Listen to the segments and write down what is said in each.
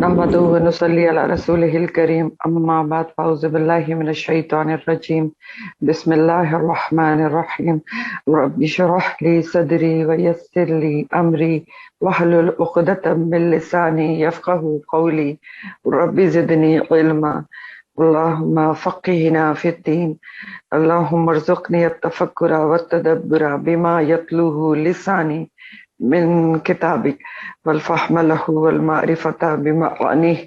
نحمده ونصلي على رسوله الكريم أما بعد فأعوذ بالله من الشيطان الرجيم بسم الله الرحمن الرحيم رب اشرح لي صدري ويسر لي أمري واحلل عقدة من لساني يفقهوا قولي رب زدني علما اللهم فقهنا في الدين اللهم ارزقني التفكر والتدبر بما يتلوه لساني من كتابك والفهم له والمعرفة بمعانيه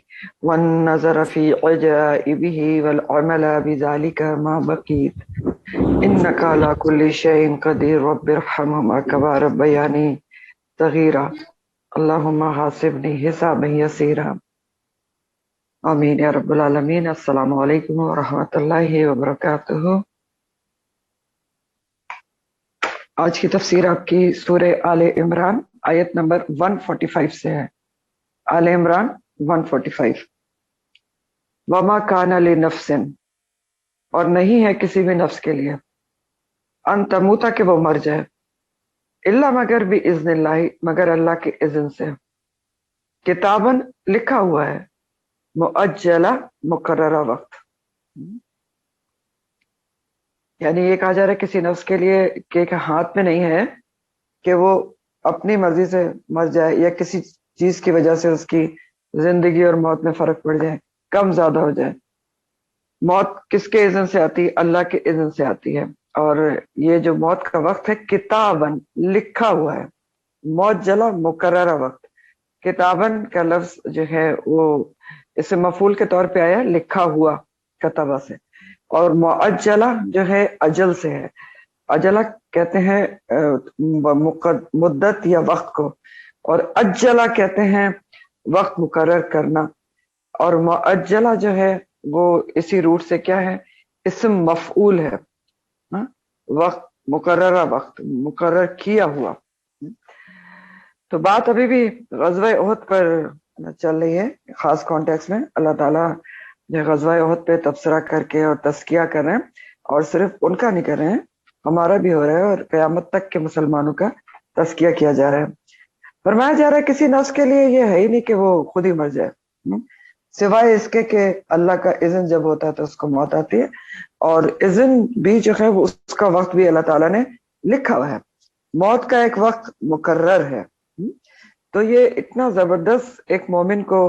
والنظر في عجائبه والعمل بذلك ما بقيت إنك على كل شيء قدير رب ارحمهما كما ربياني صغيرا اللهم حاسبني حسابا يسيرا آمین یا رب العالمین۔ السلام علیکم ورحمۃ اللہ وبرکاتہ۔ آج کی تفسیر آپ کی سورہ آل عمران آیت نمبر 145 سے ہے۔ آل عمران 145۔ وما کان لنفس، اور نہیں ہے کسی بھی نفس کے لیے، ان تموتا کہ وہ مر جائے، الا مگر باذن اللہ، مگر اللہ کے اذن سے، کتاباً لکھا ہوا ہے، مؤجلہ مقررہ وقت، یعنی یہ کہا جا رہا ہے کسی نفس کے لیے کہ ہاتھ میں نہیں ہے کہ وہ اپنی مرضی سے مر جائے، یا کسی چیز کی وجہ سے اس کی زندگی اور موت میں فرق پڑ جائے، کم زیادہ ہو جائے۔ موت کس کے اذن سے آتی ہے؟ اللہ کے اذن سے آتی ہے۔ اور یہ جو موت کا وقت ہے کتاباً لکھا ہوا ہے، مؤجلہ مقررہ وقت۔ کتاباً کا لفظ جو ہے وہ اس سے مفعول کے طور پہ آیا، لکھا ہوا کتبہ سے، اور معجلہ جو ہے اجل سے ہے۔ اجلہ کہتے ہیں مدت یا وقت کو، اور اجلہ کہتے ہیں وقت مقرر کرنا، اور معجلہ جو ہے وہ اسی روٹ سے کیا ہے، اسم مفعول ہے، وقت مقررہ، وقت مقرر کیا ہوا۔ تو بات ابھی بھی غزوہ احد پر چل رہی ہے، خاص کانٹیکس میں اللہ تعالیٰ جو غزوہ احد پہ تبصرہ کر کے اور تزکیہ کر رہے ہیں، اور صرف ان کا نہیں کر رہے ہیں، ہمارا بھی ہو رہا ہے، اور قیامت تک کے مسلمانوں کا تزکیہ کیا جا رہا ہے۔ فرمایا جا رہا ہے کسی نفس کے لیے یہ ہے ہی نہیں کہ وہ خود ہی مر جائے، سوائے اس کے کہ اللہ کا اذن جب ہوتا ہے تو اس کو موت آتی ہے، اور اذن بھی جو ہے وہ اس کا وقت بھی اللہ تعالیٰ نے لکھا ہوا ہے، موت کا ایک وقت مقرر ہے۔ تو یہ اتنا زبردست ایک مومن کو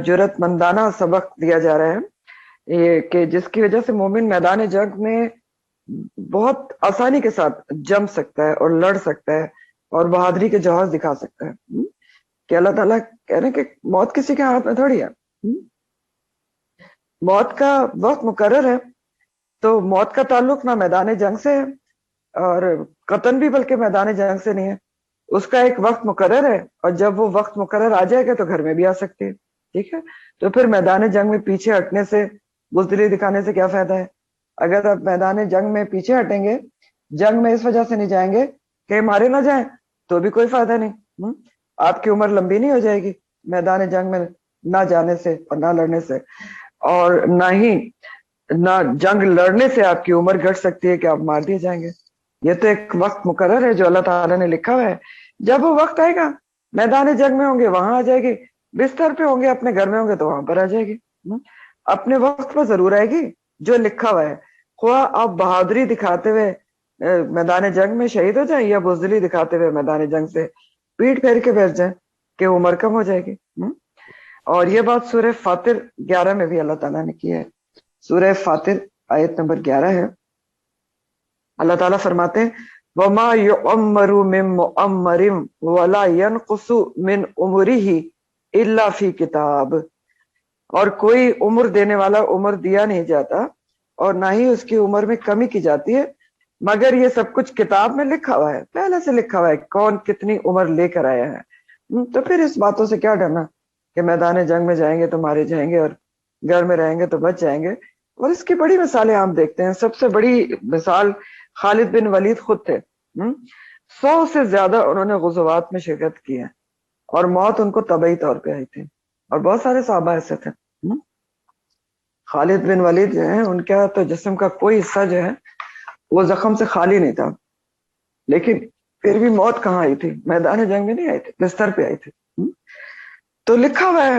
جرأت مندانہ سبق دیا جا رہا ہے، یہ کہ جس کی وجہ سے مومن میدان جنگ میں بہت آسانی کے ساتھ جم سکتا ہے اور لڑ سکتا ہے اور بہادری کے جوہر دکھا سکتا ہے، کہ اللہ تعالیٰ کہہ رہے ہیں کہ موت کسی کے ہاتھ میں تھوڑی ہے، موت کا وقت مقرر ہے۔ تو موت کا تعلق نہ میدان جنگ سے ہے اور قطن بھی بلکہ میدان جنگ سے نہیں ہے، اس کا ایک وقت مقرر ہے، اور جب وہ وقت مقرر آ جائے گا تو گھر میں بھی آ سکتے ہے، ٹھیک ہے۔ تو پھر میدان جنگ میں پیچھے ہٹنے سے، بزدلی دکھانے سے کیا فائدہ ہے؟ اگر آپ میدان جنگ میں پیچھے ہٹیں گے، جنگ میں اس وجہ سے نہیں جائیں گے کہ مارے نہ جائیں، تو بھی کوئی فائدہ نہیں، آپ کی عمر لمبی نہیں ہو جائے گی میدان جنگ میں نہ جانے سے اور نہ لڑنے سے، اور نہ جنگ لڑنے سے آپ کی عمر گھٹ سکتی ہے کہ آپ مار دیے جائیں گے۔ یہ تو ایک وقت مقرر ہے جو اللہ تعالیٰ نے لکھا ہوا ہے، جب وہ وقت آئے گا میدان جنگ میں ہوں گے وہاں آ جائے گی، بستر پہ ہوں گے اپنے گھر میں ہوں گے تو وہاں پر آ جائے گی، اپنے وقت پر ضرور آئے گی جو لکھا ہوا ہے، خواہ آپ بہادری دکھاتے ہوئے میدان جنگ میں شہید ہو جائیں، یا بزدلی دکھاتے ہوئے میدان جنگ سے پیٹ پھیر کے بیٹھ جائیں کہ عمر کم ہو جائے گی۔ اور یہ بات سورہ فاطر 11 میں بھی اللہ تعالیٰ نے کی ہے۔ سورہ فاطر آیت نمبر 11 ہے، اللہ تعالیٰ فرماتے ہیں وَمَا يُعَمَّرُ مِن مُعَمَّرٍ وَلَا يَنْقُصُ مِنْ عُمُرِهِ إِلَّا فِي کتاب، اور کوئی عمر دینے والا عمر دیا نہیں جاتا اور نہ ہی اس کی عمر میں کمی کی جاتی ہے، مگر یہ سب کچھ کتاب میں لکھا ہوا ہے، پہلے سے لکھا ہوا ہے کون کتنی عمر لے کر آیا ہے۔ تو پھر اس باتوں سے کیا ڈرنا کہ میدان جنگ میں جائیں گے تو مارے جائیں گے اور گھر میں رہیں گے تو بچ جائیں گے۔ اور اس کی بڑی مثالیں ہم دیکھتے ہیں، سب سے بڑی مثال خالد بن ولید خود تھے، 100 سے زیادہ انہوں نے غزوات میں شرکت کی ہے، اور موت ان کو طبعی طور پہ آئی تھی، اور بہت سارے صحابہ ایسے تھے۔ خالد بن ولید جو ہیں ان کا تو جسم کا کوئی حصہ جو ہے وہ زخم سے خالی نہیں تھا، لیکن پھر بھی موت کہاں آئی تھی؟ میدان جنگ میں نہیں آئی تھی، بستر پہ آئی تھی۔ تو لکھا ہوا ہے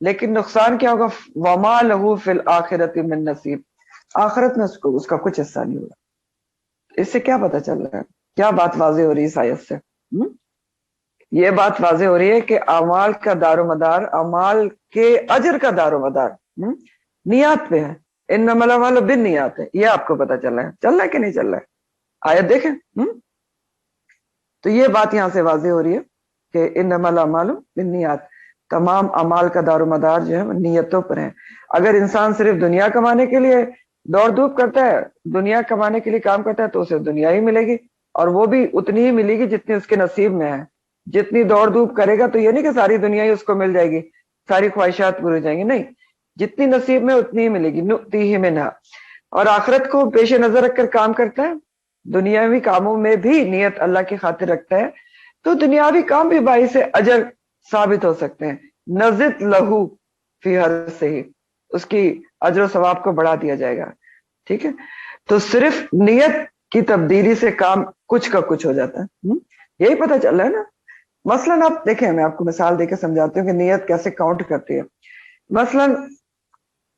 لیکن نقصان کیا ہوگا؟ وما لہو فی الآخرۃ من نصیب، آخرت میں اس کا کچھ حصہ نہیں ہوگا۔ اس سے کیا پتہ چل رہا ہے، کیا بات واضح ہو رہی ہے اس آیت سے؟ یہ بات واضح ہو رہی ہے کہ اعمال کا دار و مدار، اعمال کے اجر کا دار و مدار نیات پہ ہے۔ انما الاعمال بالنیات ہے، یہ آپ کو پتہ چل رہا ہے کہ نہیں چل رہا ہے؟ آیت دیکھیں۔ تو یہ بات یہاں سے واضح ہو رہی ہے کہ انما الاعمال بالنیات، تمام اعمال کا دار و مدار جو ہے وہ نیتوں پر ہے۔ اگر انسان صرف دنیا کمانے کے لیے دوڑ دھوپ کرتا ہے، دنیا کمانے کے لیے کام کرتا ہے، تو اسے دنیا ہی ملے گی، اور وہ بھی اتنی ہی ملے گی جتنی اس کے نصیب میں ہے۔ جتنی دوڑ دھوپ کرے گا تو یہ نہیں کہ ساری دنیا ہی اس کو مل جائے گی، ساری خواہشات پوری ہو جائیں گی، نہیں، جتنی نصیب میں اتنی ہی ملے گی، نؤتیہ منہا۔ اور آخرت کو پیش نظر رکھ کر کام کرتا ہے، دنیاوی کاموں میں بھی نیت اللہ کی خاطر رکھتا ہے، تو دنیاوی کام بھی باعث اجر ثابت ہو سکتے ہیں۔ نزد لہو فی ہر سے ہی، اس کی اجر و ثواب کو بڑھا دیا جائے گا، ٹھیک ہے؟ تو صرف نیت کی تبدیلی سے کام کچھ کا کچھ ہو جاتا ہے۔ یہی پتہ چل رہا ہے نا؟ مثلاً آپ دیکھیں، میں آپ کو مثال دے کے سمجھاتی ہوں کہ نیت کیسے کاؤنٹ کرتی ہے۔ مثلاً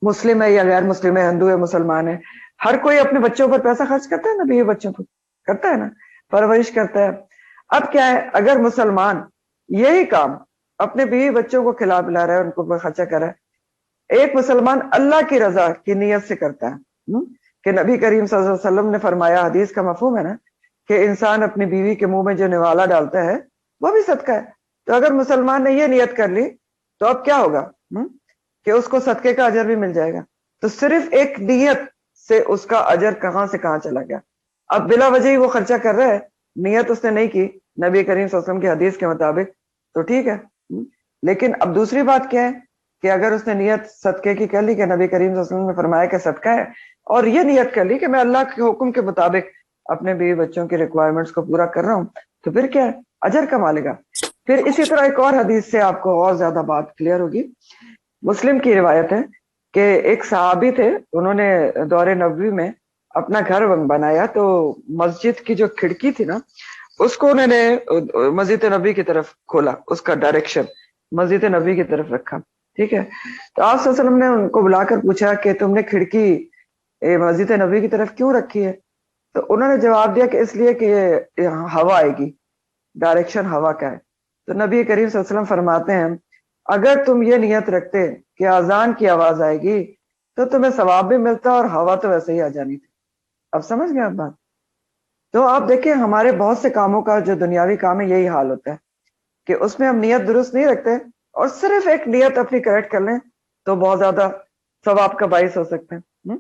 مسلم ہے یا غیر مسلم ہے، ہندو ہے مسلمان ہے، ہر کوئی اپنے بچوں پر پیسہ خرچ کرتا ہے نا، بیوی بچوں پر کرتا ہے نا، پرورش کرتا ہے۔ اب کیا ہے، اگر مسلمان یہی کام اپنے بیوی بچوں کو کھلا پلا رہا ہے، ان کو خرچہ کر رہا ہے، ایک مسلمان اللہ کی رضا کی نیت سے کرتا ہے کہ نبی کریم صلی اللہ علیہ وسلم نے فرمایا، حدیث کا مفہوم ہے نا، کہ انسان اپنی بیوی کے منہ میں جو نوالا ڈالتا ہے وہ بھی صدقہ ہے۔ تو اگر مسلمان نے یہ نیت کر لی تو اب کیا ہوگا کہ اس کو صدقے کا اجر بھی مل جائے گا۔ تو صرف ایک نیت سے اس کا اجر کہاں سے کہاں چلا گیا۔ اب بلا وجہ ہی وہ خرچہ کر رہا ہے، نیت اس نے نہیں کی نبی کریم صلی اللہ علیہ وسلم کی حدیث کے مطابق، تو ٹھیک ہے۔ لیکن اب دوسری بات کیا ہے کہ اگر اس نے نیت صدقے کی کر لی کہ نبی کریم صلی اللہ علیہ وسلم نے فرمایا کہ صدقہ ہے، اور یہ نیت کر لی کہ میں اللہ کے حکم کے مطابق اپنے بیوی بچوں کی ریکوائرمنٹس کو پورا کر رہا ہوں، تو پھر کیا ہے، اجر کما لے گا۔ پھر اسی طرح ایک اور حدیث سے آپ کو اور زیادہ بات کلیئر ہوگی۔ مسلم کی روایت ہے کہ ایک صحابی تھے، انہوں نے دور نبوی میں اپنا گھر بنایا، تو مسجد کی جو کھڑکی تھی نا، اس کو انہوں نے مسجد نبی کی طرف کھولا، اس کا ڈائریکشن مسجد نبی کی طرف رکھا، ٹھیک ہے؟ تو آپ صلی اللہ علیہ وسلم نے ان کو بلا کر پوچھا کہ تم نے کھڑکی مسجد نبی کی طرف کیوں رکھی ہے؟ تو انہوں نے جواب دیا کہ اس لیے کہ یہ ہوا آئے گی، ڈائریکشن ہوا کا ہے۔ تو نبی کریم صلی اللہ علیہ وسلم فرماتے ہیں، اگر تم یہ نیت رکھتے کہ اذان کی آواز آئے گی تو تمہیں ثواب بھی ملتا، اور ہوا تو ویسے ہی آ جانی تھی۔ اب سمجھ گئے آپ بات؟ تو آپ دیکھیں، ہمارے بہت سے کاموں کا جو دنیاوی کام ہے یہی حال ہوتا ہے کہ اس میں ہم نیت درست نہیں رکھتے، اور صرف ایک نیت اپنی کریکٹ کر لیں تو بہت زیادہ ثواب کا باعث ہو سکتے ہیں،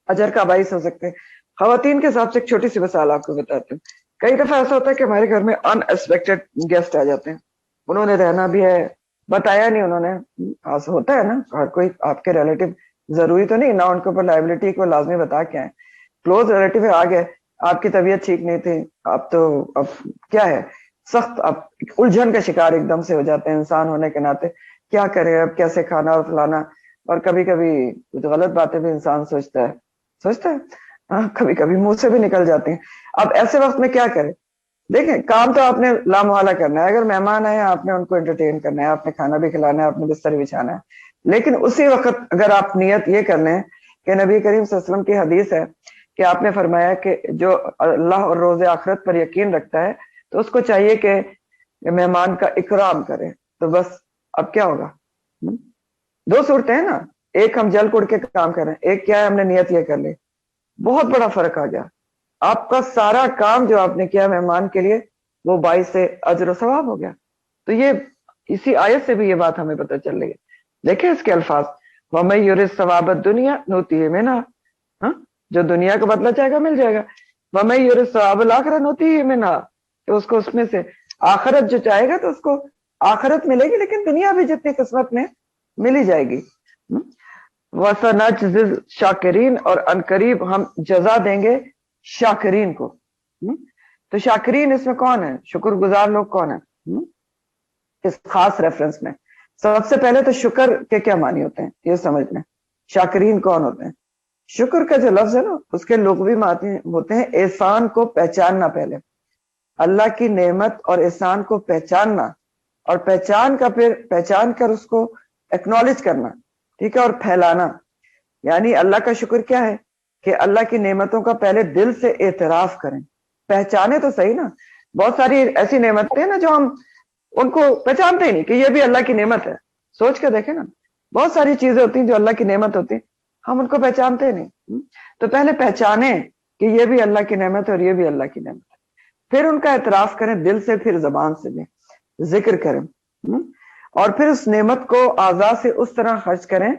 اجر کا باعث ہو سکتے ہیں۔ خواتین کے حساب سے ایک چھوٹی سی مثال آپ کو بتاتے ہیں۔ کئی دفعہ ایسا ہوتا ہے کہ ہمارے گھر میں ان ایکسپیکٹڈ گیسٹ آ جاتے ہیں، انہوں نے رہنا بھی ہے، بتایا نہیں انہوں نے، ہوتا ہے نا، ہر کوئی آپ کے ریلیٹو ضروری تو نہیں نہ ان کے اوپر لائبلٹی کو لازمی بتا کے آئے، کلوز ریلیٹو آ گئے، آپ کی طبیعت ٹھیک نہیں تھی، اب کیا ہے، سخت اب الجھن کا شکار ایک دم سے ہو جاتے ہیں انسان ہونے کے ناطے، کیا کرے اب، کیسے کھانا اور فلانا، اور کبھی کبھی کچھ غلط باتیں بھی انسان سوچتا ہے، کبھی کبھی منہ سے بھی نکل جاتے ہیں۔ اب ایسے وقت میں کیا کرے؟ دیکھیں، کام تو آپ نے لامحالہ کرنا ہے، اگر مہمان آئے آپ نے ان کو انٹرٹین کرنا ہے، آپ نے کھانا بھی کھلانا ہے، آپ نے بستر بچھانا ہے، لیکن اسی وقت اگر آپ نیت یہ کر لیں کہ نبی کریم صلی اللہ علیہ وسلم کی حدیث ہے کہ آپ نے فرمایا کہ جو اللہ اور روز آخرت پر یقین رکھتا ہے تو اس کو چاہیے کہ مہمان کا اکرام کرے، تو بس اب کیا ہوگا؟ دو صورتیں ہیں نا، ایک ہم جل کڑ کے کام کر رہے ہیں، ایک کیا ہے ہم نے نیت یہ کر لی، بہت بڑا فرق آ گیا۔ آپ کا سارا کام جو آپ نے کیا مہمان کے لیے وہ باعث سے اجر و ثواب ہو گیا۔ تو یہ اسی آیت سے بھی یہ بات ہمیں پتہ چل رہی ہے۔ دیکھیں اس کے الفاظ، وَمَن يُرِدْ ثَوَابَ الدُّنْيَا نُؤْتِهِ مِنْهَا، جو دنیا کا بدلہ چاہے گا مل جائے گا، وَمَن يُرِدْ ثَوَابَ الْآخِرَةِ نُؤْتِهِ مِنْهَا، تو اس کو اس میں سے آخرت جو چاہے گا تو اس کو آخرت ملے گی، لیکن دنیا بھی جتنی قسمت میں مل ہی جائے گی۔ وَسَنَجْزِي الشَّاكِرِينَ، اور عنقریب ہم جزا دیں گے شاکرین کو۔ تو شاکرین اس میں کون ہے؟ شکر گزار لوگ کون ہیں اس خاص ریفرنس میں؟ سب سے پہلے تو شکر کے کیا معنی ہوتے ہیں یہ سمجھ لیں، شاکرین کون ہوتے ہیں؟ شکر کا جو لفظ ہے نا، اس کے لغوی معنی ہوتے ہیں احسان کو پہچاننا، پہلے اللہ کی نعمت اور احسان کو پہچاننا، اور پہچان کر اس کو ایکنالج کرنا، ٹھیک ہے، اور پھیلانا. یعنی اللہ کا شکر کیا ہے کہ اللہ کی نعمتوں کا پہلے دل سے اعتراف کریں، پہچانے تو صحیح نا. بہت ساری ایسی نعمتیں ہیں نا جو ہم ان کو پہچانتے ہی نہیں کہ یہ بھی اللہ کی نعمت ہے. سوچ کے دیکھیں نا، بہت ساری چیزیں ہوتی ہیں جو اللہ کی نعمت ہوتی ہیں، ہم ان کو پہچانتے نہیں. تو پہلے پہچانے کہ یہ بھی اللہ کی نعمت ہے اور یہ بھی اللہ کی نعمت ہے، پھر ان کا اعتراف کریں دل سے، پھر زبان سے بھی ذکر کریں، اور پھر اس نعمت کو اعضاء سے اس طرح خرچ کریں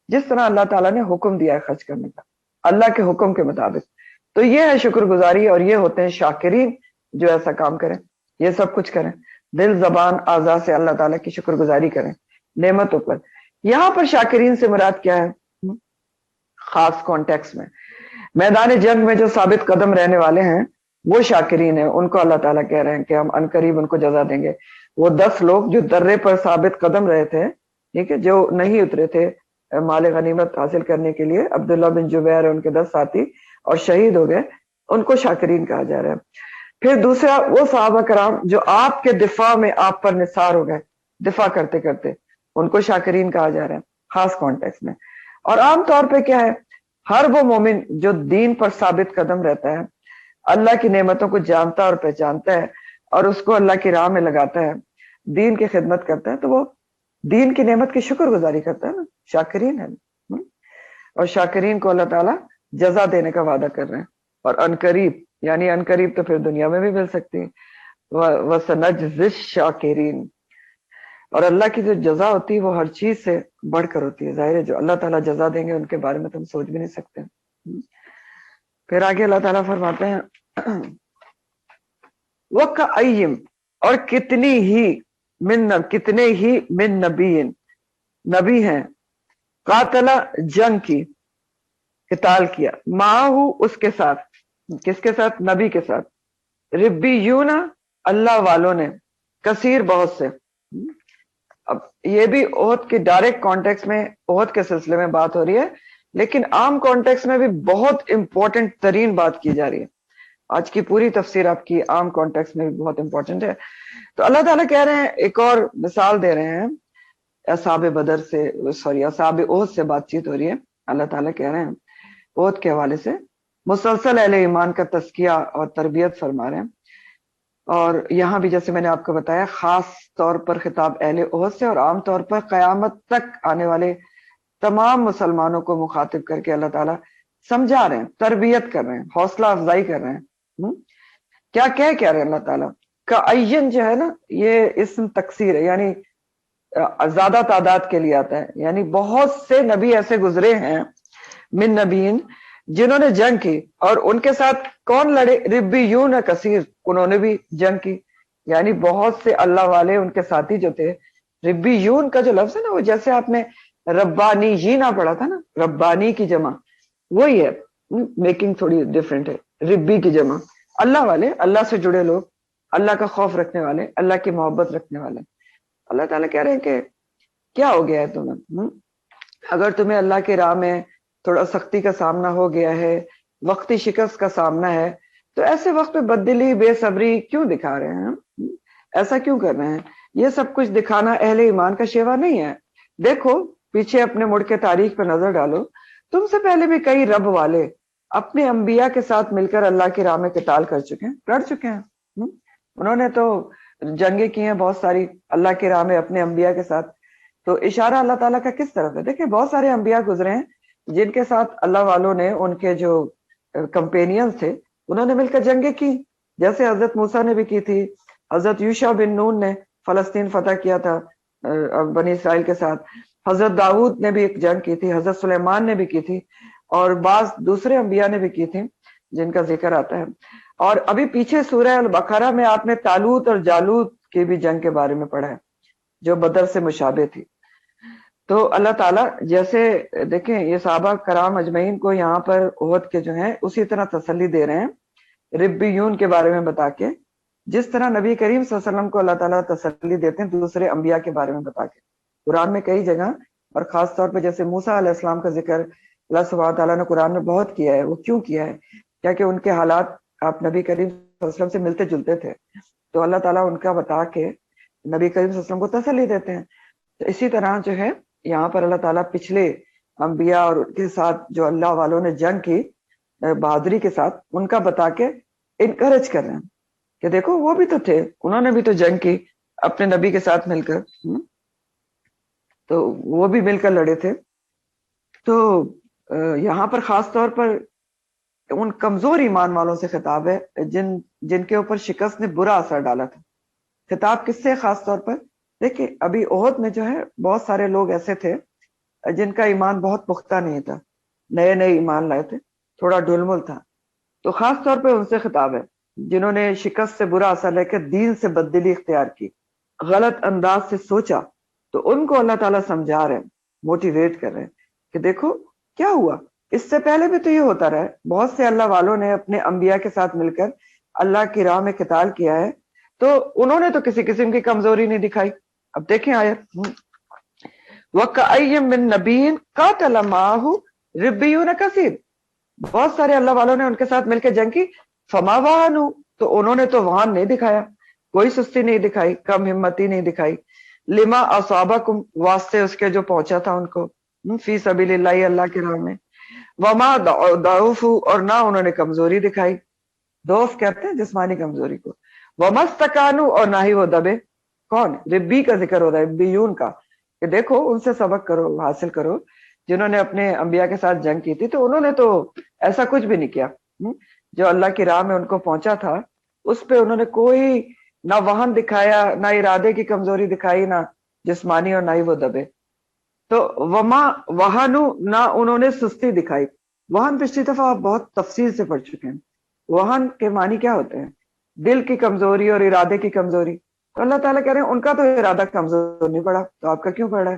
جس طرح اللہ تعالیٰ نے حکم دیا ہے خرچ کرنے کا، اللہ کے حکم کے مطابق. تو یہ ہے شکر گزاری، اور یہ ہوتے ہیں شاکرین جو ایسا کام کریں، یہ سب کچھ کریں، دل زبان اعضاء سے اللہ تعالیٰ کی شکر گزاری کریں نعمتوں پر. یہاں پر شاکرین سے مراد کیا ہے؟ خاص کانٹیکس میں میدان جنگ میں جو ثابت قدم رہنے والے ہیں وہ شاکرین ہیں، ان کو اللہ تعالیٰ کہہ رہے ہیں کہ ہم عنقریب ان کو جزا دیں گے. وہ 10 لوگ جو درے پر ثابت قدم رہے تھے، ٹھیک ہے، جو نہیں اترے تھے مال غنیمت حاصل کرنے کے لیے، عبداللہ بن جبیر ان کے 10 ساتھی، اور شہید ہو گئے، ان کو شاکرین کہا جا رہا ہے. پھر دوسرا وہ صحابہ کرام جو آپ کے دفاع میں آپ پر نثار ہو گئے دفاع کرتے کرتے، ان کو شاکرین کہا جا رہا ہے خاص کانٹیکس میں. اور عام طور پہ کیا ہے، ہر وہ مومن جو دین پر ثابت قدم رہتا ہے، اللہ کی نعمتوں کو جانتا اور پہچانتا ہے اور اس کو اللہ کی راہ میں لگاتا ہے، دین کی خدمت کرتا ہے، تو وہ دین کی نعمت کی شکر گزاری کرتا ہے نا، شاکرین ہے. اور شاکرین کو اللہ تعالیٰ جزا دینے کا وعدہ کر رہے ہیں. اور عنقریب یعنی عنقریب تو پھر دنیا میں بھی مل سکتی ہے، وَسَنَجْزِي الشَّاكِرِينَ. اور اللہ کی جو جزا ہوتی ہے وہ ہر چیز سے بڑھ کر ہوتی ہے. ظاہر ہے جو اللہ تعالیٰ جزا دیں گے ان کے بارے میں تو ہم سوچ بھی نہیں سکتے. پھر آگے اللہ تعالیٰ فرماتے ہیں وَكَأَيِّن، اور کتنے ہی من نبی ہیں، قاتلا جنگ کی، قتال کیا، معاہو اس کے ساتھ، کس کے ساتھ؟ نبی کے ساتھ، ربیون اللہ والوں نے، کثیر بہت سے. اب یہ بھی احد کے ڈائریکٹ کانٹیکس میں احد کے سلسلے میں بات ہو رہی ہے، لیکن عام کانٹیکس میں بھی بہت امپورٹنٹ ترین بات کی جا رہی ہے. آج کی پوری تفسیر آپ کی عام کانٹیکس میں بھی بہت امپورٹنٹ ہے. تو اللہ تعالیٰ کہہ رہے ہیں، ایک اور مثال دے رہے ہیں اصحاب بدر سے، اصحاب احد سے بات چیت ہو رہی ہے. اللہ تعالیٰ کہہ رہے ہیں احد کے حوالے سے مسلسل اہل ایمان کا تزکیہ اور تربیت فرما رہے ہیں. اور یہاں بھی جیسے میں نے آپ کو بتایا خاص طور پر خطاب اہل احد سے، اور عام طور پر قیامت تک آنے والے تمام مسلمانوں کو مخاطب کر کے اللہ تعالیٰ سمجھا رہے ہیں، تربیت کر رہے ہیں، حوصلہ افزائی کر رہے ہیں. کیا رہے ہیں اللہ تعالیٰ کا عین جو ہے نا، یہ اسم تکثیر ہے، یعنی زیادہ تعداد کے لیے آتا ہے. یعنی بہت سے نبی ایسے گزرے ہیں من نبیین جنہوں نے جنگ کی، اور ان کے ساتھ کون لڑے؟ ربیون کثیر، انہوں نے بھی جنگ کی. یعنی بہت سے اللہ والے ان کے ساتھی جو تھے. ربیون کا جو لفظ ہے نا، وہ جیسے آپ نے ربانی ہی نہ پڑھا تھا نا، ربانی کی جمع وہی ہے، میکنگ تھوڑی ڈفرینٹ ہے. ربی کی جمع اللہ والے، اللہ سے جڑے لوگ، اللہ کا خوف رکھنے والے، اللہ کی محبت رکھنے والے. اللہ تعالیٰ کہہ رہے ہیں کہ کیا ہو گیا ہے تمہیں؟ اگر تمہیں اللہ کی راہ میں تھوڑا سختی کا سامنا ہو گیا ہے، وقتی شکست کا سامنا ہے، تو ایسے وقت پہ بددلی بے صبری کیوں دکھا رہے ہیں؟ ایسا کیوں کر رہے ہیں؟ یہ سب کچھ دکھانا اہل ایمان کا شیوا نہیں ہے. دیکھو پیچھے اپنے مڑ کے تاریخ پر نظر ڈالو، تم سے پہلے بھی کئی رب والے اپنے انبیاء کے ساتھ مل کر اللہ کی راہ میں قتال کر چکے ہیں، لڑ چکے ہیں. انہوں نے تو جنگیں کی ہیں بہت ساری اللہ کی راہ میں اپنے انبیاء کے ساتھ. تو اشارہ اللہ تعالیٰ کا کس طرف ہے؟ دیکھیں بہت سارے انبیاء گزرے ہیں جن کے ساتھ اللہ والوں نے، ان کے جو کمپینینز تھے، انہوں نے مل کر جنگیں کی. جیسے حضرت موسیٰ نے بھی کی تھی، حضرت یوشع بن نون نے فلسطین فتح کیا تھا بنی اسرائیل کے ساتھ، حضرت داؤد نے بھی ایک جنگ کی تھی، حضرت سلیمان نے بھی کی تھی، اور بعض دوسرے انبیاء نے بھی کی تھی جن کا ذکر آتا ہے. اور ابھی پیچھے سورہ البقرہ میں آپ نے طالوت اور جالوت کی بھی جنگ کے بارے میں پڑھا ہے جو بدر سے مشابہ تھی. تو اللہ تعالیٰ جیسے دیکھیں یہ صحابہ کرام اجمعین کو یہاں پر احد کے جو ہیں اسی طرح تسلی دے رہے ہیں ربیون کے بارے میں بتا کے، جس طرح نبی کریم صلی اللہ علیہ وسلم کو اللہ تعالیٰ تسلی دیتے ہیں دوسرے انبیاء کے بارے میں بتا کے. قرآن میں کئی جگہ، اور خاص طور پہ جیسے موسیٰ علیہ السلام کا ذکر اللہ سبحانہ تعالیٰ نے قرآن میں بہت کیا ہے. وہ کیوں کیا ہے؟ کیا کہ ان کے حالات آپ نبی کریم صلی اللہ علیہ وسلم سے ملتے جلتے تھے، تو اللہ تعالیٰ ان کا بتا کے نبی کریم صلی اللہ علیہ وسلم کو تسلی دیتے ہیں. تو اسی طرح جو ہے یہاں پر اللہ تعالیٰ پچھلے انبیاء اور ان کے ساتھ جو اللہ والوں نے جنگ کی بہادری کے ساتھ، ان کا بتا کے انکریج کر رہے ہیں کہ دیکھو وہ بھی تو تھے، انہوں نے بھی تو جنگ کی اپنے نبی کے ساتھ مل کر، تو وہ بھی مل کر لڑے تھے. تو یہاں پر خاص طور پر ان کمزور ایمان والوں سے خطاب ہے جن کے اوپر شکست نے برا اثر ڈالا تھا. خطاب کس سے خاص طور پر؟ دیکھیں ابھی احد میں جو ہے بہت سارے لوگ ایسے تھے جن کا ایمان بہت پختہ نہیں تھا، نئے نئے ایمان لائے تھے، تھوڑا ڈھلمل تھا. تو خاص طور پہ ان سے خطاب ہے جنہوں نے شکست سے برا اثر لے کر دین سے بددلی اختیار کی، غلط انداز سے سوچا. تو ان کو اللہ تعالیٰ سمجھا رہے ہیں، موٹیویٹ کر رہے ہیں کہ دیکھو کیا ہوا، اس سے پہلے بھی تو یہ ہوتا رہا ہے. بہت سے اللہ والوں نے اپنے انبیاء کے ساتھ مل کر اللہ کی راہ میں قتال کیا ہے، تو انہوں نے تو کسی قسم کی کمزوری نہیں دکھائی. اب دیکھیں آیت، وَكَأَيٍّ مِّن نَبِيٍّ قَاتَلَ مَعَهُ رِبِّيُّونَ كَثِيرٌ، بہت سارے اللہ والوں نے ان کے ساتھ مل کے جنگ کی. فما وہنوا، تو انہوں نے تو وہن نہیں دکھایا، کوئی سستی نہیں دکھائی، کم ہمتی نہیں دکھائی. لما اصابکم، واسطے اس کے جو پہنچا تھا ان کو، فی سبیل اللہ، اللہ کی راہ میں. وما ضعفوا، اور نہ انہوں نے کمزوری دکھائی. ضعف کہتے ہیں جسمانی کمزوری کو. وما استکانوا، اور نہ ہی وہ دبے. کون؟ ربی کا ذکر ہو رہا ہے، ربیون کا، کہ دیکھو ان سے سبق کرو، حاصل کرو جنہوں نے اپنے انبیاء کے ساتھ جنگ کی تھی. تو انہوں نے تو ایسا کچھ بھی نہیں کیا. جو اللہ کی راہ میں ان کو پہنچا تھا اس پہ انہوں نے کوئی نہ وہن دکھایا، نہ ارادے کی کمزوری دکھائی، نہ جسمانی، اور نہ ہی وہ دبے. تو وما وہنو، نہ انہوں نے سستی دکھائی. وہن پچھلی دفعہ آپ بہت تفصیل سے پڑھ چکے ہیں. وہن کے معنی کیا ہوتے ہیں؟ دل کی کمزوری اور ارادے کی کمزوری. تو اللہ تعالیٰ کہہ رہے ہیں ان کا تو ارادہ کمزور نہیں پڑا، تو آپ کا کیوں پڑا ہے؟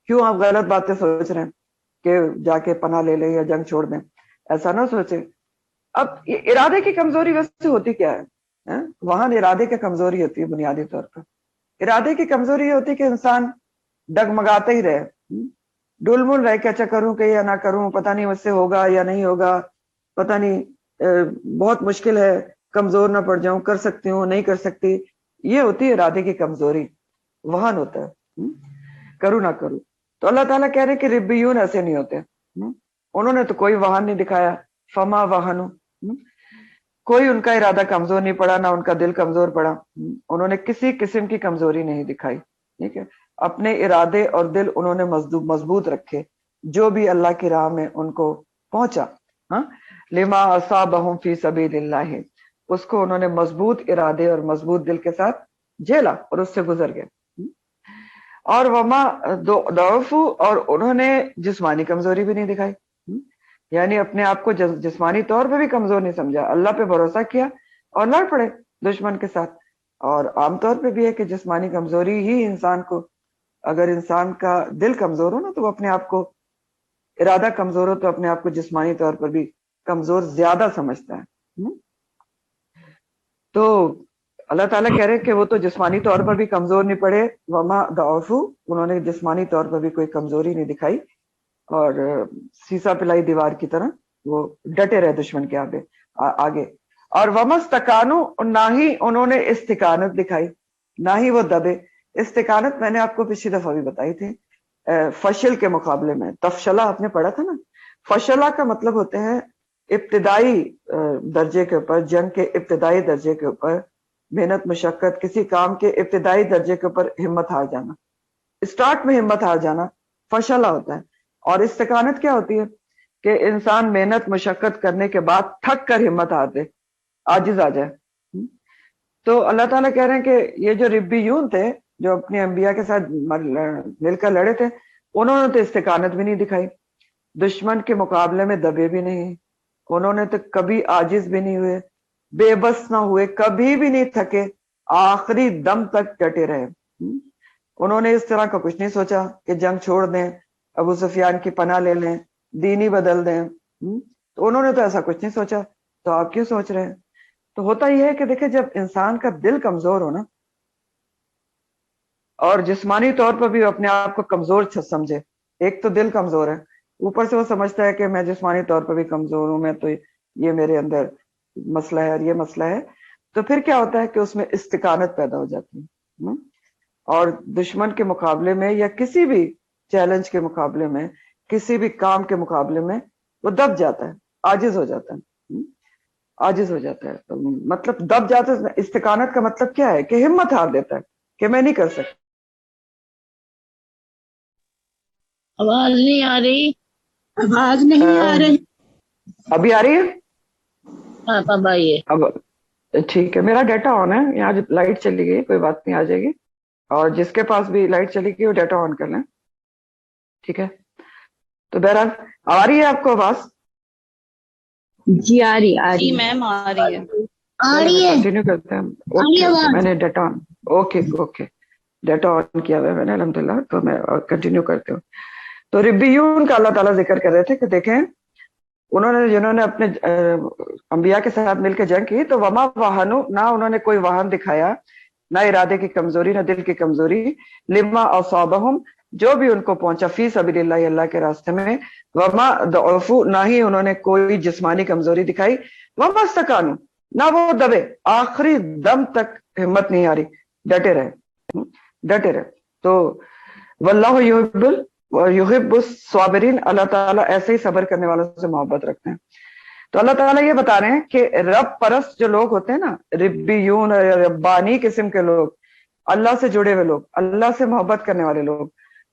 کیوں آپ غلط باتیں سوچ رہے ہیں کہ جا کے پناہ لے لیں یا جنگ چھوڑ دیں؟ ایسا نہ سوچیں. اب ارادے کی کمزوری ویسے ہوتی کیا ہے؟ وہاں ارادے کی کمزوری ہوتی ہے بنیادی طور پر. ارادے کی کمزوری یہ ہوتی ہے کہ انسان ڈگمگاتے ہی رہے، ڈل مل رہے کہ اچھا کروں کہ یا نہ کروں، پتہ نہیں مجھ سے ہوگا یا نہیں ہوگا، پتہ نہیں بہت مشکل ہے، کمزور نہ پڑ جاؤں، کر سکتی ہوں نہیں کر سکتی. یہ ہوتی ہے ارادے کی کمزوری، وہن ہوتا ہے کروں نہ کروں. تو اللہ تعالیٰ کہہ رہے کہ ربیون ایسے نہیں ہوتے، انہوں نے تو کوئی وہن نہیں دکھایا. فما وہنو، کوئی ان کا ارادہ کمزور نہیں پڑا، نہ ان کا دل کمزور پڑا. انہوں نے کسی قسم کی کمزوری نہیں دکھائی. ٹھیک ہے، اپنے ارادے اور دل انہوں نے مضبوط رکھے جو بھی اللہ کی راہ میں ان کو پہنچا. لما اصابہم فی سبیل اللہ، اس کو انہوں نے مضبوط ارادے اور مضبوط دل کے ساتھ جھیلا اور اس سے گزر گئے. اور وما ضعفوا، اور انہوں نے جسمانی کمزوری بھی نہیں دکھائی، یعنی اپنے آپ کو جسمانی طور پہ بھی کمزور نہیں سمجھا، اللہ پہ بھروسہ کیا اور لڑ پڑے دشمن کے ساتھ. اور عام طور پہ بھی ہے کہ جسمانی کمزوری ہی انسان کو، اگر انسان کا دل کمزور ہو نا تو وہ اپنے آپ کو، ارادہ کمزور ہو تو اپنے آپ کو جسمانی طور پر بھی کمزور زیادہ سمجھتا ہے. تو اللہ تعالیٰ کہہ رہے کہ وہ تو جسمانی طور پر بھی کمزور نہیں پڑے. وما ضعفوا، انہوں نے جسمانی طور پر بھی کوئی کمزوری نہیں دکھائی، اور سیسا پلائی دیوار کی طرح وہ ڈٹے رہے دشمن کے آگے. اور وما استکانوا، نہ ہی انہوں نے استقامت دکھائی، نہ ہی وہ دبے. استقامت میں نے آپ کو پچھلی دفعہ بھی بتائی تھی، فشل کے مقابلے میں. تفشلہ آپ نے پڑھا تھا نا. فشلہ کا مطلب ہوتے ہیں ابتدائی درجے کے اوپر، جنگ کے ابتدائی درجے کے اوپر محنت مشقت، کسی کام کے ابتدائی درجے کے اوپر ہمت ہار جانا، اسٹارٹ میں ہمت ہار جانا فشلہ ہوتا ہے. اور استقامت کیا ہوتی ہے؟ کہ انسان محنت مشقت کرنے کے بعد تھک کر ہمت ہار دے، عاجز آ جائے. تو اللہ تعالیٰ کہہ رہے ہیں کہ یہ جو ربیون تھے، جو اپنے انبیاء کے ساتھ مل کر لڑے تھے، انہوں نے تو استقامت بھی نہیں دکھائی، دشمن کے مقابلے میں دبے بھی نہیں، انہوں نے تو کبھی عاجز بھی نہیں ہوئے، بے بس نہ ہوئے، کبھی بھی نہیں تھکے، آخری دم تک ڈٹے رہے. انہوں نے اس طرح کا کچھ نہیں سوچا کہ جنگ چھوڑ دیں، ابو سفیان کی پناہ لے لیں، دین ہی بدل دیں. تو انہوں نے تو ایسا کچھ نہیں سوچا، تو آپ کیوں سوچ رہے ہیں؟ تو ہوتا یہ ہے کہ دیکھیں جب انسان کا دل کمزور ہو نا، اور جسمانی طور پر بھی اپنے آپ کو کمزور سمجھے، ایک تو دل کمزور ہے، اوپر سے وہ سمجھتا ہے کہ میں جسمانی طور پر بھی کمزور ہوں، میں تو یہ میرے اندر مسئلہ ہے اور یہ مسئلہ ہے. تو پھر کیا ہوتا ہے کہ اس میں استقامت پیدا ہو جاتی ہے. اور دشمن کے مقابلے میں یا کسی بھی چیلنج کے مقابلے میں، کسی بھی کام کے مقابلے میں وہ دب جاتا ہے، عاجز ہو جاتا ہے، عاجز ہو جاتا ہے. تو مطلب دب جاتا ہے، استقامت کا مطلب کیا ہے کہ ہمت ہار دیتا ہے کہ میں نہیں کر سکتا. آواز نہیں آ رہی، آواز نہیں آ رہی. ابھی آ رہی ہے؟ ہاں اب آئیے. اب ٹھیک ہے، میرا ڈیٹا آن ہے، یہاں لائٹ چلی گئی، کوئی بات نہیں، آ جائے گی. اور جس کے پاس بھی لائٹ چلی گئی وہ ڈیٹا آن کر لیں. ٹھیک ہے، تو بہرحال آ رہی ہے آپ کو آواز؟ جی آ رہی آ جی رہی میم آ رہی ہے. آ چلے رہی ہے. کنٹینیو کرتے ہیں. اوکے اوکے، میں نے data on, okay okay, data on کیا ہوا ہے میں نے الحمدللہ. تو میں کنٹینیو کرتے ہوں. تو ربیون کا اللہ تعالیٰ ذکر کر رہے تھے کہ دیکھیں انہوں نے، جنہوں نے اپنے انبیاء کے ساتھ مل کے جنگ کی، تو وما وہنو، نہ انہوں نے کوئی وہن دکھایا، نہ ارادے کی کمزوری، نہ دل کی کمزوری، لما اصابہم، جو بھی ان کو پہنچا، فی سبیل اللہ، اللہ کے راستے میں، وما ضعفوا، نہ ہی انہوں نے کوئی جسمانی کمزوری دکھائی، وما استکانوا، نہ وہ دبے، آخری دم تک ہمت نہیں ہاری، ڈٹے رہے، ڈٹے رہے. تو واللہ یحب الصابرین، اللہ تعالیٰ ایسے ہی صبر کرنے والوں سے محبت رکھتے ہیں. تو اللہ تعالیٰ یہ بتا رہے ہیں کہ رب پرست جو لوگ ہوتے ہیں نا، ربیون، ربانی قسم کے لوگ، اللہ سے جڑے ہوئے لوگ، اللہ سے محبت کرنے والے لوگ،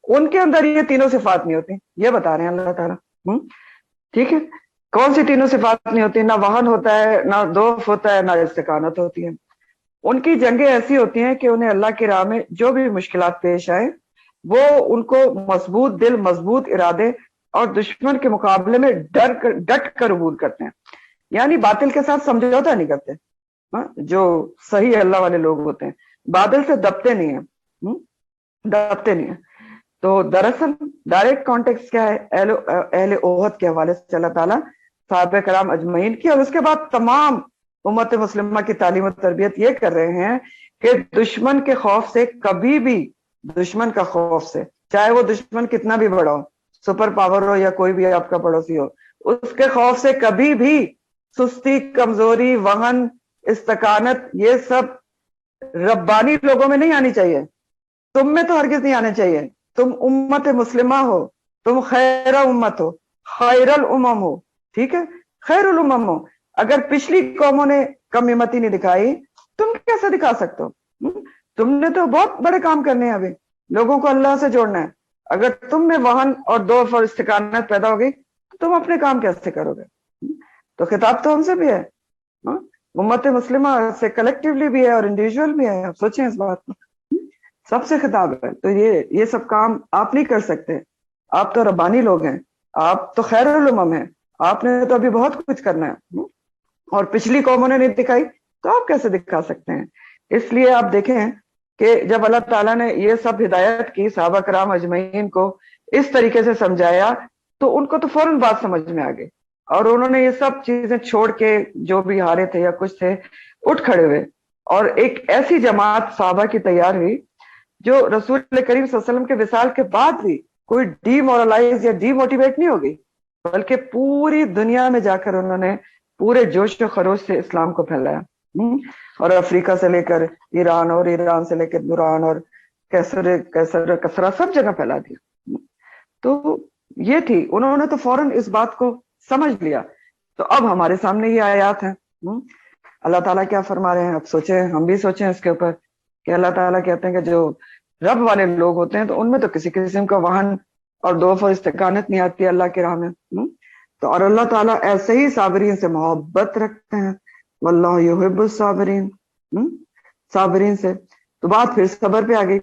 ان کے اندر یہ تینوں صفات نہیں ہوتی. یہ بتا رہے ہیں اللہ تعالیٰ. ٹھیک ہے، کون سی تینوں صفات نہیں ہوتی؟ نہ وہن ہوتا ہے، نہ ضعف ہوتا ہے، نہ استقامت ہوتی ہے. ان کی جنگیں ایسی ہوتی ہیں کہ انہیں اللہ کی راہ میں جو بھی مشکلات پیش آئے وہ ان کو مضبوط دل، مضبوط ارادے اور دشمن کے مقابلے میں ڈٹ کر عبور کرتے ہیں. یعنی باطل کے ساتھ سمجھوتا نہیں کرتے. جو صحیح اللہ والے لوگ ہوتے ہیں باطل سے دبتے نہیں ہیں، دبتے نہیں ہیں. تو دراصل ڈائریکٹ کانٹیکس کیا ہے؟ اہل اوحد کے حوالے سے اللہ تعالیٰ صحابہ کرام اجمعین کی اور اس کے بعد تمام امت مسلمہ کی تعلیم و تربیت یہ کر رہے ہیں کہ دشمن کے خوف سے کبھی بھی، دشمن کا خوف سے، چاہے وہ دشمن کتنا بھی بڑا ہو، سپر پاور ہو یا کوئی بھی آپ کا پڑوسی ہو، اس کے خوف سے کبھی بھی سستی، کمزوری، وہن، استقامت، یہ سب ربانی لوگوں میں نہیں آنی چاہیے. تم میں تو ہرگز نہیں آنے چاہیے. تم امت مسلمہ ہو، تم خیر امت ہو، خیر الامم ہو. ٹھیک ہے، خیر الامم ہو. اگر پچھلی قوموں نے کم ہمتی نہیں دکھائی، تم کیسے دکھا سکتے ہو؟ تم نے تو بہت بڑے کام کرنے ہیں، ابھی لوگوں کو اللہ سے جوڑنا ہے. اگر تم میں وہن اور ضعف اور استقامت پیدا ہو گئی تو تم اپنے کام کیسے کرو گے؟ تو خطاب تو ہم سے بھی ہے، امت مسلمہ سے کلیکٹیولی بھی ہے اور انڈیویجول بھی ہے. آپ سوچیں اس بات کو، سب سے خطاب ہے. تو یہ سب کام آپ نہیں کر سکتے. آپ تو ربانی لوگ ہیں، آپ تو خیر الامم ہیں، آپ نے تو ابھی بہت کچھ کرنا ہے اور پچھلی قوموں نے نہیں دکھائی تو آپ کیسے دکھا سکتے ہیں؟ اس لیے آپ دیکھیں کہ جب اللہ تعالیٰ نے یہ سب ہدایت کی صحابہ کرام اجمعین کو، اس طریقے سے سمجھایا، تو ان کو تو فوراً بات سمجھ میں آ گئی اور انہوں نے یہ سب چیزیں چھوڑ کے، جو بھی ہارے تھے یا کچھ تھے، اٹھ کھڑے ہوئے اور ایک ایسی جماعت صحابہ کی تیار ہوئی جو رسول کریم صلی اللہ علیہ وسلم کے وصال کے بعد بھی کوئی ڈی مورلائز یا ڈی موٹیویٹ نہیں ہوگی، بلکہ پوری دنیا میں جا کر انہوں نے پورے جوش و خروش سے اسلام کو پھیلایا. اور افریقہ سے لے کر ایران اور ایران سے لے کر دوران اور کسرا سب جگہ پھیلا دیا. تو یہ تھی، انہوں نے تو فوراً اس بات کو سمجھ لیا. تو اب ہمارے سامنے یہ آیات ہیں. اللہ تعالیٰ کیا فرما رہے ہیں؟ اب سوچیں، ہم بھی سوچیں اس کے اوپر کہ اللہ تعالیٰ کہتے ہیں کہ جو رب والے لوگ ہوتے ہیں تو ان میں تو کسی قسم کا وہن اور ضعف اور استقامت نہیں آتی اللہ کی راہ میں. تو اور اللہ تعالیٰ ایسے ہی صابرین سے محبت رکھتے ہیں. واللہ یحب الصابرین، صابرین سے. تو بات پھر صبر پہ آ گئی.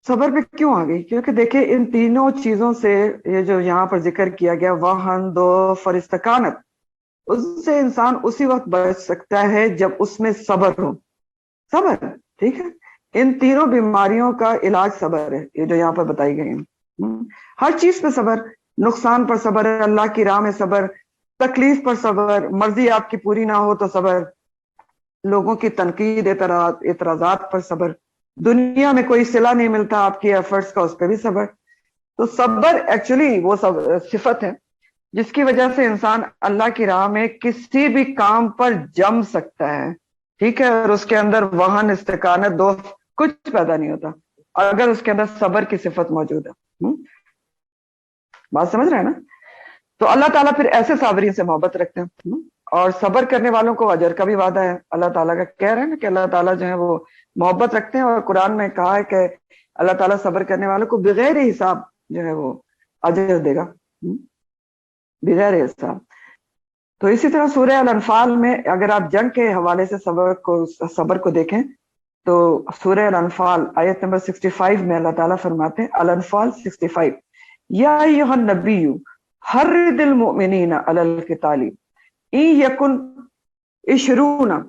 صبر پہ کیوں آ گئی؟ کیونکہ دیکھیں ان تینوں چیزوں سے، یہ جو یہاں پر ذکر کیا گیا، وہن، ضعف اور استقامت، اس سے انسان اسی وقت بچ سکتا ہے جب اس میں صبر ہو. صبر، ٹھیک ہے، ان تینوں بیماریوں کا علاج صبر ہے، یہ جو یہاں پر بتائی گئی ہیں. ہر چیز پہ صبر، نقصان پر صبر، اللہ کی راہ میں صبر، تکلیف پر صبر، مرضی آپ کی پوری نہ ہو تو صبر، لوگوں کی تنقید، اعتراضات پر صبر، دنیا میں کوئی صلہ نہیں ملتا آپ کی ایفرٹس کا، اس پہ بھی صبر. تو صبر ایکچولی وہ صفت ہے جس کی وجہ سے انسان اللہ کی راہ میں کسی بھی کام پر جم سکتا ہے. ٹھیک ہے، اور اس کے اندر وہن، استقامت، کچھ پیدا نہیں ہوتا اگر اس کے اندر صبر کی صفت موجود ہے. بات سمجھ رہے ہیں نا؟ تو اللہ تعالیٰ پھر ایسے صابرین سے محبت رکھتے ہیں اور صبر کرنے والوں کو اجر کا بھی وعدہ ہے اللہ تعالیٰ کا. کہہ رہے ہیں نا کہ اللہ تعالیٰ جو ہے وہ محبت رکھتے ہیں اور قرآن میں کہا ہے کہ اللہ تعالیٰ صبر کرنے والوں کو بغیر حساب جو ہے وہ اجر دے گا بغیر حساب. تو اسی طرح سورہ الانفال میں اگر آپ جنگ کے حوالے سے صبر کو دیکھیں تو سورہ الانفال آیت نمبر 65 میں اللہ تعالیٰ فرماتے ہیں الانفال 65 یا ایھا النبی حرض المؤمنین علی القتال ان یکن 20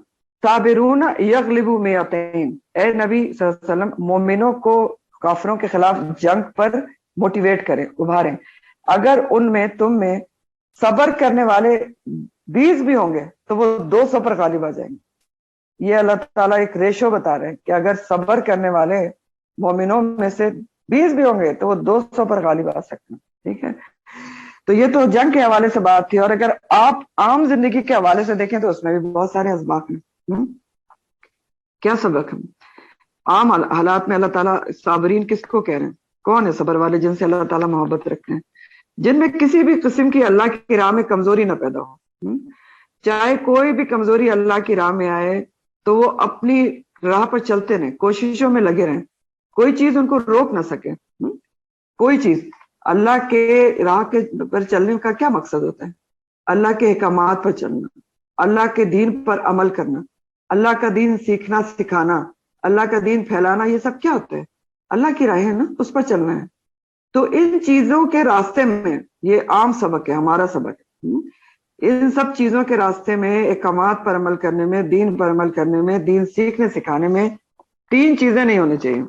صابرون یغلبوا 200. اے نبی صلی اللہ علیہ وسلم مومنوں کو کافروں کے خلاف جنگ پر موٹیویٹ کریں ابھاریں اگر ان میں تم میں صبر کرنے والے 20 بھی ہوں گے تو وہ 200 پر غالب آ جائیں گے. یہ اللہ تعالیٰ ایک ریشو بتا رہے ہیں کہ اگر صبر کرنے والے مومنوں میں سے 20 بھی ہوں گے تو وہ 200 پر غالب آ سکتے ہیں. ٹھیک ہے, تو یہ تو جنگ کے حوالے سے بات تھی. اور اگر آپ عام زندگی کے حوالے سے دیکھیں تو اس میں بھی بہت سارے اسباق ہیں. کیا سبق ہے عام حالات میں؟ اللہ تعالیٰ صابرین کس کو کہہ رہے ہیں؟ کون ہے صبر والے؟ جن سے اللہ تعالیٰ محبت رکھتے ہیں, جن میں کسی بھی قسم کی اللہ کی راہ میں کمزوری نہ پیدا ہو. چاہے کوئی بھی کمزوری اللہ کی راہ میں آئے تو وہ اپنی راہ پر چلتے رہیں, کوششوں میں لگے رہیں, کوئی چیز ان کو روک نہ سکے. کوئی چیز اللہ کے راہ کے پر چلنے کا کیا مقصد ہوتا ہے؟ اللہ کے احکامات پر چلنا, اللہ کے دین پر عمل کرنا, اللہ کا دین سیکھنا سکھانا, اللہ کا دین پھیلانا, یہ سب کیا ہوتا ہے؟ اللہ کی راہ ہے نا, اس پر چلنا ہے. تو ان چیزوں کے راستے میں یہ عام سبق ہے, ہمارا سبق ہے. ان سب چیزوں کے راستے میں احکامات پر عمل کرنے میں, دین پر عمل کرنے میں, دین سیکھنے سکھانے میں 3 چیزیں نہیں ہونی چاہیے.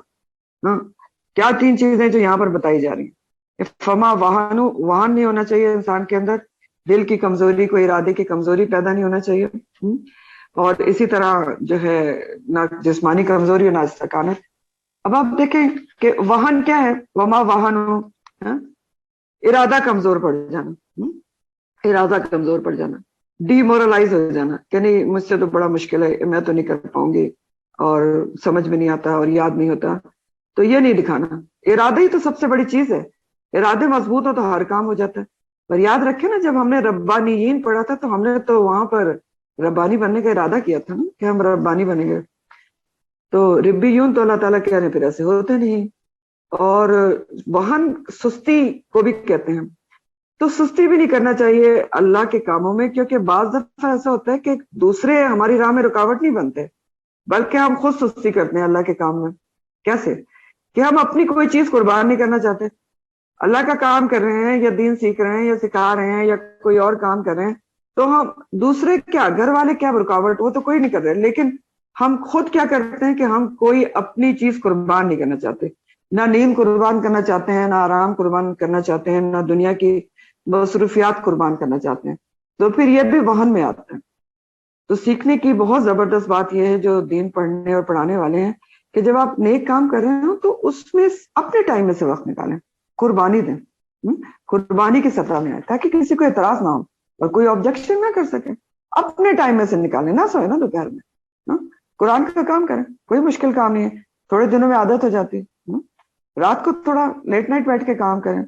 کیا 3 چیزیں جو یہاں پر بتائی جا رہی ہیں؟ فما وہن نہیں ہونا چاہیے انسان کے اندر, دل کی کمزوری کو, ارادے کی کمزوری پیدا نہیں ہونا چاہیے, اور اسی طرح جو ہے نہ جسمانی کمزوری نہ استقامت. اب آپ دیکھیں کہ وہن کیا ہے؟ وما وہن, ارادہ کمزور پڑ جانا, ارادہ کمزور پڑ جانا, ڈی مورلائز ہو جانا کہ نہیں مجھ سے تو بڑا مشکل ہے, میں تو نہیں کر پاؤں گی, اور سمجھ میں نہیں آتا اور یاد نہیں ہوتا. تو یہ نہیں دکھانا. ارادہ ہی تو سب سے بڑی چیز ہے. ارادے مضبوط ہو تو ہر کام ہو جاتا ہے. پر یاد رکھیں نا, جب ہم نے ربانیین پڑھا تھا تو ہم نے تو وہاں پر ربانی بننے کا ارادہ کیا تھا نا کہ ہم ربانی بنیں گے. تو ربیون تو اللہ تعالیٰ کہہ رہے ہیں پھر ایسے ہوتے نہیں. اور وہن سستی کو بھی کہتے ہیں. تو سستی بھی نہیں کرنا چاہیے اللہ کے کاموں میں, کیونکہ بعض دفعہ ایسا ہوتا ہے کہ دوسرے ہماری راہ میں رکاوٹ نہیں بنتے بلکہ ہم خود سستی کرتے ہیں اللہ کے کام میں. کیسے؟ کہ ہم اپنی کوئی چیز قربان نہیں کرنا چاہتے. اللہ کا کام کر رہے ہیں یا دین سیکھ رہے ہیں یا سکھا رہے ہیں یا کوئی اور کام کر رہے ہیں, تو ہم دوسرے کیا, گھر والے کیا رکاوٹ, وہ تو کوئی نہیں کر رہے, لیکن ہم خود کیا کرتے ہیں کہ ہم کوئی اپنی چیز قربان نہیں کرنا چاہتے. نہ نیند قربان کرنا چاہتے ہیں, نہ آرام قربان کرنا چاہتے ہیں, نہ دنیا کی مصروفیات قربان کرنا چاہتے ہیں. تو پھر یہ بھی وہن میں آتا ہے. تو سیکھنے کی بہت زبردست بات یہ ہے جو دین پڑھنے اور پڑھانے والے ہیں کہ جب آپ نیک کام کر رہے ہو تو اس میں اپنے ٹائم میں سے وقت نکالیں, قربانی دیں, قربانی کی سطح میں آئے تاکہ کسی کو اعتراض نہ ہو اور کوئی آبجیکشن نہ کر سکے. اپنے ٹائم میں سے نکالیں, نہ سوئے نا دوپہر میں, قرآن کا کام کریں, کوئی مشکل کام نہیں ہے. تھوڑے دنوں میں عادت ہو جاتی ہے. رات کو تھوڑا لیٹ نائٹ بیٹھ کے کام کریں.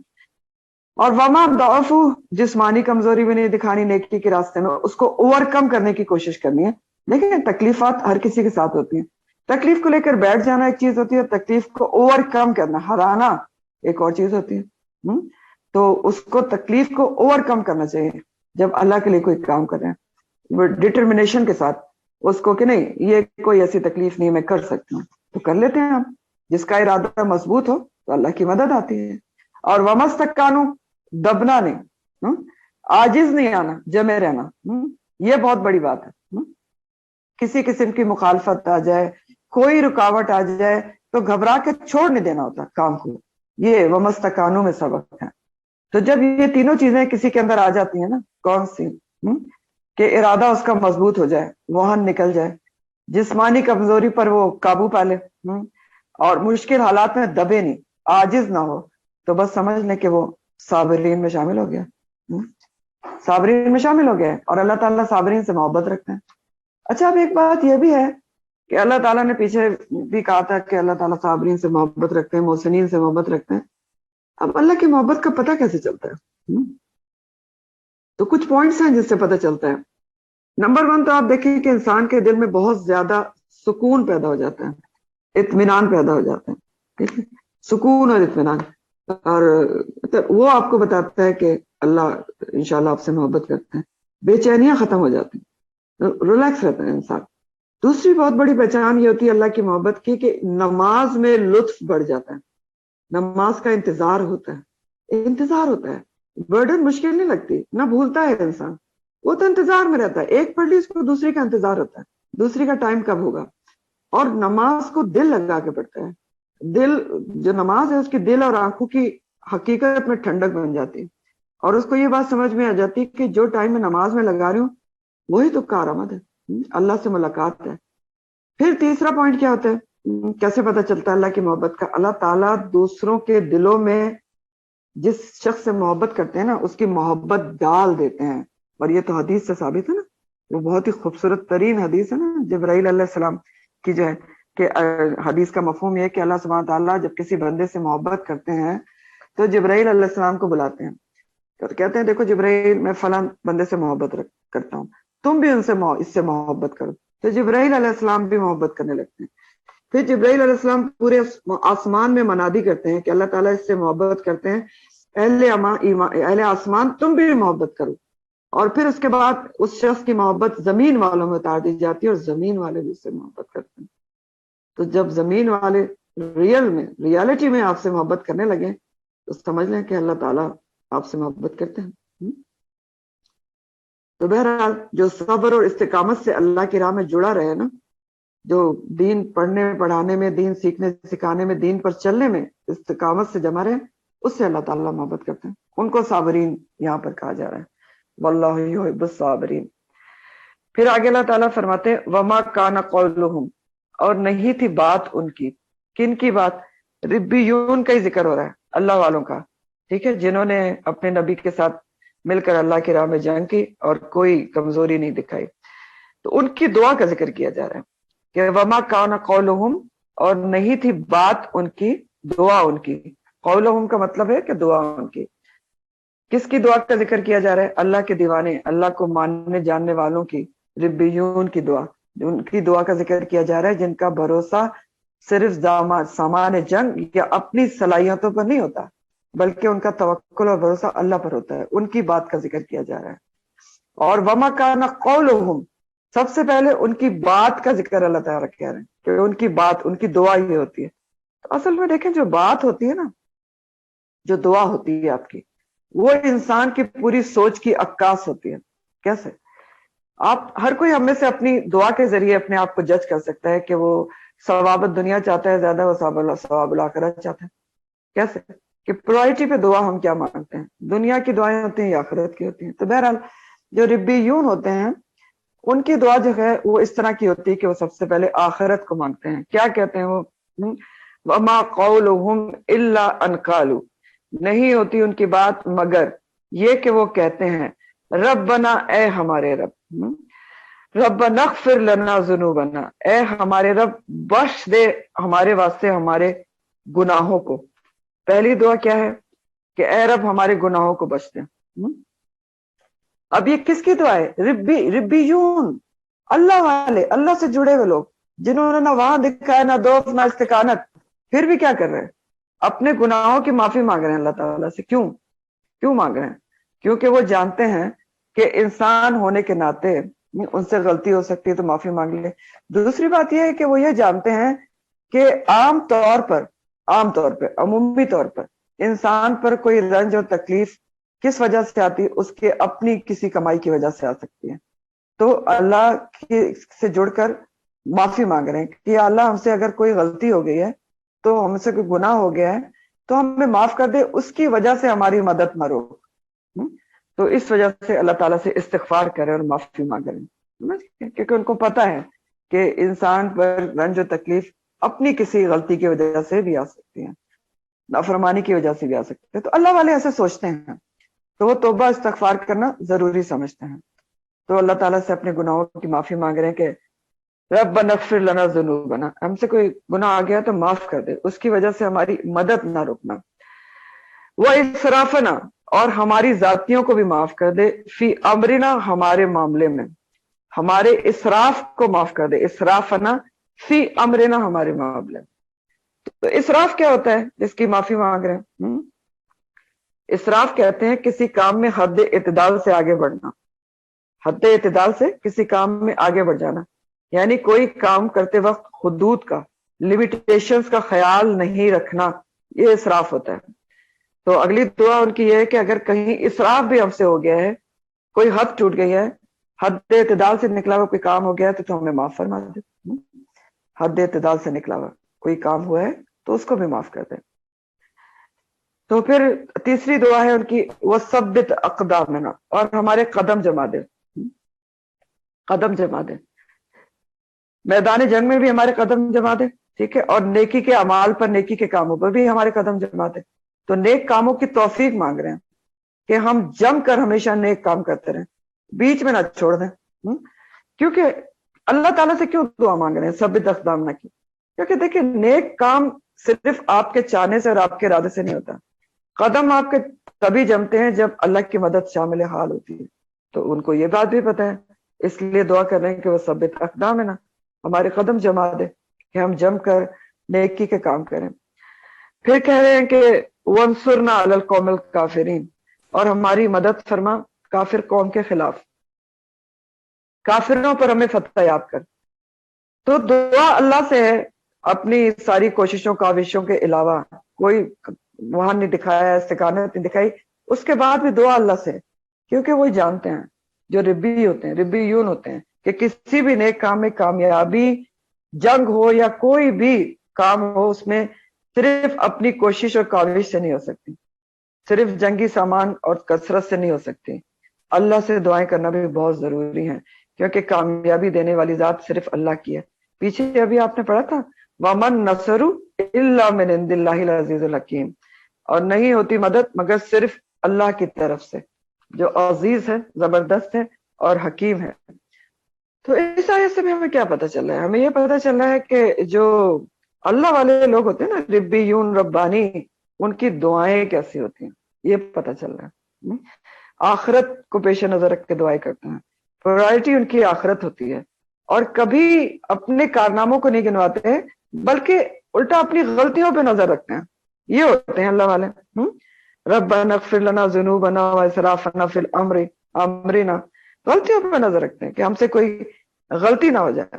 اور وما ضعف, جسمانی کمزوری بھی نہیں دکھانی نیکی کے راستے میں, اس کو اوور کم کرنے کی کوشش کرنی ہے. لیکن تکلیفات ہر کسی کے ساتھ ہوتی ہیں. تکلیف کو لے کر بیٹھ جانا ایک چیز ہوتی ہے, تکلیف کو اوور کم کرنا, ہرانا ایک اور چیز ہوتی ہے. تو اس کو تکلیف کو اوور کم کرنا چاہیے جب اللہ کے لیے کوئی کام کر رہے ہیں, ڈٹرمنیشن کے ساتھ اس کو کہ نہیں یہ کوئی ایسی تکلیف نہیں, میں کر سکتا ہوں, تو کر لیتے ہیں ہم. جس کا ارادہ مضبوط ہو تو اللہ کی مدد آتی ہے. اور ومستکانو, دبنا نہیں, عاجز نہیں آنا, جمے رہنا, یہ بہت بڑی بات ہے. کسی قسم کی مخالفت آ جائے, کوئی رکاوٹ آ جائے تو گھبرا کے چھوڑ نہیں دینا ہوتا کام کو. یہ ومستکانو میں سبق ہے. تو جب یہ تینوں چیزیں کسی کے اندر آ جاتی ہیں نا, کون سی, کہ ارادہ اس کا مضبوط ہو جائے, وہن نکل جائے, جسمانی کمزوری پر وہ قابو پا لے, اور مشکل حالات میں دبے نہیں, عاجز نہ ہو, تو بس سمجھ لیں کہ وہ صابرین میں شامل ہو گیا, صابرین میں شامل ہو گیا. اور اللہ تعالیٰ صابرین سے محبت رکھتے ہیں. اچھا اب ایک بات یہ بھی ہے کہ اللہ تعالیٰ نے پیچھے بھی کہا تھا کہ اللہ تعالیٰ صابرین سے محبت رکھتے ہیں، محسنین سے محبت رکھتے ہیں. اب اللہ کی محبت کا پتہ کیسے چلتا ہے؟ تو کچھ پوائنٹس ہیں جس سے پتہ چلتا ہے. نمبر 1 تو آپ دیکھیں کہ انسان کے دل میں بہت زیادہ سکون پیدا ہو جاتا ہے، اطمینان پیدا ہو جاتا ہے. ٹھیک ہے، سکون اور اطمینان. اور وہ آپ کو بتاتا ہے کہ اللہ انشاءاللہ آپ سے محبت کرتے ہیں. بے چینیاں ختم ہو جاتی ہیں، ریلیکس رہتا ہے انسان. دوسری بہت بڑی پہچان یہ ہوتی ہے اللہ کی محبت کی کہ نماز میں لطف بڑھ جاتا ہے. نماز کا انتظار ہوتا ہے. برڈن مشکل نہیں لگتی، نہ بھولتا ہے انسان، وہ تو انتظار میں رہتا ہے. ایک پڑھ لی اس کو دوسری کا انتظار ہوتا ہے، دوسری کا ٹائم کب ہوگا. اور نماز کو دل لگا کے پڑھتا ہے. دل جو نماز ہے اس کی دل اور آنکھوں کی حقیقت میں ٹھنڈک بن جاتی ہے. اور اس کو یہ بات سمجھ میں آ جاتی کہ جو ٹائم میں نماز میں لگا رہی ہوں وہی تو کارآمد ہے، اللہ سے ملاقات ہے. پھر تیسرا پوائنٹ کیا ہوتا ہے، کیسے پتہ چلتا ہے اللہ کی محبت کا؟ اللہ تعالیٰ دوسروں کے دلوں میں جس شخص سے محبت کرتے ہیں نا اس کی محبت ڈال دیتے ہیں. اور یہ تو حدیث سے ثابت ہے نا، وہ بہت ہی خوبصورت ترین حدیث ہے نا جبرائیل علیہ السلام کی جو ہے کہ حدیث کا مفہوم یہ ہے کہ اللہ سبحانہ تعالیٰ جب کسی بندے سے محبت کرتے ہیں تو جبرائیل علیہ السلام کو بلاتے ہیں اور کہتے ہیں دیکھو جبرائیل میں فلاں بندے سے محبت کرتا ہوں، تم بھی اس سے محبت کرو. تو جبرائیل علیہ السلام بھی محبت کرنے لگتے ہیں. پھر جبرائیل علیہ السلام پورے آسمان میں منادی کرتے ہیں کہ اللہ تعالیٰ اس سے محبت کرتے ہیں، اہل آسمان تم بھی محبت کرو. اور پھر اس کے بعد اس شخص کی محبت زمین والوں میں اتار دی جاتی ہے اور زمین والے بھی اس سے محبت کرتے ہیں. تو جب زمین والے ریالٹی میں آپ سے محبت کرنے لگے تو سمجھ لیں کہ اللہ تعالیٰ آپ سے محبت کرتے ہیں. تو بہرحال جو صبر اور استقامت سے اللہ کی راہ میں جڑا رہے نا، جو دین پڑھنے پڑھانے میں، دین سیکھنے سکھانے میں، دین پر چلنے میں استقامت سے جمع رہے، اس سے اللہ تعالیٰ محبت کرتے ہیں. ان کو صابرین یہاں پر کہا جا رہا ہے، واللہ یحب الصابرین. پھر آگے اللہ تعالیٰ فرماتے ہیں وما کان قولہم، اور نہیں تھی بات ان کی. کن کی بات؟ ربیون کا ہی ذکر ہو رہا ہے، اللہ والوں کا. ٹھیک ہے، جنہوں نے اپنے نبی کے ساتھ مل کر اللہ کی راہ میں جنگ کی اور کوئی کمزوری نہیں دکھائی. تو ان کی دعا کا ذکر کیا جا رہا ہے کہ وما کان قولہم، اور نہیں تھی بات ان کی، دعا ان کی. قولہم کا مطلب ہے کہ دعا ان کی. کس کی دعا کا ذکر کیا جا رہا ہے؟ اللہ کے دیوانے، اللہ کو ماننے جاننے والوں کی، ربیون کی دعا. ان کی دعا کا ذکر کیا جا رہا ہے جن کا بھروسہ صرف سامان جنگ یا اپنی صلاحیتوں پر نہیں ہوتا بلکہ ان کا توکل اور بھروسہ اللہ پر ہوتا ہے. ان کی بات کا ذکر کیا جا رہا ہے. اور وما کان قولہم، سب سے پہلے ان کی بات کا ذکر اللہ تعالیٰ کہہ رہے ہیں کہ ان کی بات، ان کی دعا یہ ہوتی ہے. تو اصل میں دیکھیں جو بات ہوتی ہے نا، جو دعا ہوتی ہے آپ کی، وہ انسان کی پوری سوچ کی عکاس ہوتی ہے. کیسے؟ آپ ہر کوئی ہم میں سے اپنی دعا کے ذریعے اپنے آپ کو جج کر سکتا ہے کہ وہ ثواب دنیا چاہتا ہے زیادہ، وہ ثواب الآخرت چاہتا ہے. کیسے؟ کہ پرائرٹی پہ دعا ہم کیا مانگتے ہیں، دنیا کی دعائیں ہوتی ہیں یا آخرت کی ہوتی ہیں. تو بہرحال جو ربیون ہوتے ہیں ان کی دعا جو ہے وہ اس طرح کی ہوتی ہے کہ وہ سب سے پہلے آخرت کو مانگتے ہیں. کیا کہتے ہیں وہ؟ وما قولہم الا ان قالوا، نہیں ہوتی ان کی بات مگر یہ کہ وہ کہتے ہیں ربنا، اے ہمارے رب، ربنا اغفر لنا ذنوبنا، اے ہمارے رب بخش دے ہمارے واسطے ہمارے گناہوں کو. پہلی دعا کیا ہے کہ اے رب ہمارے گناہوں کو بخش دے. اب یہ کس کی دعا ہے؟ ربیون، اللہ والے، اللہ سے جڑے ہوئے لوگ جنہوں نے نہ وہاں دکھایا نہ دوست نہ استقامت، پھر بھی کیا کر رہے ہیں؟ اپنے گناہوں کی معافی مانگ رہے ہیں اللہ تعالیٰ سے. کیوں مانگ رہے ہیں؟ کیونکہ وہ جانتے ہیں کہ انسان ہونے کے ناطے ان سے غلطی ہو سکتی ہے تو معافی مانگ لے. دوسری بات یہ ہے کہ وہ یہ جانتے ہیں کہ عام طور پر عمومی طور پر انسان پر کوئی رنج اور تکلیف کس وجہ سے آتی ہے؟ اس کے اپنی کسی کمائی کی وجہ سے آ سکتی ہے. تو اللہ سے جڑ کر معافی مانگ رہے ہیں کہ یا اللہ ہم سے اگر کوئی غلطی ہو گئی ہے تو ہم سے کوئی گناہ ہو گیا ہے تو ہمیں معاف کر دے، اس کی وجہ سے ہماری مدد نہ روک. تو اس وجہ سے اللہ تعالیٰ سے استغفار کرے اور معافی مانگ رہے ہیں کیونکہ ان کو پتہ ہے کہ انسان پر رنج و تکلیف اپنی کسی غلطی کی وجہ سے بھی آ سکتی ہے، نافرمانی کی وجہ سے بھی آ سکتے ہیں. تو اللہ والے ایسے سوچتے ہیں تو وہ توبہ استغفار کرنا ضروری سمجھتے ہیں. تو اللہ تعالیٰ سے اپنے گناہوں کی معافی مانگ رہے ہیں کہ ربنا اغفر لنا ذنوبنا، ہم سے کوئی گناہ آ گیا تو معاف کر دے، اس کی وجہ سے ہماری مدد نہ رکنا، وہ اسرافنا، اور ہماری ذاتیوں کو بھی معاف کر دے، فی امرنا، ہمارے معاملے میں، ہمارے اسراف کو معاف کر دے، اسرافنا فی امرنا، ہمارے معاملے میں۔ تو اسراف کیا ہوتا ہے جس کی معافی مانگ رہے ہیں؟ اسراف کہتے ہیں کسی کام میں حد اعتدال سے آگے بڑھنا، حد اعتدال سے کسی کام میں آگے بڑھ جانا، یعنی کوئی کام کرتے وقت حدود کا، لمیٹیشنز کا خیال نہیں رکھنا، یہ اسراف ہوتا ہے۔ تو اگلی دعا ان کی یہ ہے کہ اگر کہیں اسراف بھی ہم سے ہو گیا ہے، کوئی حد ٹوٹ گئی ہے، حد اعتدال سے نکلا ہوا کوئی کام ہو گیا ہے، تو ہمیں معاف فرما دے۔ حد اعتدال سے نکلا ہوا کوئی کام ہوا ہے تو اس کو بھی معاف کر دیں۔ تو پھر تیسری دعا ہے ان کی، وَثَبِّتْ أَقْدَامَنَا، اور ہمارے قدم جما دے، قدم جما دے، میدان جنگ میں بھی ہمارے قدم جما دے، ٹھیک ہے، اور نیکی کے اعمال پر، نیکی کے کاموں پر بھی ہمارے قدم جما دے۔ تو نیک کاموں کی توفیق مانگ رہے ہیں کہ ہم جم کر ہمیشہ نیک کام کرتے رہیں، بیچ میں نہ چھوڑ دیں۔ کیونکہ اللہ تعالیٰ سے کیوں دعا مانگ رہے ہیں ثبت اقدامنا کی؟ کیونکہ دیکھیں نیک کام صرف آپ کے چاہنے سے اور آپ کے ارادے سے نہیں ہوتا، قدم آپ کے تبھی جمتے ہیں جب اللہ کی مدد شامل حال ہوتی ہے۔ تو ان کو یہ بات بھی پتہ ہے، اس لیے دعا کر رہے ہیں کہ وہ ثبت اقدامنا، ہمارے قدم جما دے کہ ہم جم کر نیکی کے کام کریں۔ پھر کہہ رہے ہیں کہ وانصرنا علی القوم الکافرین، اور ہماری مدد فرما کافر قوم کے خلاف، کافروں پر ہمیں فتح یاب کر۔ تو دعا اللہ سے ہے، اپنی ساری کوششوں کاوشوں کے علاوہ کوئی وہاں نہیں دکھایا، استقامت نہیں دکھائی، اس کے بعد بھی دعا اللہ سے ہے، کیونکہ وہ جانتے ہیں جو ربی ہوتے ہیں، ربیون ہوتے ہیں، کہ کسی بھی نیک کام میں کامیابی، جنگ ہو یا کوئی بھی کام ہو، اس میں صرف اپنی کوشش اور کاوش سے نہیں ہو سکتی، صرف جنگی سامان اور کثرت سے نہیں ہو سکتی، اللہ سے دعائیں کرنا بھی بہت ضروری ہے، کیونکہ کامیابی دینے والی ذات صرف اللہ کی ہے۔ پیچھے ابھی آپ نے پڑھا تھا وَمَن نَصَرُ إِلَّا مِنْ عِنْدِ اللَّهِ الْعَزِيزِ الْحَكِيمِ، اور نہیں ہوتی مدد مگر صرف اللہ کی طرف سے جو عزیز ہے، زبردست ہے اور حکیم ہے۔ تو اس آیت سے بھی ہمیں کیا پتہ چل رہا ہے؟ ہمیں یہ پتہ چل رہا ہے کہ جو اللہ والے لوگ ہوتے ہیں نا، ربیون ربانی، ان کی دعائیں کیسی ہوتی ہیں یہ پتہ چل رہا ہے۔ آخرت کو پیش نظر رکھ کے دعائیں کرتے ہیں، پرائرٹی ان کی آخرت ہوتی ہے، اور کبھی اپنے کارناموں کو نہیں گنواتے ہیں بلکہ الٹا اپنی غلطیوں پہ نظر رکھتے ہیں، یہ ہوتے ہیں اللہ والے۔ ربنا اغفر لنا ذنوبنا واسرافنا فی امرنا، غلطیوں پہ نظر رکھتے ہیں کہ ہم سے کوئی غلطی نہ ہو جائے،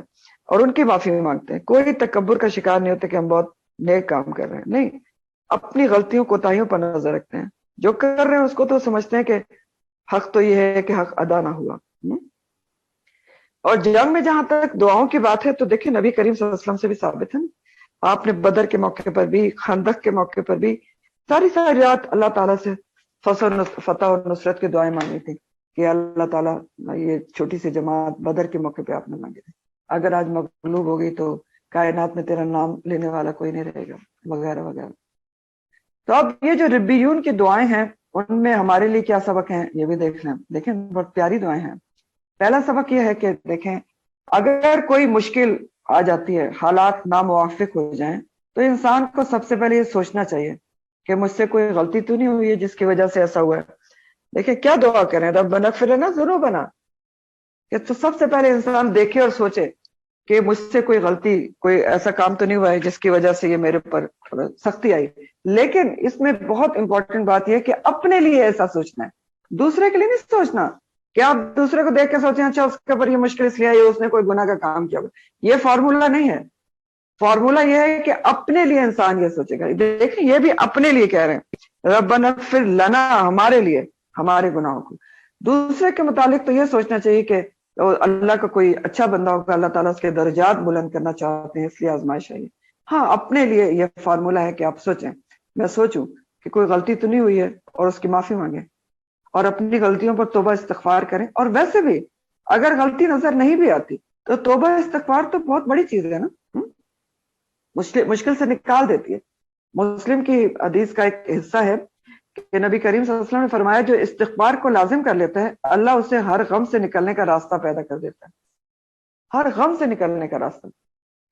اور ان کی معافی مانگتے ہیں۔ کوئی تکبر کا شکار نہیں ہوتے کہ ہم بہت نیک کام کر رہے ہیں، نہیں، اپنی غلطیوں کوتاہیوں پر نظر رکھتے ہیں، جو کر رہے ہیں اس کو تو سمجھتے ہیں کہ حق تو یہ ہے کہ حق ادا نہ ہوا۔ اور جنگ میں جہاں تک دعاؤں کی بات ہے تو دیکھیں نبی کریم صلی اللہ علیہ وسلم سے بھی ثابت ہے، آپ نے بدر کے موقع پر بھی، خندق کے موقع پر بھی ساری رات اللہ تعالیٰ سے فتح اور نصرت کی دعائیں مانگی تھی کہ اللہ تعالیٰ یہ چھوٹی سی جماعت بدر کے موقع پہ آپ نے مانگی تھی، اگر آج مغلوب ہو گئی تو کائنات میں تیرا نام لینے والا کوئی نہیں رہے گا، وغیرہ وغیرہ۔ تو اب یہ جو ربیون کی دعائیں ہیں ان میں ہمارے لیے کیا سبق ہیں یہ بھی دیکھ لیں۔ دیکھیں بہت پیاری دعائیں ہیں۔ پہلا سبق یہ ہے کہ دیکھیں اگر کوئی مشکل آ جاتی ہے، حالات ناموافق ہو جائیں، تو انسان کو سب سے پہلے یہ سوچنا چاہیے کہ مجھ سے کوئی غلطی تو نہیں ہوئی ہے جس کی وجہ سے ایسا ہوا ہے۔ دیکھیں کیا دعا کریں، ربنا اغفر لنا ذنوبنا، کہ تو سب سے پہلے انسان دیکھے اور سوچے کہ مجھ سے کوئی غلطی، کوئی ایسا کام تو نہیں ہوا ہے جس کی وجہ سے یہ میرے پر سختی آئی۔ لیکن اس میں بہت امپورٹنٹ بات یہ ہے کہ اپنے لیے ایسا سوچنا ہے، دوسرے کے لیے نہیں سوچنا کہ آپ دوسرے کو دیکھ کے سوچیں اچھا اس کے اوپر یہ مشکل اس لیے آئی، اس نے کوئی گناہ کا کام کیا، یہ فارمولا نہیں ہے۔ فارمولا یہ ہے کہ اپنے لیے انسان یہ سوچے گا۔ دیکھیں یہ بھی اپنے لیے کہہ رہے ہیں ربنا اغفر لنا، ہمارے لیے، ہمارے گناہوں کو۔ دوسرے کے متعلق تو یہ سوچنا چاہیے کہ اللہ کا کوئی اچھا بندہ ہوگا، اللہ تعالیٰ اس کے درجات بلند کرنا چاہتے ہیں اس لیے آزمائش ہے۔ ہاں اپنے لیے یہ فارمولا ہے کہ آپ سوچیں، میں سوچوں کہ کوئی غلطی تو نہیں ہوئی ہے اور اس کی معافی مانگیں، اور اپنی غلطیوں پر توبہ استغفار کریں۔ اور ویسے بھی اگر غلطی نظر نہیں بھی آتی تو توبہ استغفار تو بہت بڑی چیز ہے نا، مشکل سے نکال دیتی ہے۔ مسلم کی حدیث کا ایک حصہ ہے کہ نبی کریم صلی اللہ علیہ وسلم نے فرمایا جو استغفار کو لازم کر لیتا ہے اللہ اسے ہر غم سے نکلنے کا راستہ پیدا کر دیتا ہے۔ ہر غم سے نکلنے کا راستہ.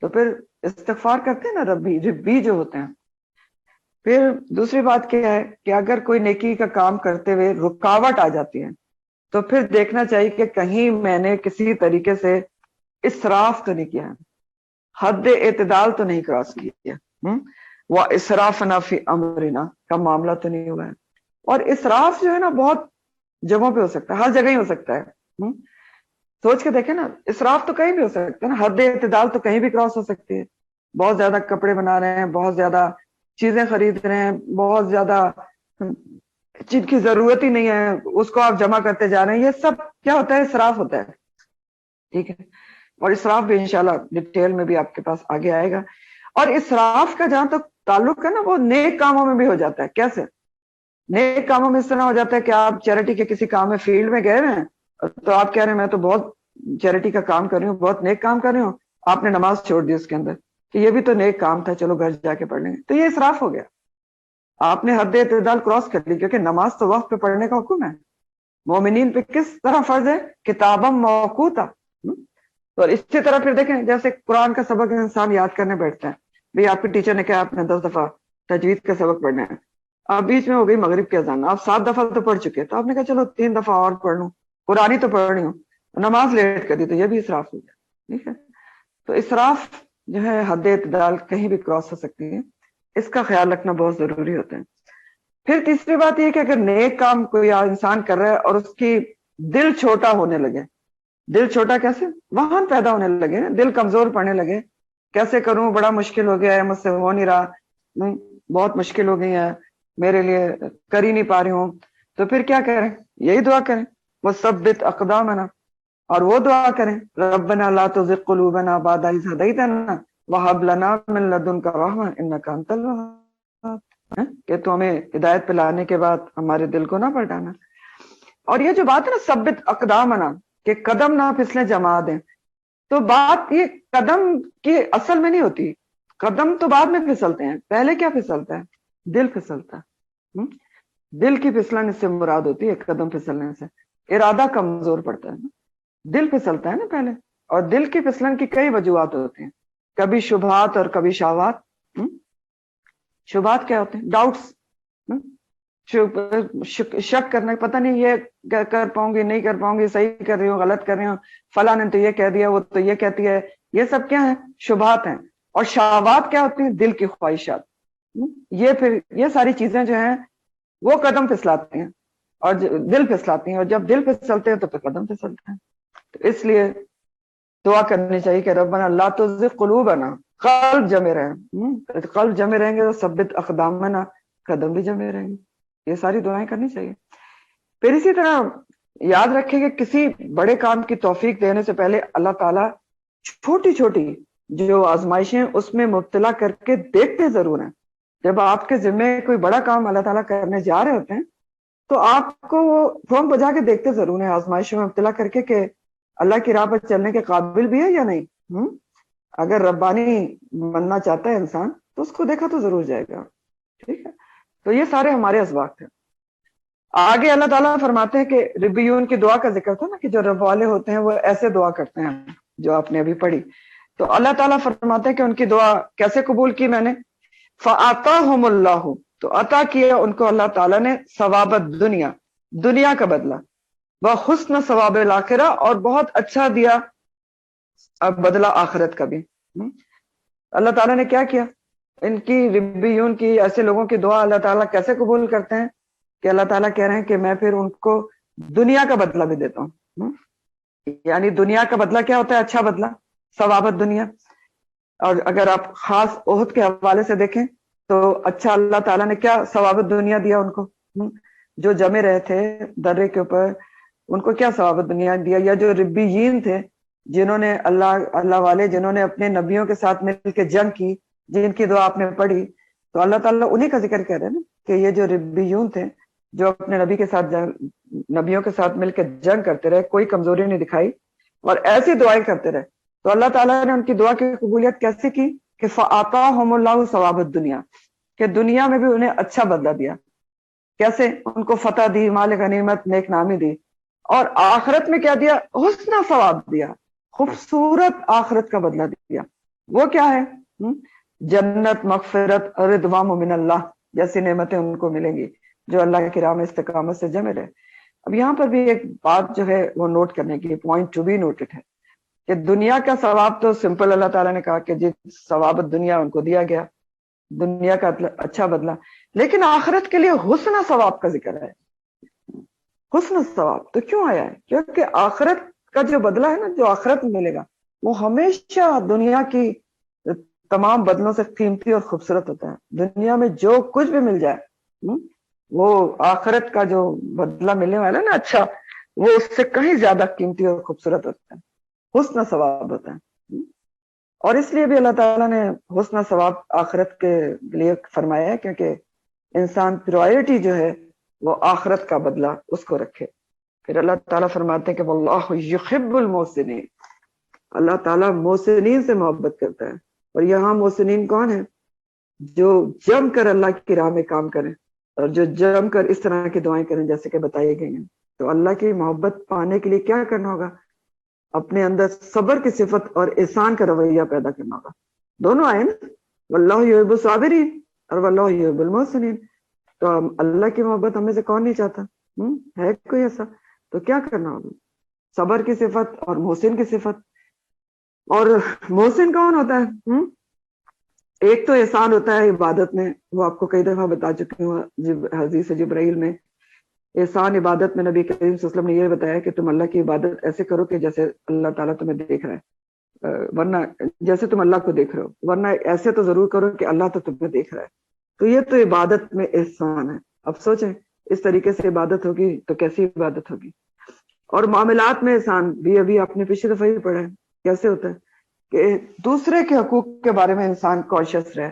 تو پھر استغفار کرتے ہیں نا ربی جو ہوتے ہیں. پھر دوسری بات کیا ہے کہ اگر کوئی نیکی کا کام کرتے ہوئے رکاوٹ آ جاتی ہے تو پھر دیکھنا چاہیے کہ کہیں میں نے کسی طریقے سے اسراف تو نہیں کیا ہے, حد اعتدال تو نہیں کراس کیا, وہ اسراف فی امرنا کا معاملہ تو نہیں ہوا ہے. اور اسراف جو ہے نا بہت جگہوں پہ ہو سکتا ہے, ہر جگہ ہی ہو سکتا ہے. سوچ کے دیکھیں نا, اسراف تو کہیں بھی ہو سکتا ہے نا, حد اعتدال تو کہیں بھی کراس ہو سکتی ہے. بہت زیادہ کپڑے بنا رہے ہیں, بہت زیادہ چیزیں خرید رہے ہیں, بہت زیادہ جن کی ضرورت ہی نہیں ہے اس کو آپ جمع کرتے جا رہے ہیں, یہ سب کیا ہوتا ہے, اسراف ہوتا ہے. ٹھیک ہے, اور اسراف بھی انشاءاللہ ڈیٹیل میں بھی آپ کے پاس آگے آئے گا. اور اسراف کا جہاں تک تعلق ہے نا, وہ نیک کاموں میں بھی ہو جاتا ہے. کیسے نیک کاموں میں اس طرح ہو جاتا ہے کہ آپ چیریٹی کے کسی کام میں فیلڈ میں گئے ہیں, تو آپ کہہ رہے ہیں میں تو بہت چیریٹی کا کام کر رہی ہوں, بہت نیک کام کر رہی ہوں, آپ نے نماز چھوڑ دی اس کے اندر کہ یہ بھی تو نیک کام تھا, چلو گھر جا کے پڑھ لیں گے, تو یہ اسراف ہو گیا. آپ نے حد اعتدال کراس کر لی, کیونکہ نماز تو وقت پہ پڑھنے کا حکم ہے. مومنین پہ کس طرح فرض ہے, کتابم موقوتا. اور اسی طرح پھر دیکھیں جیسے قرآن کا سبق انسان یاد کرنے بیٹھتا ہے, بھئی آپ کے ٹیچر نے کہا آپ نے 10 دفعہ تجوید کا سبق پڑھنا ہے, اب بیچ میں ہو گئی مغرب کی اذان, آپ 7 دفعہ تو پڑھ چکے, تو آپ نے کہا چلو 3 دفعہ اور پڑھ لوں, قرآن ہی تو پڑھ رہی ہوں, نماز لیٹ کر دی, تو یہ بھی اسراف ہو گیا. ٹھیک ہے, تو اسراف جو ہے حد اعتدال کہیں بھی کراس ہو سکتی ہے, اس کا خیال رکھنا بہت ضروری ہوتا ہے. پھر تیسری بات یہ کہ اگر نیک کام کوئی انسان کر رہا ہے اور اس کی دل چھوٹا ہونے لگے, دل چھوٹا کیسے, وہن پیدا ہونے لگے, دل کمزور پڑنے لگے, کیسے کروں, بڑا مشکل ہو گیا ہے, مجھ سے ہو نہیں رہا, بہت مشکل ہو گئی ہے میرے لیے, کر ہی نہیں پا رہی ہوں, تو پھر کیا کریں, یہی دعا کریں, وثبت اقدامنا, اور وہ دعا کریں ربنا لا تزغ قلوبنا بعد اذ ہدیتنا وہب لنا من لدنک رحمہ انک انت الوہاب, کہ تو ہمیں ہدایت پہ لانے کے بعد ہمارے دل کو نہ پلٹانا. اور یہ جو بات ہے نا ثبت اقدامنا, کہ قدم نہ پھسلے جما دیں, تو بات یہ قدم کی اصل میں نہیں ہوتی, قدم تو بعد میں پھسلتے ہیں, پہلے کیا پھسلتا ہے, دل پھسلتا ہے. دل کی پھسلن اس سے مراد ہوتی ہے قدم پھسلنے سے, ارادہ کمزور پڑتا ہے نا, دل پھسلتا ہے نا پہلے. اور دل کی پھسلن کی کئی وجوہات ہوتی ہیں, کبھی شبہات اور کبھی شہوات. شبہات کیا ہوتے ہیں, ڈاؤٹس, شک کرنا, پتہ نہیں یہ کر پاؤں گی نہیں کر پاؤں گی, صحیح کر رہی ہوں غلط کر رہی ہوں, فلاں نے تو یہ کہہ دیا, وہ تو یہ کہتی ہے, یہ سب کیا ہیں, شبہات ہیں. اور شہوات کیا ہوتی ہیں, دل کی خواہشات. یہ پھر یہ ساری چیزیں جو ہیں وہ قدم پھسلاتے ہیں اور دل پھسلاتی ہیں, اور جب دل پھسلتے ہیں تو پھر قدم پھسلتے ہیں. تو اس لیے دعا کرنی چاہیے کہ ربنا لا تزغ قلوبنا, قلب جمے رہیں, قلب جمے رہیں گے تو ثبت اقدامنا, قدم بھی جمے رہیں گے. یہ ساری دعائیں کرنی چاہیے. پھر اسی طرح یاد رکھیں کہ کسی بڑے کام کی توفیق دینے سے پہلے اللہ تعالیٰ چھوٹی چھوٹی جو آزمائشیں اس میں مبتلا کر کے دیکھتے ضرور ہیں. جب آپ کے ذمے کوئی بڑا کام اللہ تعالیٰ کرنے جا رہے ہوتے ہیں تو آپ کو وہ پھونک بجا کے دیکھتے ضرور ہیں, آزمائشوں میں مبتلا کر کے, کہ اللہ کی راہ پر چلنے کے قابل بھی ہے یا نہیں. اگر ربانی بننا چاہتا ہے انسان تو اس کو دیکھا تو ضرور جائے گا. ٹھیک ہے, تو یہ سارے ہمارے اسباق تھے. آگے اللہ تعالیٰ فرماتے ہیں کہ ربیون کی دعا کا ذکر تھا نا, کہ جو رب والے ہوتے ہیں وہ ایسے دعا کرتے ہیں جو آپ نے ابھی پڑھی. تو اللہ تعالیٰ فرماتے ہیں کہ ان کی دعا کیسے قبول کی میں نے, فَآتَاهُمُ اللَّهُ, تو عطا کیا ان کو اللہ تعالیٰ نے ثواب الدنیا, دنیا کا بدلہ, وحسن ثواب الآخرہ, اور بہت اچھا دیا بدلہ آخرت کا بھی. اللہ تعالیٰ نے کیا کیا, ان کی ربیون کی ایسے لوگوں کی دعا اللہ تعالیٰ کیسے قبول کرتے ہیں کہ اللہ تعالیٰ کہہ رہے ہیں کہ میں پھر ان کو دنیا کا بدلہ بھی دیتا ہوں. یعنی دنیا کا بدلہ کیا ہوتا ہے, اچھا بدلہ, ثواب الدنیا. اور اگر آپ خاص احد کے حوالے سے دیکھیں تو اچھا اللہ تعالیٰ نے کیا ثواب الدنیا دیا ان کو, جو جمے رہے تھے درے کے اوپر ان کو کیا ثواب الدنیا دیا. یا جو ربیین تھے جنہوں نے اللہ والے جنہوں نے اپنے نبیوں کے ساتھ مل کے جنگ کی, جن کی دعا آپ نے پڑھی, تو اللہ تعالیٰ انہی کا ذکر کر رہے ہیں نا کہ یہ جو ربیون تھے جو اپنے نبی کے ساتھ نبیوں کے ساتھ مل کے جنگ کرتے رہے, کوئی کمزوری نہیں دکھائی اور ایسی دعائیں کرتے رہے, تو اللہ تعالیٰ نے ان کی دعا کی قبولیت کیسے کی کہ فَآتَاهُمُ اللَّهُ ثواب الدنیا, کہ دنیا میں بھی انہیں اچھا بدلہ دیا. کیسے, ان کو فتح دی, مال غنیمت, نیک نامی دی, اور آخرت میں کیا دیا, حسن ثواب دیا, خوبصورت آخرت کا بدلہ دیا. وہ کیا ہے؟ جنت، مغفرت، رضوان من اللہ جیسی نعمتیں ان کو ملیں گی جو اللہ کی راہ میں استقامت سے جمے رہے. اب یہاں پر بھی ایک بات جو ہے وہ نوٹ کرنے کی، پوائنٹ ٹو بی نوٹڈ ہے کہ دنیا کا ثواب تو سمپل اللہ تعالیٰ نے کہا کہ جس ثواب دنیا ان کو دیا گیا، دنیا کا اچھا بدلہ، لیکن آخرت کے لیے حسن ثواب کا ذکر ہے. حسن ثواب تو کیوں آیا ہے؟ کیونکہ آخرت کا جو بدلہ ہے نا، جو آخرت میں ملے گا، وہ ہمیشہ دنیا کی تمام بدلوں سے قیمتی اور خوبصورت ہوتا ہے. دنیا میں جو کچھ بھی مل جائے وہ آخرت کا جو بدلہ ملنے والا ہے نا اچھا، وہ اس سے کہیں زیادہ قیمتی اور خوبصورت ہوتا ہے، حسن ثواب ہوتا ہے. اور اس لیے بھی اللہ تعالیٰ نے حسن ثواب آخرت کے لیے فرمایا ہے، کیونکہ انسان پرائرٹی جو ہے وہ آخرت کا بدلہ اس کو رکھے. پھر اللہ تعالیٰ فرماتے ہیں کہ واللہ یحب المحسنین، اللہ تعالیٰ محسنین سے محبت کرتا ہے. اور یہاں محسنین کون ہیں؟ جو جم کر اللہ کی راہ میں کام کریں اور جو جم کر اس طرح کی دعائیں کریں جیسے کہ بتائی گئی ہیں. تو اللہ کی محبت پانے کے لیے کیا کرنا ہوگا؟ اپنے اندر صبر کی صفت اور احسان کا رویہ پیدا کرنا ہوگا. دونوں آئے نا، واللہ یحب الصابرین اور واللہ یحب المحسنین. تو اللہ کی محبت ہمیں سے کون نہیں چاہتا؟ ہے کوئی ایسا؟ تو کیا کرنا ہوگا؟ صبر کی صفت اور محسن کی صفت. اور محسن کون ہوتا ہے؟ ایک تو احسان ہوتا ہے عبادت میں، وہ آپ کو کئی دفعہ بتا چکی ہوں حدیث جبرائیل میں. احسان عبادت میں نبی کریم صلی اللہ علیہ وسلم نے یہ بتایا کہ تم اللہ کی عبادت ایسے کرو کہ جیسے اللہ تعالیٰ تمہیں دیکھ رہا ہے، ورنہ جیسے تم اللہ کو دیکھ رہے ہو، ورنہ ایسے تو ضرور کرو کہ اللہ تو تمہیں دیکھ رہا ہے. تو یہ تو عبادت میں احسان ہے. اب سوچیں اس طریقے سے عبادت ہوگی تو کیسی عبادت ہوگی. اور معاملات میں احسان بھی ابھی آپ نے پچھلی دفعہ ہی پڑھا ہے. کیسے ہوتا ہے کہ دوسرے کے حقوق کے بارے میں انسان کانشیس رہے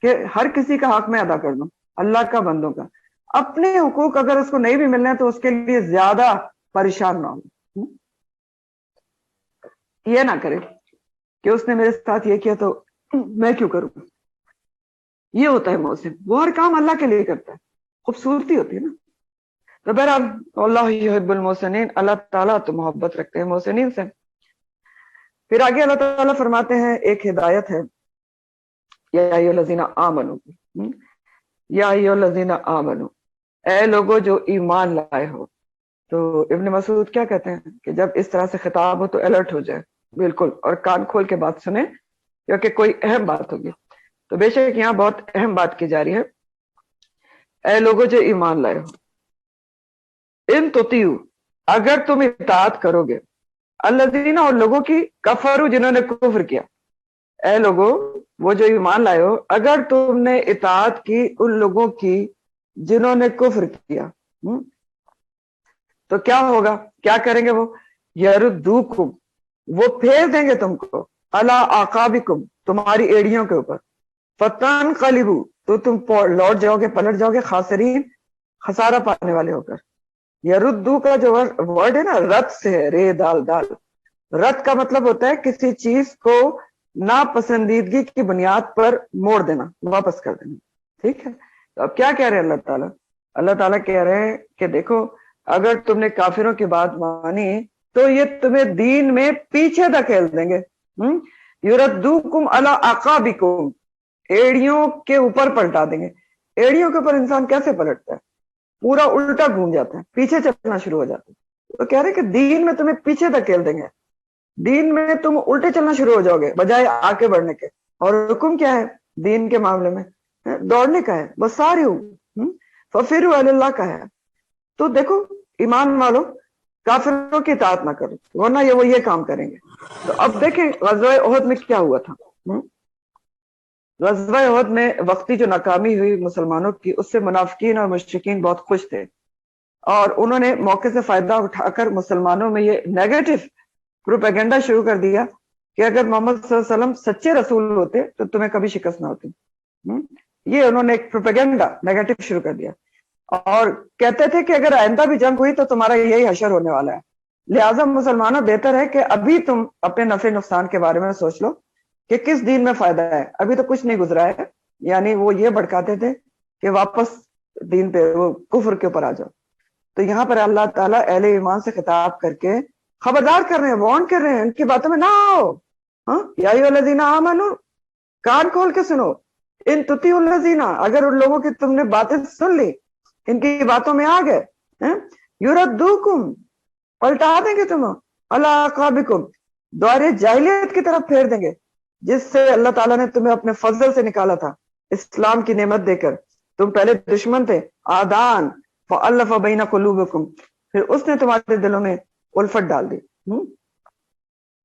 کہ ہر کسی کا حق میں ادا کر دوں، اللہ کا، بندوں کا. اپنے حقوق اگر اس کو نہیں بھی ملنا ہے تو اس کے لیے زیادہ پریشان نہ ہو. یہ نہ کرے کہ اس نے میرے ساتھ یہ کیا تو میں کیوں کروں. یہ ہوتا ہے محسن، وہ ہر کام اللہ کے لیے کرتا ہے. خوبصورتی ہوتی ہے نا. تو بہرحال اللہ یحب المحسنین، اللہ تعالیٰ تو محبت رکھتے ہیں محسنین سے. پھر آگے اللہ تعالیٰ فرماتے ہیں ایک ہدایت ہے، یا ایھا الذین آمنوا، یا ایھا الذین آمنوا، اے لوگوں جو ایمان لائے ہو. تو ابن مسعود کیا کہتے ہیں کہ جب اس طرح سے خطاب ہو تو الرٹ ہو جائے بالکل، اور کان کھول کے بات سنیں کیونکہ کوئی اہم بات ہوگی. تو بے شک یہاں بہت اہم بات کی جا رہی ہے. اے لوگوں جو ایمان لائے ہو، ان تطیعوا، اگر تم اطاعت کرو گے، الذین، اور لوگوں کی، کفروا، جنہوں نے کفر کیا. اے لوگوں وہ جو ایمان لائے ہو، اگر تم نے اطاعت کی ان لوگوں کی جنہوں نے کفر کیا، تو کیا ہوگا؟ کیا کریں گے؟ وہ یردوکم، وہ پھیر دیں گے تم کو، علی اعقابکم، تمہاری ایڑیوں کے اوپر، فتنقلبوا، تو تم لوٹ جاؤ گے، پلٹ جاؤ گے، خاسرین، خسارہ پانے والے ہو کر. یردو کا جو ورڈ ہے نا، رد سے ہے، رے دال دال. رد کا مطلب ہوتا ہے کسی چیز کو ناپسندیدگی کی بنیاد پر موڑ دینا، واپس کر دینا. ٹھیک ہے. تو اب کیا کہہ رہے ہیں اللہ تعالیٰ؟ اللہ تعالیٰ کہہ رہے ہیں کہ دیکھو، اگر تم نے کافروں کی بات مانی تو یہ تمہیں دین میں پیچھے دھکیل دیں گے. یردوکم علی اعقابکم، ایڑیوں کے اوپر پلٹا دیں گے. ایڑیوں کے اوپر انسان کیسے پلٹتا ہے؟ پورا الٹا گھوم جاتا ہے، پیچھے چلنا شروع ہو جاتا ہے. تو کہہ رہے کہ دین میں تمہیں پیچھے دھکیل دیں گے، دین میں تم الٹے چلنا شروع ہو جاؤ گے بجائے آگے بڑھنے کے. اور حکم کیا ہے دین کے معاملے میں؟ دوڑنے کا ہے. بس سارے ففروا الی اللہ کا ہے. تو دیکھو ایمان والو، کافروں کی اطاعت نہ کرو ورنہ وہ یہ کام کریں گے. تو اب دیکھیں غزوہ احد میں کیا ہوا تھا. غزوہ احد میں وقتی جو ناکامی ہوئی مسلمانوں کی، اس سے منافقین اور مشرکین بہت خوش تھے، اور انہوں نے موقع سے فائدہ اٹھا کر مسلمانوں میں یہ نیگیٹو پروپیگنڈا شروع کر دیا کہ اگر محمد صلی اللہ علیہ وسلم سچے رسول ہوتے تو تمہیں کبھی شکست نہ ہوتی. یہ انہوں نے ایک پروپیگنڈا نیگیٹو شروع کر دیا، اور کہتے تھے کہ اگر آئندہ بھی جنگ ہوئی تو تمہارا یہی حشر ہونے والا ہے. لہٰذا مسلمانوں بہتر ہے کہ ابھی تم اپنے نفع نقصان کے بارے میں سوچ لو کہ کس دین میں فائدہ ہے. ابھی تو کچھ نہیں گزرا ہے. یعنی وہ یہ بھڑکاتے تھے کہ واپس دین پہ، وہ کفر کے اوپر آ جاؤ. تو یہاں پر اللہ تعالیٰ اہل ایمان سے خطاب کر کے خبردار کر رہے ہیں، وارن کر رہے ہیں، ان کی باتوں میں نہ آؤ. ہاں یا ایھا الذین آمنوا، کان کھول کے سنو. ان تطیعوا الذین، اگر ان لوگوں کی تم نے باتیں سن لی، ان کی باتوں میں آ گئے، یردوکم، پلٹا دیں گے تم، علی اعقابکم، دوارے جاہلیت کی طرف پھیر دیں گے، جس سے اللہ تعالیٰ نے تمہیں اپنے فضل سے نکالا تھا، اسلام کی نعمت دے کر. تم پہلے دشمن تھے، آدان، فالف بین قلوبکم، پھر اس نے تمہارے دلوں میں الفت ڈال دی.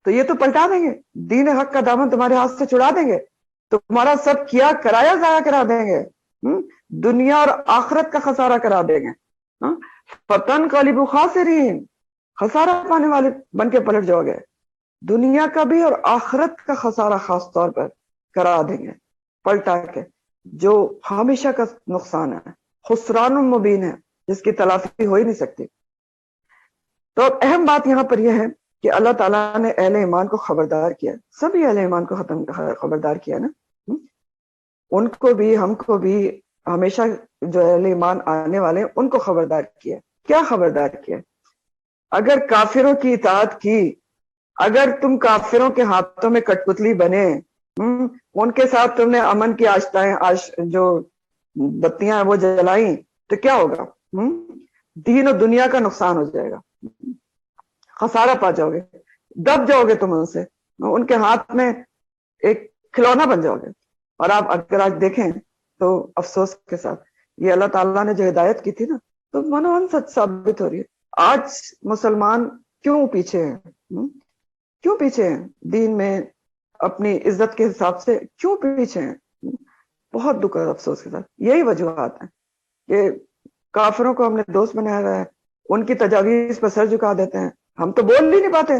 تو یہ تو پلٹا دیں گے، دین حق کا دامن تمہارے ہاتھ سے چھڑا دیں گے، تمہارا سب کیا کرایا ضائع کرا دیں گے، دنیا اور آخرت کا خسارہ کرا دیں گے. فتنقلبوا خاسرین، خسارہ پانے والے بن کے پلٹ جاؤ گے، دنیا کا بھی اور آخرت کا خسارہ خاص طور پر کرا دیں گے پلٹا کے، جو ہمیشہ کا نقصان ہے، خسران مبین ہے، جس کی تلافی ہو ہی نہیں سکتی. تو اہم بات یہاں پر یہ ہے کہ اللہ تعالیٰ نے اہل ایمان کو خبردار کیا، سبھی اہل ایمان کو خبردار کیا نا، ان کو بھی ہم کو بھی، ہمیشہ جو اہل ایمان آنے والے ہیں ان کو خبردار کیا. کیا خبردار کیا؟ اگر کافروں کی اطاعت کی، اگر تم کافروں کے ہاتھوں میں کٹ پتلی بنے، ان کے ساتھ تم نے امن کی آشتائیں جو بتیاں ہیں وہ جلائیں، تو کیا ہوگا؟ دین اور دنیا کا نقصان ہو جائے گا، خسارہ پا جاؤ گے، دب جاؤ گے تم ان سے، ان کے ہاتھ میں ایک کھلونا بن جاؤ گے. اور آپ اگر آج دیکھیں تو افسوس کے ساتھ یہ اللہ تعالیٰ نے جو ہدایت کی تھی نا، تو منوان سچ ثابت ہو رہی ہے. آج مسلمان کیوں پیچھے ہیں؟ کیوں پیچھے ہیں دین میں؟ اپنی عزت کے حساب سے کیوں پیچھے ہیں؟ بہت دکھ اور افسوس کے ساتھ یہی وجوہات ہیں کہ کافروں کو ہم نے دوست بنایا ہوا ہے، ان کی تجاویز پر سر جھکا دیتے ہیں. ہم تو بول ہی نہیں پاتے.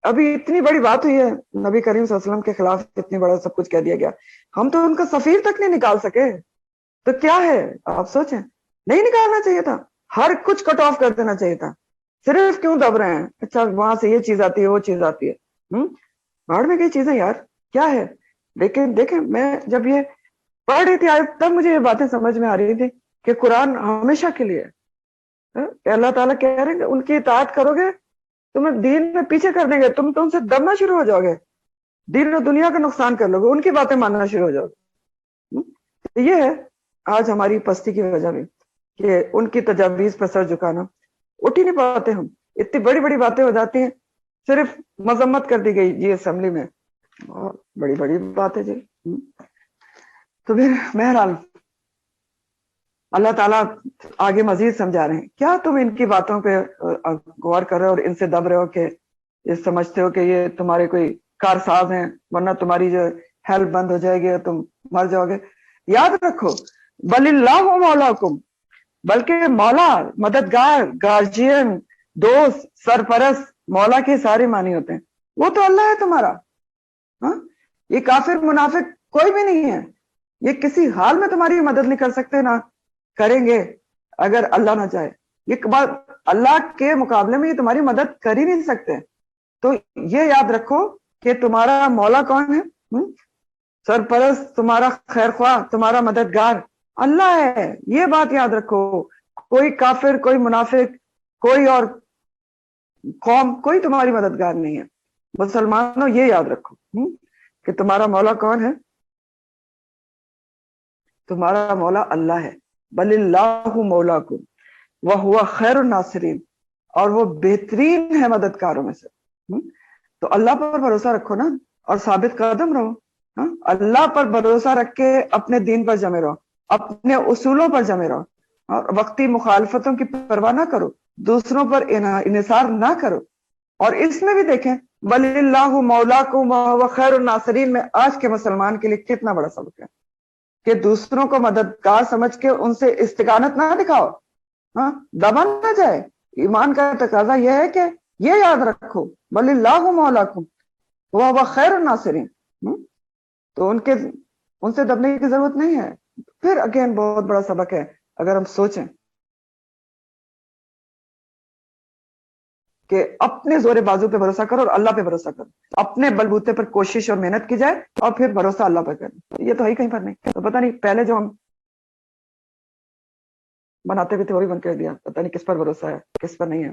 ابھی اتنی بڑی بات ہوئی ہے، نبی کریم صلی اللہ علیہ وسلم کے خلاف اتنی بڑا سب کچھ کہہ دیا گیا، ہم تو ان کا سفیر تک نہیں نکال سکے. تو کیا ہے آپ سوچیں، نہیں نکالنا چاہیے تھا، ہر کچھ کٹ آف کر دینا چاہیے تھا. صرف کیوں دب رہے ہیں؟ اچھا وہاں سے یہ چیز آتی ہے، وہ چیز آتی ہے، باہر میں کئی چیزیں یار کیا ہے. لیکن دیکھیں میں جب یہ پڑھ رہی تھی آج، تب مجھے یہ باتیں سمجھ میں آ رہی تھی کہ قرآن ہمیشہ کے لیے کہ اللہ تعالیٰ کہہ رہے ہیں کہ ان کی اطاعت کرو گے تمہیں دین میں پیچھے کر دیں گے، تم تو ان سے دبنا شروع ہو جاؤ گے، دین اور دنیا کا نقصان کر لو گے، ان کی باتیں ماننا شروع ہو جاؤ گے. یہ ہے آج ہماری پستی کی وجہ بھی کہ ان کی تجاویز پر سر جھکانا. اٹھ ہی نہیں پاتے ہم، اتنی بڑی بڑی باتیں ہو جاتی ہیں، صرف مذمت کر دی گئی جی اسمبلی میں، بہت بڑی بڑی بات ہے جی. تو پھر بہرحال اللہ تعالیٰ آگے مزید سمجھا رہے ہیں. کیا تم ان کی باتوں پہ غور کر رہے ہو اور ان سے دب رہے ہو کہ یہ سمجھتے ہو کہ یہ تمہارے کوئی کارساز ہیں، ورنہ تمہاری جو ہیلپ بند ہو جائے گی، تم مر جاؤ گے. یاد رکھو بل اللہ مولاکم، بلکہ مولا مددگار، گارجین، دوست، سرپرست، مولا کے سارے معنی ہوتے ہیں، وہ تو اللہ ہے تمہارا. یہ کافر منافق کوئی بھی نہیں ہے، یہ کسی حال میں تمہاری مدد نہیں کر سکتے، نہ کریں گے اگر اللہ نہ چاہے. یہ بات اللہ کے مقابلے میں یہ تمہاری مدد کر ہی نہیں سکتے. تو یہ یاد رکھو کہ تمہارا مولا کون ہے، سرپرست، تمہارا خیر خواہ، تمہارا مددگار اللہ ہے. یہ بات یاد رکھو. کوئی کافر، کوئی منافق، کوئی اور قوم، کوئی تمہاری مددگار نہیں ہے. مسلمانوں یہ یاد رکھو کہ تمہارا مولا کون ہے، تمہارا مولا اللہ ہے. بل اللہ مولاکم وہو خیر الناصرین، اور وہ بہترین ہے مددگاروں میں سے. تو اللہ پر بھروسہ رکھو نا، اور ثابت قدم رہو. اللہ پر بھروسہ رکھ کے اپنے دین پر جمے رہو، اپنے اصولوں پر جمے رہو، اور وقتی مخالفتوں کی پرواہ نہ کرو، دوسروں پر انحصار نہ کرو. اور اس میں بھی دیکھیں بل اللہ مولاکم وہو خیر الناصرین میں آج کے مسلمان کے لیے کتنا بڑا سبق ہے کہ دوسروں کو مددگار سمجھ کے ان سے استقامت نہ دکھاؤ، دبا نہ جائے. ایمان کا تقاضا یہ ہے کہ یہ یاد رکھو بل اللہ مولاکم وہو خیر الناصرین. تو ان سے دبنے کی ضرورت نہیں ہے. پھر اگین بہت بڑا سبق ہے اگر ہم سوچیں کہ اپنے زور بازو پہ بھروسہ کرو اور اللہ پہ بھروسہ کرو، اپنے بلبوتے پر کوشش اور محنت کی جائے اور پھر بھروسہ اللہ پہ کرے. یہ تو ہے کہیں پر نہیں. تو پتہ نہیں پہلے جو ہم بناتے ہوئے تھے وہ بھی بند کر دیا، پتہ نہیں کس پر بھروسہ ہے کس پر نہیں ہے.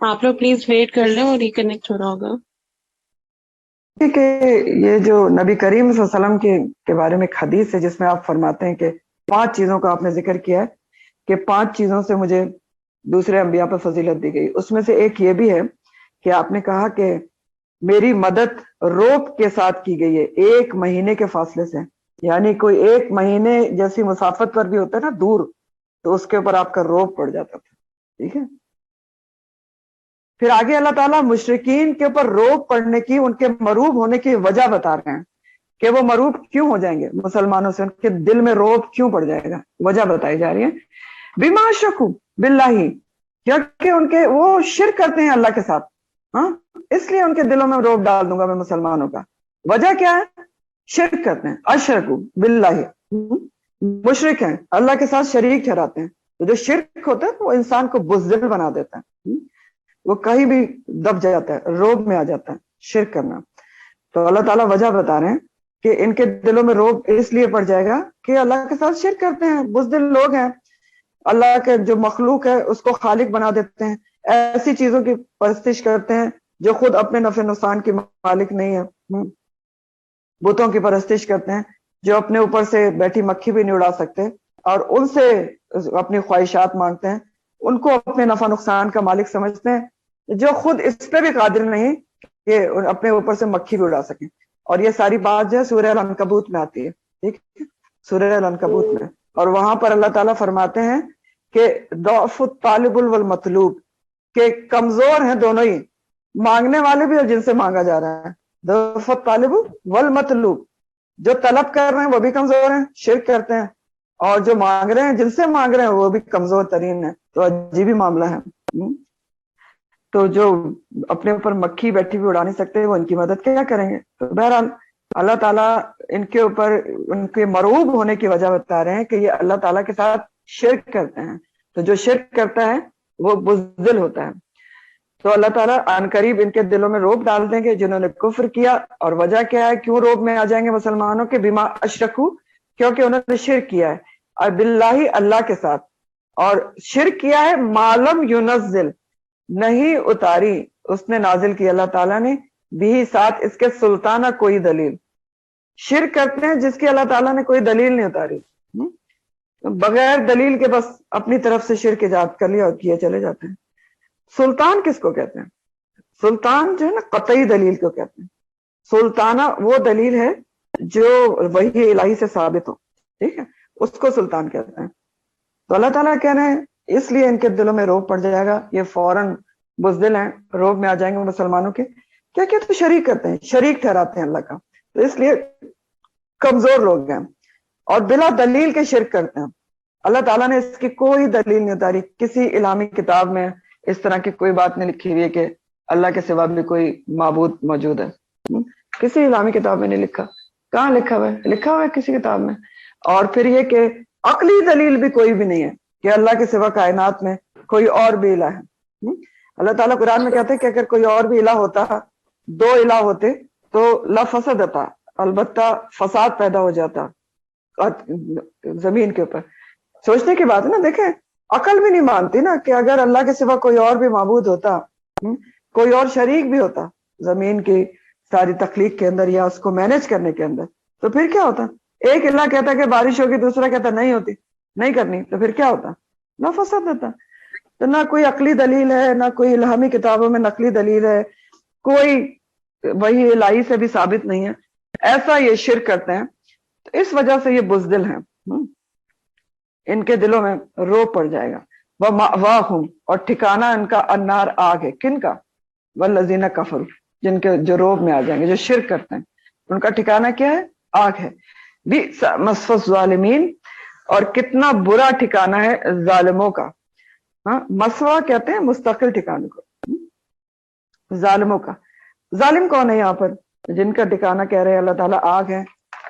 آپ لوگ پلیز ویٹ کر لیں اور ریکنیکٹ ہو رہا ہوگا. کہ یہ جو نبی کریم صلی اللہ علیہ وسلم کے بارے میں ایک حدیث ہے جس میں آپ فرماتے ہیں کہ 5 چیزوں کا آپ نے ذکر کیا ہے کہ 5 چیزوں سے مجھے دوسرے انبیاء پر فضیلت دی گئی. اس میں سے ایک یہ بھی ہے کہ آپ نے کہا کہ میری مدد روب کے ساتھ کی گئی ہے 1 مہینے کے فاصلے سے. یعنی کوئی 1 مہینے جیسی مسافت پر بھی ہوتا ہے نا دور, تو اس کے اوپر آپ کا روب پڑ جاتا تھا. ٹھیک ہے. پھر آگے اللہ تعالیٰ مشرکین کے اوپر روب پڑنے کی, ان کے مروب ہونے کی وجہ بتا رہے ہیں کہ وہ مروب کیوں ہو جائیں گے مسلمانوں سے, ان کے دل میں روب کیوں پڑ جائے گا, وجہ بتائی جا رہی ہے. بما شکو باللہ, کیونکہ ان کے وہ شرک کرتے ہیں اللہ کے ساتھ, ہاں اس لیے ان کے دلوں میں روب ڈال دوں گا میں مسلمانوں کا. وجہ کیا ہے؟ شرک کرتے ہیں. اشرکو باللہ, مشرک ہیں, اللہ کے ساتھ شریک ٹھہراتے ہیں. تو جو شرک ہوتا ہے وہ انسان کو بزدل بنا دیتا ہے, وہ کہیں بھی دب جاتا ہے, روب میں آ جاتا ہے شرک کرنا. تو اللہ تعالیٰ وجہ بتا رہے ہیں کہ ان کے دلوں میں روب اس لیے پڑ جائے گا کہ اللہ کے ساتھ شرک کرتے ہیں, بزدل لوگ ہیں, اللہ کے جو مخلوق ہے اس کو خالق بنا دیتے ہیں, ایسی چیزوں کی پرستش کرتے ہیں جو خود اپنے نفع نقصان کی مالک نہیں ہے, بتوں کی پرستش کرتے ہیں جو اپنے اوپر سے بیٹھی مکھی بھی نہیں اڑا سکتے, اور ان سے اپنی خواہشات مانگتے ہیں, ان کو اپنے نفع نقصان کا مالک سمجھتے ہیں جو خود اس پہ بھی قادر نہیں کہ اپنے اوپر سے مکھی بھی اڑا سکیں. اور یہ ساری بات جو ہے سورہ العنکبوت میں آتی ہے, ٹھیک ہے, سورہ العنکبوت میں. اور وہاں پر اللہ تعالیٰ فرماتے ہیں کہ ضعف الطالب والمطلوب, کہ کمزور ہیں دونوں ہی, مانگنے والے بھی اور جن سے مانگا جا رہا ہے. ضعف الطالب والمطلوب, جو طلب کر رہے ہیں وہ بھی کمزور ہیں, شرک کرتے ہیں, اور جو مانگ رہے ہیں جن سے مانگ رہے ہیں وہ بھی کمزور ترین ہے. تو عجیب ہی معاملہ ہے. تو جو اپنے اوپر مکھی بیٹھی بھی اڑا نہیں سکتے وہ ان کی مدد کیا کریں گے. تو بہرحال اللہ تعالیٰ ان کے اوپر ان کے مروب ہونے کی وجہ بتا رہے ہیں کہ یہ اللہ تعالیٰ کے ساتھ شرک کرتے ہیں. تو جو شرک کرتا ہے وہ بزدل ہوتا ہے. تو اللہ تعالیٰ عن قریب ان کے دلوں میں روب ڈال دیں گے جنہوں نے کفر کیا. اور وجہ کیا ہے, کیوں روب میں آ جائیں گے مسلمانوں کے؟ بما اشرکو, کیونکہ انہوں نے شرک کیا ہے, اور باللہ اللہ کے ساتھ, اور شرک کیا ہے معلوم ینزل, نہیں اتاری اس نے نازل کی اللہ تعالیٰ نے, بھی ساتھ اس کے سلطانہ کوئی دلیل. شرک کرتے ہیں جس کی اللہ تعالیٰ نے کوئی دلیل نہیں اتاری, بغیر دلیل کے بس اپنی طرف سے شرک ایجاد کر لیا اور کیے چلے جاتے ہیں. سلطان کس کو کہتے ہیں؟ سلطان جو ہے نا قطعی دلیل کو کہتے ہیں. سلطانہ وہ دلیل ہے جو وحی الہی سے ثابت ہو, ٹھیک ہے, اس کو سلطان کہتے ہیں. تو اللہ تعالیٰ کہہ رہے ہیں اس لیے ان کے دلوں میں روب پڑ جائے گا, یہ فوراً بزدل ہیں, روب میں آ جائیں گے مسلمانوں کے. کیا کیا تو شریک کرتے ہیں, شریک ٹھہراتے ہیں اللہ کا, تو اس لیے کمزور لوگ ہیں, اور بلا دلیل کے شرک کرتے ہیں. اللہ تعالیٰ نے اس کی کوئی دلیل نہیں اتاری, کسی الہامی کتاب میں اس طرح کی کوئی بات نہیں لکھی ہوئی ہے کہ اللہ کے سوا بھی کوئی معبود موجود ہے. کسی الہامی کتاب میں نہیں لکھا. کہاں لکھا ہوا ہے؟ لکھا ہوا ہے کسی کتاب میں. اور پھر یہ کہ عقلی دلیل بھی کوئی بھی نہیں ہے کہ اللہ کے سوا کائنات میں کوئی اور بھی الہ ہے. اللہ تعالیٰ قرآن میں کہتے ہیں کہ اگر کوئی اور بھی الہ ہوتا, 2 الہ ہوتے تو لفسد ہوتا, البتہ فساد پیدا ہو جاتا زمین کے اوپر. سوچنے کی بات ہے نا, دیکھیں عقل بھی نہیں مانتی نا کہ اگر اللہ کے سوا کوئی اور بھی معبود ہوتا, کوئی اور شریک بھی ہوتا زمین کی ساری تخلیق کے اندر یا اس کو مینج کرنے کے اندر, تو پھر کیا ہوتا؟ ایک اللہ کہتا کہ بارش ہوگی, دوسرا کہتا نہیں ہوتی, نہیں کرنی, تو پھر کیا ہوتا؟ نہ فساد ہوتا. تو نہ کوئی عقلی دلیل ہے, نہ کوئی الہامی کتابوں میں نقلی دلیل ہے, کوئی وہی الہی سے بھی ثابت نہیں ہے. ایسا یہ شرک کرتے ہیں, تو اس وجہ سے یہ بزدل ہیں, ان کے دلوں میں روب پڑ جائے گا. وَمَأْوَاهُمْ, اور ٹھکانہ ان کا النار, آگ ہے. کن کا؟ وَالَّذِينَ كَفَرُوا, جن کے جو روب میں آ جائیں گے, جو شرک کرتے ہیں, ان کا ٹھکانہ کیا ہے؟ آگ ہے. بِئْسَ مَثْوَى الظَّالِمِينَ, اور کتنا برا ٹھکانہ ہے ظالموں کا. مسوا کہتے ہیں مستقل ٹھکانے کو, ظالموں کا. ظالم کون ہے یہاں پر جن کا ٹھکانہ کہہ رہے ہیں اللہ تعالیٰ آگ ہے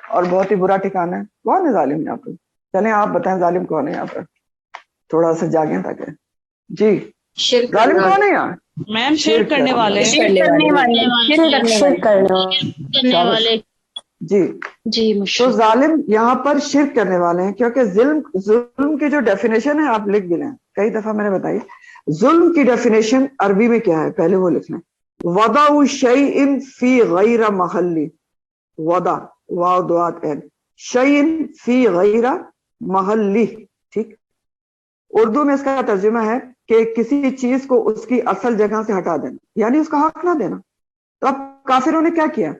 اور بہت ہی برا ٹھکانہ ہے؟ کون ہے ظالم یہاں پر؟ چلیں آپ بتائیں ظالم کون ہے یہاں پر, تھوڑا سا جاگیں تاکہ. جی ظالم کون ہے یہاں؟ میم شرک کرنے والے. کرنے والے جی جی تو مشرق. ظالم یہاں پر شرک کرنے والے ہیں، کیونکہ ظلم کی جو ڈیفینیشن ہے آپ لکھ بھی لیں، کئی دفعہ میں نے بتائی ظلم کی ڈیفینیشن عربی میں کیا ہے، پہلے وہ لکھ لیں، وضع شیء فی غیر محلی، وضع واو دوات این شیء فی غیر محلی، ٹھیک. اردو میں اس کا ترجمہ ہے کہ کسی چیز کو اس کی اصل جگہ سے ہٹا دینا، یعنی اس کا حق نہ دینا. تو اب کافروں نے کیا کیا،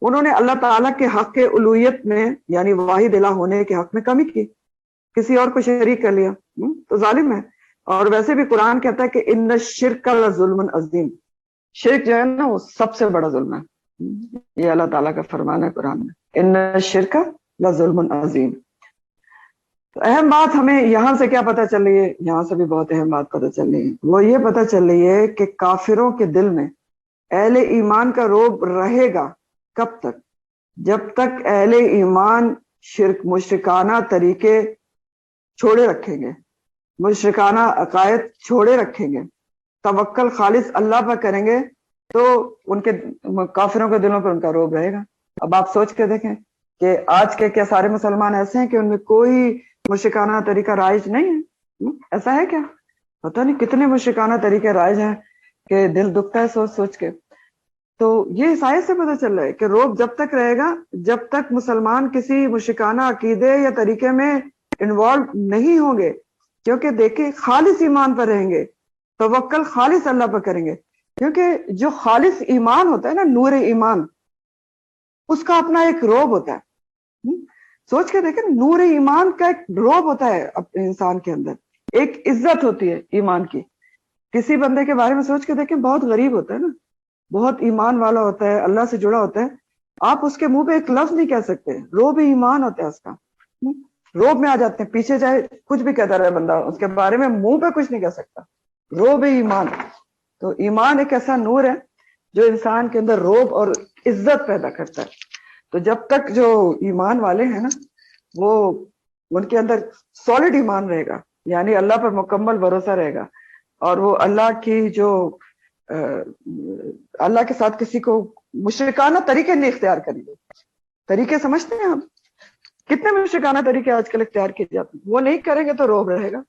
انہوں نے اللہ تعالیٰ کے حق کے الوہیت میں یعنی واحد الہ ہونے کے حق میں کمی کی، کسی اور کو شریک کر لیا، تو ظالم ہے. اور ویسے بھی قرآن کہتا ہے کہ ان الشرک لظلم عظیم، شرک جو ہے نا وہ سب سے بڑا ظلم ہے. یہ اللہ تعالیٰ کا فرمان ہے قرآن میں، ان الشرک لظلم عظیم. تو اہم بات ہمیں یہاں سے کیا پتہ چل رہی ہے، یہاں سے بھی بہت اہم بات پتہ چل رہی ہے، وہ یہ پتہ چل رہی ہے کہ کافروں کے دل میں اہل ایمان کا رعب رہے گا. کب تک؟ جب تک اہل ایمان مشرکانہ طریقے چھوڑے رکھیں گے، مشرکانہ عقائد چھوڑے رکھیں گے، توکل خالص اللہ پر کریں گے، تو ان کے کافروں کے دلوں پر ان کا رعب رہے گا. اب آپ سوچ کے دیکھیں کہ آج کے کیا سارے مسلمان ایسے ہیں کہ ان میں کوئی مشرکانہ طریقہ رائج نہیں ہے؟ ایسا ہے کیا؟ پتہ نہیں کتنے مشرکانہ طریقے رائج ہیں کہ دل دکھتا ہے سوچ سوچ کے. تو یہ اس آیت سے پتہ چل رہا ہے کہ رعب جب تک رہے گا جب تک مسلمان کسی مشرکانہ عقیدے یا طریقے میں انوالو نہیں ہوں گے. کیونکہ دیکھیں خالص ایمان پر رہیں گے، توکل خالص اللہ پر کریں گے. کیونکہ جو خالص ایمان ہوتا ہے نا، نور ایمان، اس کا اپنا ایک رعب ہوتا ہے. سوچ کے دیکھیں، نور ایمان کا ایک رعب ہوتا ہے انسان کے اندر، ایک عزت ہوتی ہے ایمان کی. کسی بندے کے بارے میں سوچ کے دیکھیں، بہت غریب ہوتا ہے نا، بہت ایمان والا ہوتا ہے، اللہ سے جڑا ہوتا ہے، آپ اس کے منہ پہ ایک لفظ نہیں کہہ سکتے، رعب ایمان ہوتا ہے اس کا. رعب میں آ جاتے ہیں، پیچھے جائے کچھ بھی کہتا رہے بندہ، اس کے بارے میں منہ پہ کچھ نہیں کہہ سکتا. رعب ایمان. تو ایمان ایک ایسا نور ہے جو انسان کے اندر رعب اور عزت پیدا کرتا ہے. تو جب تک جو ایمان والے ہیں نا، وہ ان کے اندر سالڈ ایمان رہے گا، یعنی اللہ پر مکمل بھروسہ رہے گا، اور وہ اللہ کی جو اللہ کے ساتھ کسی کو مشرکانہ طریقے نہیں اختیار کریں گے. طریقے سمجھتے ہیں ہم، کتنے مشرکانہ طریقے آج کل اختیار کیے جاتے ہیں، وہ نہیں کریں گے تو رعب رہے گا.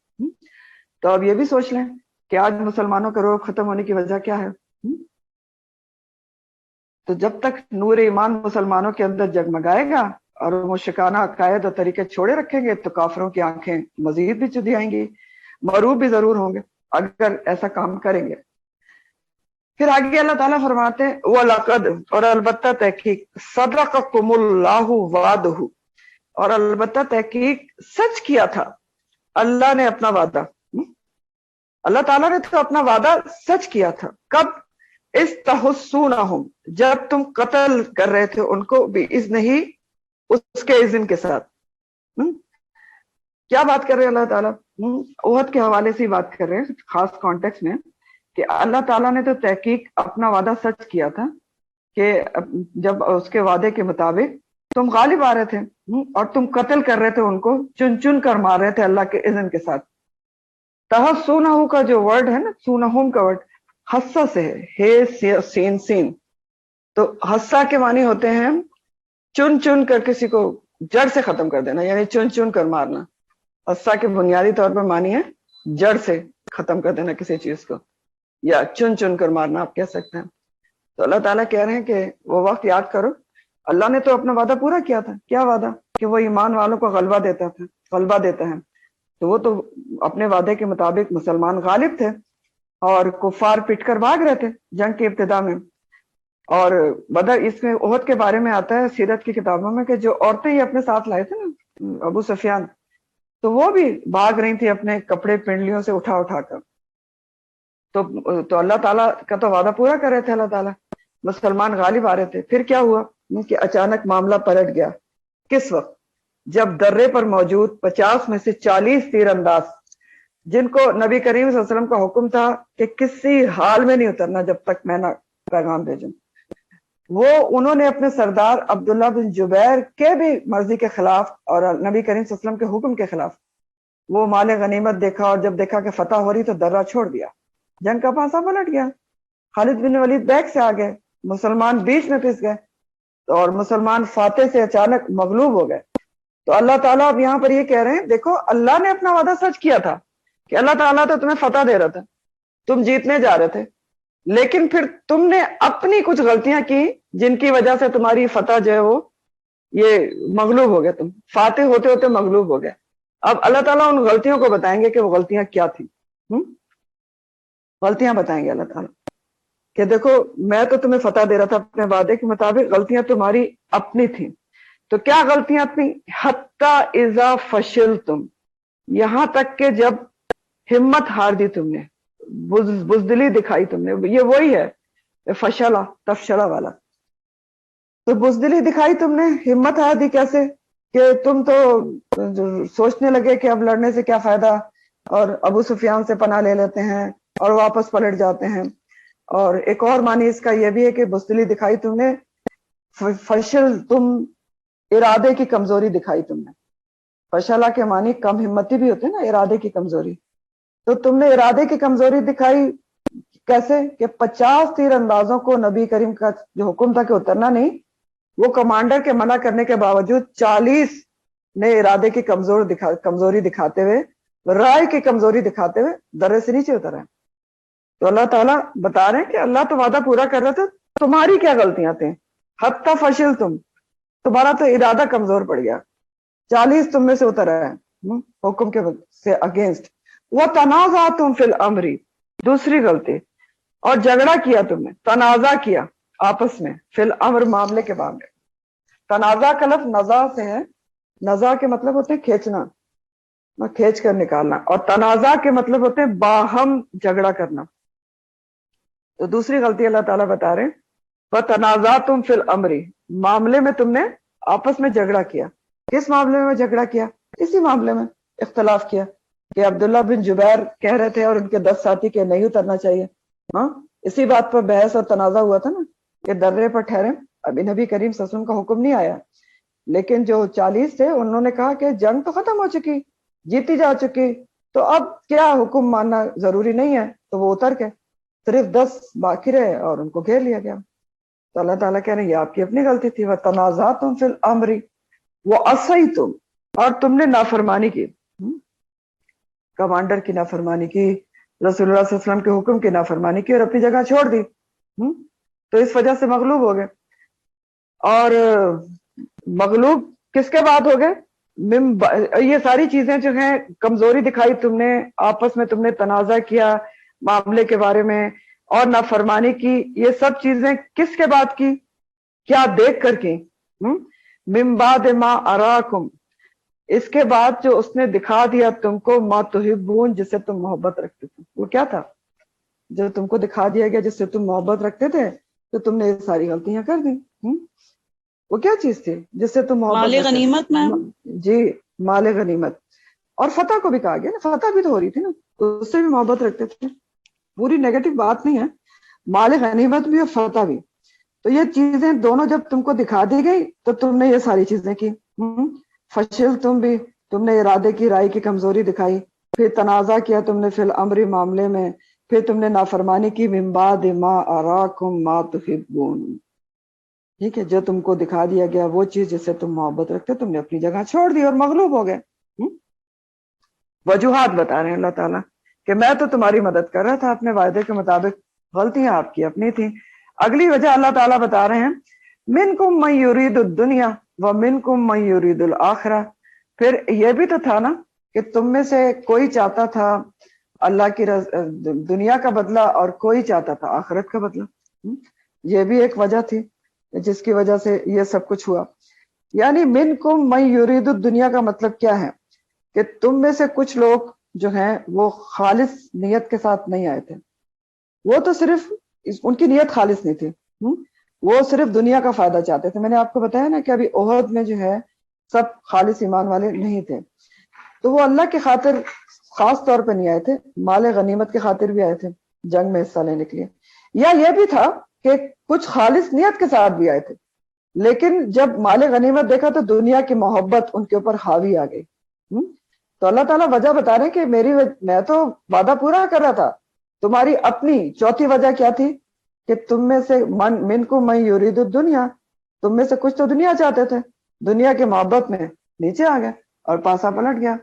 تو اب یہ بھی سوچ لیں کہ آج مسلمانوں کا رعب ختم ہونے کی وجہ کیا ہے. تو جب تک نور ایمان مسلمانوں کے اندر جگمگائے گا اور مشرکانہ عقائد اور طریقے چھوڑے رکھیں گے، تو کافروں کی آنکھیں مزید بھی چدی آئیں گی، مغروب بھی ضرور ہوں گے اگر ایسا کام کریں گے. پھر آگے اللہ تعالیٰ فرماتے ہیں وَلَقَدْ، اور البتہ تحقیق، صَدَقَكُمُ اللَّهُ وَعْدَهُ، اور البتہ تحقیق سچ کیا تھا اللہ نے اپنا وعدہ. اللہ تعالیٰ نے تو اپنا وعدہ سچ کیا تھا. کب؟ استحسونہم، جب تم قتل کر رہے تھے ان کو بإذن ہی، اس کے اذن کے ساتھ. کیا بات کر رہے ہیں اللہ تعالیٰ؟ احد کے حوالے سے بات کر رہے ہیں خاص کانٹیکس میں، کہ اللہ تعالیٰ نے تو تحقیق اپنا وعدہ سچ کیا تھا کہ جب اس کے وعدے کے مطابق تم غالب آ رہے تھے اور تم قتل کر رہے تھے ان کو، چن چن کر مار رہے تھے اللہ کے اذن کے ساتھ. تحسونہ کا جو ورڈ ہے نا، سونہم کا ورڈ حسہ سے ہے، سین سین. تو حسہ کے معنی ہوتے ہیں چن چن کر کسی کو جڑ سے ختم کر دینا، یعنی چن چن کر مارنا. حسہ کے بنیادی طور پر معنی ہے جڑ سے ختم کر دینا کسی چیز کو، یا چن چن کر مارنا آپ کہہ سکتے ہیں. تو اللہ تعالیٰ کہہ رہے ہیں کہ وہ وقت یاد کرو، اللہ نے تو اپنا وعدہ پورا کیا تھا. کیا وعدہ؟ کہ وہ ایمان والوں کو غلبہ دیتا ہے. تو وہ تو اپنے وعدے کے مطابق مسلمان غالب تھے، اور کفار پٹ کر بھاگ رہے تھے جنگ کی ابتدا میں. اور بدر، اس میں احد کے بارے میں آتا ہے سیرت کی کتابوں میں کہ جو عورتیں ہی اپنے ساتھ لائے تھے نا ابو سفیان، تو وہ بھی بھاگ رہی تھی اپنے کپڑے پنڈلیوں سے اٹھا اٹھا کر. تو اللہ تعالیٰ کا تو وعدہ پورا کر رہے تھے اللہ تعالیٰ، مسلمان غالب آ رہے تھے. پھر کیا ہوا کہ اچانک معاملہ پلٹ گیا. کس وقت؟ جب درے پر موجود 50 میں سے 40 تیر انداز، جن کو نبی کریم صلی اللہ علیہ وسلم کا حکم تھا کہ کسی حال میں نہیں اترنا جب تک میں نہ پیغام بھیجوں، وہ انہوں نے اپنے سردار عبداللہ بن جبیر کے بھی مرضی کے خلاف اور نبی کریم صلی اللہ علیہ وسلم کے حکم کے خلاف وہ مال غنیمت دیکھا، اور جب دیکھا کہ فتح ہو رہی تو درہ چھوڑ دیا. جنگ کا پانسا پلٹ گیا. خالد بن ولید بیک سے آ گئے، مسلمان بیچ میں پھنس گئے. اور مسلمان فاتح سے اچانک مغلوب ہو گئے. تو اللہ تعالیٰ اب یہاں پر یہ کہہ رہے ہیں دیکھو اللہ نے اپنا وعدہ سچ کیا تھا کہ اللہ تعالیٰ تو تمہیں فتح دے رہا تھا, تم جیتنے جا رہے تھے, لیکن پھر تم نے اپنی کچھ غلطیاں کی جن کی وجہ سے تمہاری فتح جو ہے وہ یہ مغلوب ہو گئے, تم فاتح ہوتے ہوتے مغلوب ہو گئے. اب اللہ تعالیٰ ان غلطیوں کو بتائیں گے کہ وہ غلطیاں کیا تھیں. غلطیاں بتائیں گے اللہ تعالیٰ کہ دیکھو میں تو تمہیں فتح دے رہا تھا اپنے وعدے کے مطابق, غلطیاں تمہاری اپنی تھیں. تو کیا غلطیاں تھیں؟ حتی اذا فشلتم, یہاں تک کہ جب ہمت ہار دی تم نے, بزدلی دکھائی تم نے. یہ وہی ہے فشلا تفشلا والا. تو بزدلی دکھائی تم نے, ہمت ہار دی کیسے کہ تم تو سوچنے لگے کہ اب لڑنے سے کیا فائدہ, اور ابو سفیان سے پناہ لے لیتے ہیں اور واپس پلٹ جاتے ہیں. اور ایک اور معنی اس کا یہ بھی ہے کہ بزدلی دکھائی تم نے, فشل تم ارادے کی کمزوری دکھائی تم نے. فشلہ کے معنی کم ہمتی بھی ہوتے ہیں نا, ارادے کی کمزوری. تو تم نے ارادے کی کمزوری دکھائی کیسے کہ 50 تیر اندازوں کو نبی کریم کا جو حکم تھا کہ اترنا نہیں, وہ کمانڈر کے منع کرنے کے باوجود 40 نے ارادے کی کمزوری دکھاتے ہوئے, رائے کی کمزوری دکھاتے ہوئے درے سے نیچے اترے. تو اللہ تعالیٰ بتا رہے ہیں کہ اللہ تو وعدہ پورا کر رہا تھا, تمہاری کیا غلطیاں تھیں. حتی فشل تمہارا تو ارادہ کمزور پڑ گیا, 40 تم میں سے اتر آئے حکم کے سے اگینسٹ. وَتَنَازَعْتُمْ فِي الْأَمْرِ, دوسری غلطی, اور جھگڑا کیا تم نے, تنازع کیا آپس میں, فی الامر معاملے کے معاملے. تنازع کا لفظ نزاع سے ہے, نزاع کے مطلب ہوتے ہیں کھینچنا, کھینچ کر نکالنا, اور تنازع کے مطلب ہوتے ہیں باہم جھگڑا کرنا. تو دوسری غلطی اللہ تعالیٰ بتا رہے ہیں وَتَنَازَعْتُمْ فِي الْأَمْرِ, معاملے میں تم نے آپس میں جھگڑا کیا. کس معاملے میں جھگڑا کیا؟ اسی معاملے میں اختلاف کیا کہ عبداللہ بن جبیر کہہ رہے تھے اور ان کے 10 ساتھی کے نہیں اترنا چاہیے. ہاں, اسی بات پر بحث اور تنازع ہوا تھا نا کہ درے پر ٹھہرے. ابھی نبی کریم صلی اللہ علیہ وسلم کا حکم نہیں آیا, لیکن جو 40 تھے انہوں نے کہا کہ جنگ تو ختم ہو چکی, جیتی جا چکی, تو اب کیا حکم ماننا ضروری نہیں ہے. تو وہ اتر کے صرف 10 باقی رہے اور ان کو گھیر لیا گیا. تو اللہ تعالیٰ کہہ رہے ہیں یہ آپ کی اپنی غلطی تھی. وَتَنَازَعْتُمْ فِي الْأَمْرِ وَعَصَيْتُمْ, اور تم نے نافرمانی کی, کمانڈر کی نافرمانی کی, رسول اللہ صلی اللہ علیہ وسلم کے حکم کی نافرمانی کی اور اپنی جگہ چھوڑ دی. تو اس وجہ سے مغلوب ہو گئے. اور مغلوب کس کے بعد ہو گئے؟ یہ ساری چیزیں جو ہیں, کمزوری دکھائی تم نے, آپس میں تم نے تنازع کیا معاملے کے بارے میں, اور نافرمانی کی, یہ سب چیزیں کس کے بعد کی, کیا دیکھ کر کی؟ من بعد ما اراکم, اس کے بعد جو اس نے دکھا دیا تم کو, ما تحبون, جس سے تم محبت رکھتے تھے. وہ کیا تھا جو تم کو دکھا دیا گیا جس سے تم محبت رکھتے تھے, تو تم نے یہ ساری غلطیاں کر دی. وہ کیا چیز تھی جس سے تم محبت مال رکھتے غنیمت تھے؟ میم. جی, مال غنیمت. اور فتح کو بھی کہا گیا نا, فتح بھی تو ہو رہی تھی نا, اس سے بھی محبت رکھتے تھے. پوری نیگیٹو بات نہیں ہے, مال غنیمت بھی اور فتح بھی. تو یہ چیزیں دونوں جب تم کو دکھا دی گئی تو تم نے یہ ساری چیزیں کی. فشل تم بھی, تم نے ارادے کی, رائے کی کمزوری دکھائی, پھر تنازع کیا تم نے فی الامر معاملے میں, پھر تم نے نافرمانی کی من بعد ما اراکم ما تحبون. ٹھیک ہے, جو تم کو دکھا دیا گیا وہ چیز جس سے تم محبت رکھتے, تم نے اپنی جگہ چھوڑ دی اور مغلوب ہو گئے. وجوہات بتا رہے ہیں اللہ تعالیٰ کہ میں تو تمہاری مدد کر رہا تھا اپنے وعدے کے مطابق, غلطیاں آپ کی اپنی تھیں. اگلی وجہ اللہ تعالیٰ بتا رہے ہیں منکم من یرید الدنیا ومنکم من یرید الآخرہ. پھر یہ بھی تو تھا نا کہ تم میں سے کوئی چاہتا تھا اللہ کی دنیا کا بدلہ اور کوئی چاہتا تھا آخرت کا بدلہ. یہ بھی ایک وجہ تھی جس کی وجہ سے یہ سب کچھ ہوا. یعنی منکم من یرید الدنیا کا مطلب کیا ہے کہ تم میں سے کچھ لوگ جو ہیں وہ خالص نیت کے ساتھ نہیں آئے تھے. وہ تو صرف ان کی نیت خالص نہیں تھی, وہ صرف دنیا کا فائدہ چاہتے تھے. میں نے آپ کو بتایا نا کہ ابھی احد میں جو ہے سب خالص ایمان والے نہیں تھے, تو وہ اللہ کی خاطر خاص طور پہ نہیں آئے تھے, مال غنیمت کی خاطر بھی آئے تھے جنگ میں حصہ لینے کے لیے. یا یہ بھی تھا کہ کچھ خالص نیت کے ساتھ بھی آئے تھے, لیکن جب مال غنیمت دیکھا تو دنیا کی محبت ان کے اوپر حاوی آ گئی. تو اللہ تعالیٰ وجہ بتا رہے کہ میں تو وعدہ پورا کر رہا تھا, تمہاری اپنی. چوتھی وجہ کیا تھی کہ تم میں سے منکم من یرید الدنیا, تم میں سے کچھ تو دنیا چاہتے تھے، دنیا کے محبت میں نیچے آ گئے اور پاسا پلٹ گیا۔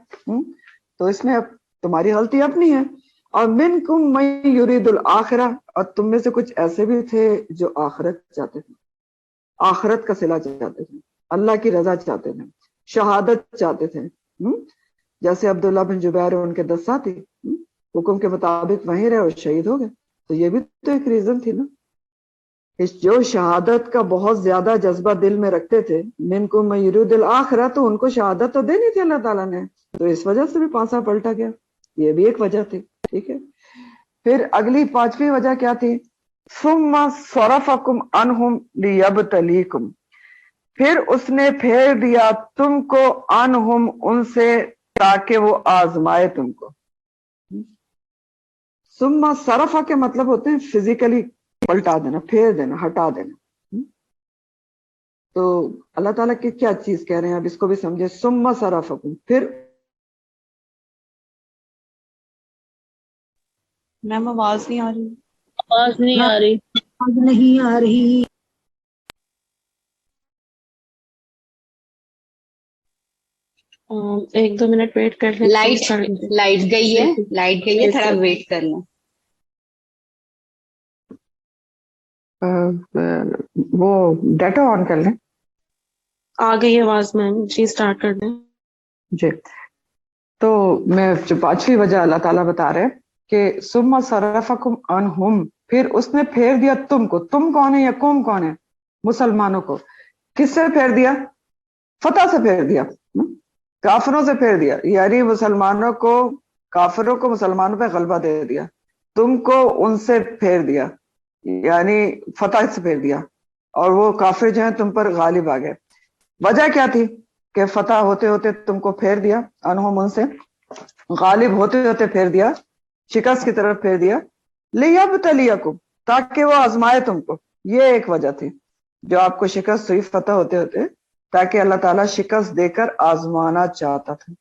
تو اس میں اب تمہاری غلطی اپنی ہے۔ اور منکم من یرید الآخرہ، اور تم میں سے کچھ ایسے بھی تھے جو آخرت چاہتے تھے، آخرت کا صلہ چاہتے تھے، اللہ کی رضا چاہتے تھے، شہادت چاہتے تھے۔ جیسے عبداللہ بن جبیر ان کے 10 ساتھی حکم کے مطابق وہیں رہے اور شہید ہو گئے، تو یہ بھی تو ایک ریزن تھی نا۔ جو شہادت کا بہت زیادہ جذبہ دل میں رکھتے تھے، منکم من یرید الآخرہ، تو ان کو شہادت تو دینی تھی اللہ تعالیٰ نے، تو اس وجہ سے بھی پانسا پلٹا گیا، یہ بھی ایک وجہ تھی۔ ٹھیک ہے، پھر اگلی 5ویں وجہ کیا تھی؟ ثم صرفکم عنہم لیبتلیکم، پھر اس نے پھیر دیا تم کو عنہم ان سے، تاکہ وہ آزمائے تم کو۔ ثم صرفہ کے مطلب ہوتے ہیں فزیکلی پلٹا دینا، پھیر دینا، ہٹا دینا۔ تو اللہ تعالیٰ کی کیا چیز کہہ رہے ہیں اب اس کو بھی سمجھے۔ ثم صرفکم، پھر میم آواز نہیں آ رہی۔ آواز نہیں آ رہی، آواز نہیں آ رہی۔ ایک 2 منٹ ویٹ کر لیں، لائٹ گئی ہے، لائٹ گئی ہے، تھوڑا ویٹ کر لیں۔ وہ ڈیٹا آن کر لیں۔ آ گئی آواز میم، جی اسٹارٹ کر دیں۔ جی، تو میں جو 5ویں وجہ اللہ تعالیٰ بتا رہے کہ ثم صرفکم عنہم، پھر اس نے پھیر دیا تم کو۔ تم کون ہے یا قوم کون ہے؟ مسلمانوں کو۔ کس سے پھیر دیا؟ فتح سے پھیر دیا، کافروں سے پھیر دیا، یعنی مسلمانوں کو، کافروں کو مسلمانوں پہ غلبہ دے دیا، تم کو ان سے پھیر دیا، یعنی فتح سے پھیر دیا، اور وہ کافر جو ہیں تم پر غالب آ گئے۔ وجہ کیا تھی کہ فتح ہوتے ہوتے تم کو پھیر دیا، انہم ان سے، غالب ہوتے ہوتے پھیر دیا، شکست کی طرف پھیر دیا، لیبتلیکم، تاکہ وہ آزمائے تم کو۔ یہ ایک وجہ تھی جو آپ کو شکست ہوئی فتح ہوتے ہوتے، تاکہ اللہ تعالیٰ شکست دے کر آزمانا چاہتا تھا۔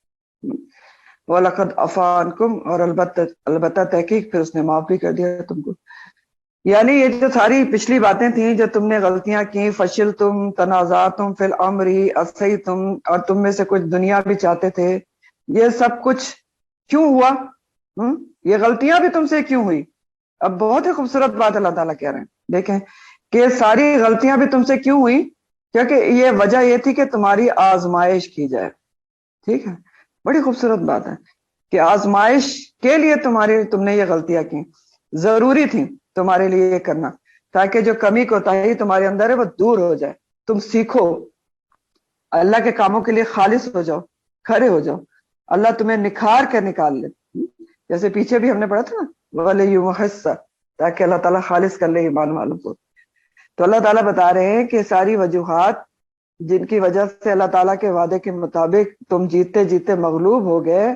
وَلَقَدْ عَفَا عَنْكُمْ، اور البتہ تحقیق پھر اس نے معاف بھی کر دیا تم کو۔ یعنی یہ جو ساری پچھلی باتیں تھیں جو تم نے غلطیاں کی، فشلتم تنازعتم فی الامر عصیتم، اور تم میں سے کچھ دنیا بھی چاہتے تھے، یہ سب کچھ کیوں ہوا؟ یہ غلطیاں بھی تم سے کیوں ہوئی؟ اب بہت ہی خوبصورت بات اللہ تعالیٰ کہہ رہے ہیں، دیکھیں کہ ساری غلطیاں بھی تم سے کیوں ہوئی، کیونکہ یہ وجہ یہ تھی کہ تمہاری آزمائش کی جائے۔ ٹھیک ہے، بڑی خوبصورت بات ہے کہ آزمائش کے لیے تم نے یہ غلطیاں کی، ضروری تھی تمہارے لیے یہ کرنا، تاکہ جو کمی کوتاہی تمہارے اندر ہے وہ دور ہو جائے، تم سیکھو، اللہ کے کاموں کے لیے خالص ہو جاؤ، کھڑے ہو جاؤ، اللہ تمہیں نکھار کر نکال لے۔ جیسے پیچھے بھی ہم نے پڑھا تھا نا، وَلِيُمَحِصَّ، تاکہ اللہ تعالیٰ خالص کر لے ایمان والوں کو۔ تو اللہ تعالیٰ بتا رہے ہیں کہ ساری وجوہات جن کی وجہ سے اللہ تعالیٰ کے وعدے کے مطابق تم جیتے جیتے مغلوب ہو گئے،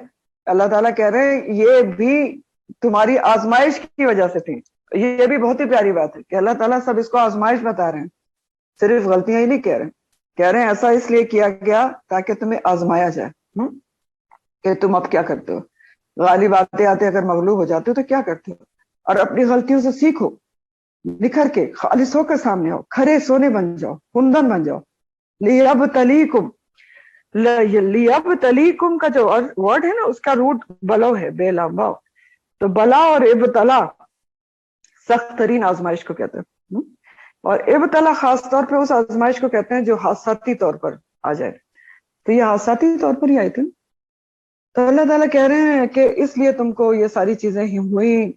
اللہ تعالیٰ کہہ رہے ہیں یہ بھی تمہاری آزمائش کی وجہ سے تھی۔ یہ بھی بہت ہی پیاری بات ہے کہ اللہ تعالیٰ سب اس کو آزمائش بتا رہے ہیں، صرف غلطیاں ہی نہیں کہہ رہے ہیں ایسا اس لیے کیا گیا تاکہ تمہیں آزمایا جائے کہ تم اب کیا کرتے ہو، غالب آتے آتے اگر مغلوب ہو جاتے ہو تو کیا کرتے ہو، اور اپنی غلطیوں سے سیکھو، نکھر کے خالص ہو کر سامنے آؤ، کھرے سونے بن جاؤ، کندن بن جاؤ۔ لیبتلیکم، لیبتلیکم کا جو ورڈ ہے نا اس کا روٹ بلو ہے، بے لامباؤ، تو بلا اور ابتلا سخت ترین آزمائش کو کہتے ہیں، اور ابتلا خاص طور پہ اس آزمائش کو کہتے ہیں جو حادثاتی طور پر آ جائے، تو یہ حادثاتی طور پر ہی آئی تھی۔ تو اللہ تعالیٰ کہہ رہے ہیں کہ اس لیے تم کو یہ ساری چیزیں ہوئی،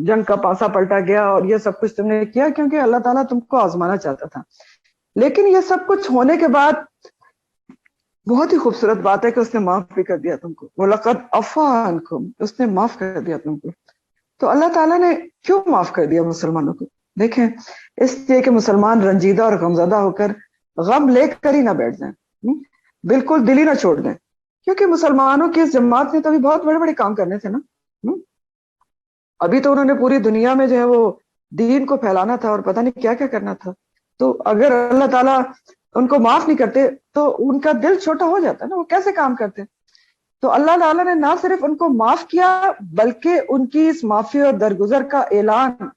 جنگ کا پاسا پلٹا گیا اور یہ سب کچھ تم نے کیا کیونکہ اللہ تعالیٰ تم کو آزمانا چاہتا تھا۔ لیکن یہ سب کچھ ہونے کے بعد بہت ہی خوبصورت بات ہے کہ اس نے معاف بھی کر دیا تم کو، وَلَقَدْ عَفَا عَنْكُمْ، اس نے معاف کر دیا تم کو۔ تو اللہ تعالیٰ نے کیوں معاف کر دیا مسلمانوں کو؟ دیکھیں، اس لیے کہ مسلمان رنجیدہ اور غمزدہ ہو کر غم لے کر ہی نہ بیٹھ جائیں، بالکل دل ہی نہ چھوڑ دیں، کیونکہ مسلمانوں کی اس جماعت نے تو ابھی بہت بڑے بڑے کام کرنے تھے نا، ابھی تو انہوں نے پوری دنیا میں جو ہے وہ دین کو پھیلانا تھا اور پتہ نہیں کیا کیا کرنا تھا۔ تو اگر اللہ تعالیٰ ان کو معاف نہیں کرتے تو ان کا دل چھوٹا ہو جاتا نا، وہ کیسے کام کرتے؟ تو اللہ تعالیٰ نے نہ صرف ان کو معاف کیا بلکہ ان کی اس معافی اور درگزر کا اعلان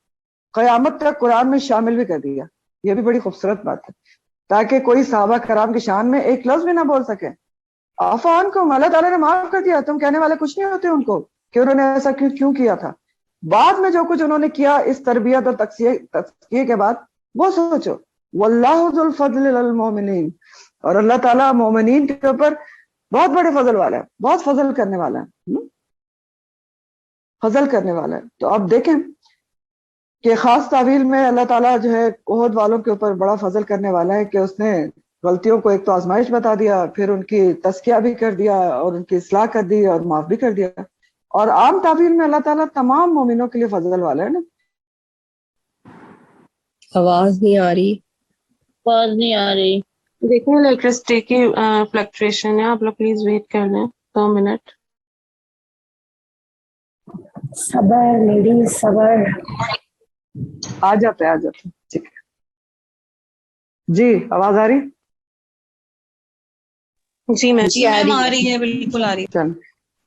قیامت تک قرآن میں شامل بھی کر دیا، یہ بھی بڑی خوبصورت بات ہے۔ تاکہ کوئی صحابہ کرام کی شان میں ایک لفظ بھی نہ بول سکے. عفان کو اللہ تعالیٰ نے معاف کر دیا. تم کہنے والے کچھ نہیں ہوتے ان کو کہ انہوں نے ایسا کیوں کیا تھا. بعد میں جو کچھ انہوں نے کیا اس تربیت اور تزکیے کے بعد وہ سوچو. واللہ ذو الفضل علی المؤمنین, اور اللہ تعالیٰ مومنین کے اوپر بہت بڑے فضل والا ہے, بہت فضل کرنے والا ہے, فضل کرنے والا ہے. تو آپ دیکھیں کہ خاص تعویل میں اللہ تعالیٰ جو ہے احد والوں کے اوپر بڑا فضل کرنے والا ہے کہ اس نے غلطیوں کو ایک تو آزمائش بتا دیا, پھر ان کی تزکیہ بھی کر دیا اور ان کی اصلاح کر دی اور معاف بھی کر دیا. اور عام تعویل میں اللہ تعالیٰ تمام مومنوں کے لیے فضل والا ہے نا. آواز نہیں آ رہی. آواز نہیں آ رہی. دیکھیں الیکٹرسٹی کی فلکچویشن ہے, آپ لوگ پلیز ویٹ کر لیں 2 منٹ. صبر لیڈیز صبر. آ جاتے ٹھیک ہے جی. آواز آ رہی؟ جی میں جی آ رہی ہے, بالکل آ رہی ہے. چل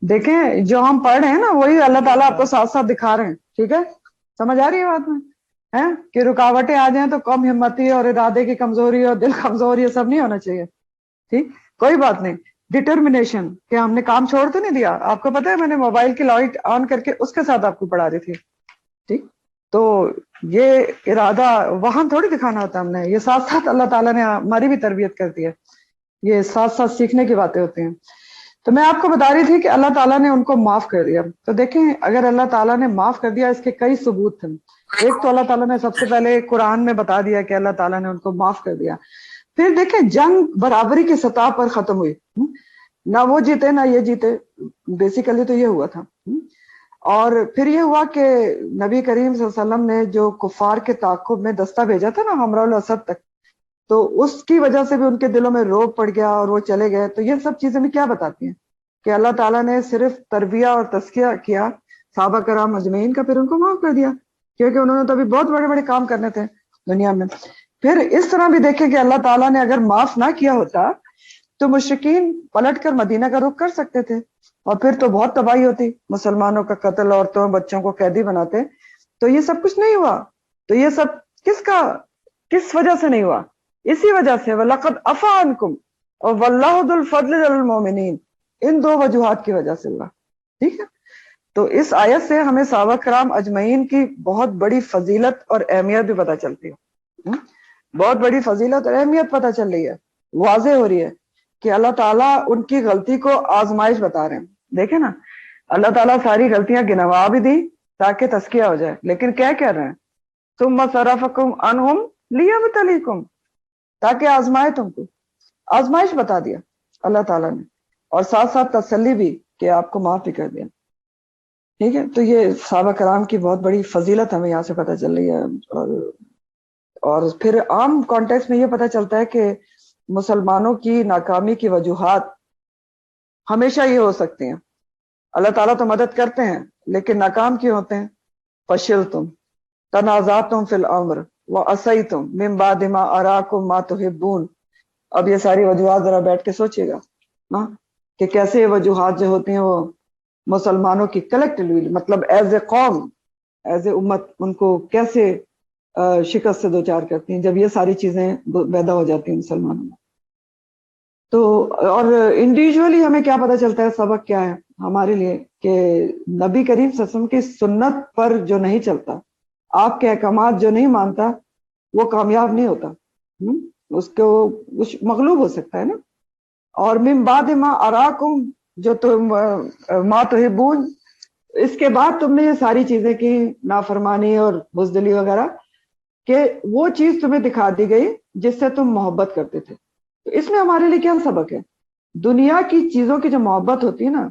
دیکھیں جو ہم پڑھ رہے ہیں نا وہی اللہ تعالیٰ آپ کو ساتھ ساتھ دکھا رہے ہیں. ٹھیک ہے, سمجھ آ رہی ہے بات میں ہے کہ رکاوٹیں آ جائیں تو کم ہمتی اور ارادے کی کمزوری اور دل کمزور یہ سب نہیں ہونا چاہیے. ٹھیک, کوئی بات نہیں. ڈٹرمنیشن کہ ہم نے کام چھوڑ تو نہیں دیا. آپ کو پتا ہے میں نے موبائل کی لائٹ آن کر کے اس کے ساتھ آپ کو پڑھا رہی تھی. ٹھیک, تو یہ ارادہ وہاں تھوڑی دکھانا ہوتا ہم نے, یہ ساتھ ساتھ اللہ تعالیٰ نے ہماری بھی تربیت کر دی ہے. یہ ساتھ ساتھ سیکھنے کی باتیں ہوتی ہیں. تو میں آپ کو بتا رہی تھی کہ اللہ تعالیٰ نے ان کو معاف کر دیا. تو دیکھیں اگر اللہ تعالیٰ نے معاف کر دیا اس کے کئی ثبوت تھے. ایک تو اللہ تعالیٰ نے سب سے پہلے قرآن میں بتا دیا کہ اللہ تعالیٰ نے ان کو معاف کر دیا. پھر دیکھیں جنگ برابری کی سطح پر ختم ہوئی, نہ وہ جیتے نہ یہ جیتے. بیسیکلی تو یہ ہوا تھا. اور پھر یہ ہوا کہ نبی کریم صلی اللہ علیہ وسلم نے جو کفار کے تعاقب میں دستہ بھیجا تھا نا حمراء الاسد تک, تو اس کی وجہ سے بھی ان کے دلوں میں روب پڑ گیا اور وہ چلے گئے. تو یہ سب چیزیں بھی کیا بتاتی ہیں کہ اللہ تعالیٰ نے صرف تربیہ اور تزکیہ کیا صحابہ کرام اجمعین کا, پھر ان کو معاف کر دیا کیونکہ انہوں نے تو ابھی بہت بڑے بڑے کام کرنے تھے دنیا میں. پھر اس طرح بھی دیکھیں کہ اللہ تعالیٰ نے اگر معاف نہ کیا ہوتا تو مشرکین پلٹ کر مدینہ کا رخ کر سکتے تھے اور پھر تو بہت تباہی ہوتی, مسلمانوں کا قتل, عورتوں بچوں کو قیدی بناتے. تو یہ سب کچھ نہیں ہوا. تو یہ سب کس وجہ سے نہیں ہوا؟ اسی وجہ سے وَلَقَدْ عَفَا عَنْكُمْ اور وَاللَّهُ ذُو الْفَضْلِ عَلَى الْمُؤْمِنِينَ, ان دو وجوہات کی وجہ سے اللہ. ٹھیک ہے, تو اس آیت سے ہمیں صحابہ کرام اجمعین کی بہت بڑی فضیلت اور اہمیت بھی پتہ چلتی ہے. بہت بڑی فضیلت اور اہمیت پتہ چل رہی ہے, واضح ہو رہی ہے کہ اللہ تعالیٰ ان کی غلطی کو آزمائش بتا رہے ہیں. دیکھیں نا, اللہ تعالیٰ ساری غلطیاں گنوا بھی دی تاکہ تزکیہ ہو جائے, لیکن کیا کہہ رہے ہیں ثم صرفکم عنہم لیبتلیکم, تاکہ آزمائے تم کو. آزمائش بتا دیا اللہ تعالیٰ نے, اور ساتھ ساتھ تسلی بھی کہ آپ کو معاف بھی کر دیا. ٹھیک ہے, تو یہ صحابہ کرام کی بہت بڑی فضیلت ہمیں یہاں سے پتہ چل رہی ہے. اور پھر عام کانٹیکس میں یہ پتہ چلتا ہے کہ مسلمانوں کی ناکامی کی وجوہات ہمیشہ یہ ہو سکتی ہیں. اللہ تعالیٰ تو مدد کرتے ہیں لیکن ناکام کیوں ہوتے ہیں؟ فشلتم تنازعتم فی الامر وعصیتم من بعد ما اراکم ما تحبون. اب یہ ساری وجوہات ذرا بیٹھ کے سوچئے گا کہ کیسے یہ وجوہات جو ہوتی ہیں وہ مسلمانوں کی کلیکٹیولی, مطلب ایز اے قوم, ایز اے امت, ان کو کیسے شکست سے دوچار کرتی ہیں جب یہ ساری چیزیں پیدا ہو جاتی ہیں مسلمانوں میں. تو اور انڈیویجولی ہمیں کیا پتہ چلتا ہے, سبق کیا ہے ہمارے لیے کہ نبی کریم صلی اللہ علیہ وسلم کی سنت پر جو نہیں چلتا, آپ کے احکامات جو نہیں مانتا, وہ کامیاب نہیں ہوتا, اس کو کچھ مغلوب ہو سکتا ہے نا. اور من بعد ما اراکم, جو تم ما تحبون, اس کے بعد تم نے یہ ساری چیزیں کی, نافرمانی اور بزدلی وغیرہ, کہ وہ چیز تمہیں دکھا دی گئی جس سے تم محبت کرتے تھے. تو اس میں ہمارے لیے کیا سبق ہے؟ دنیا کی چیزوں کی جو محبت ہوتی ہے نا,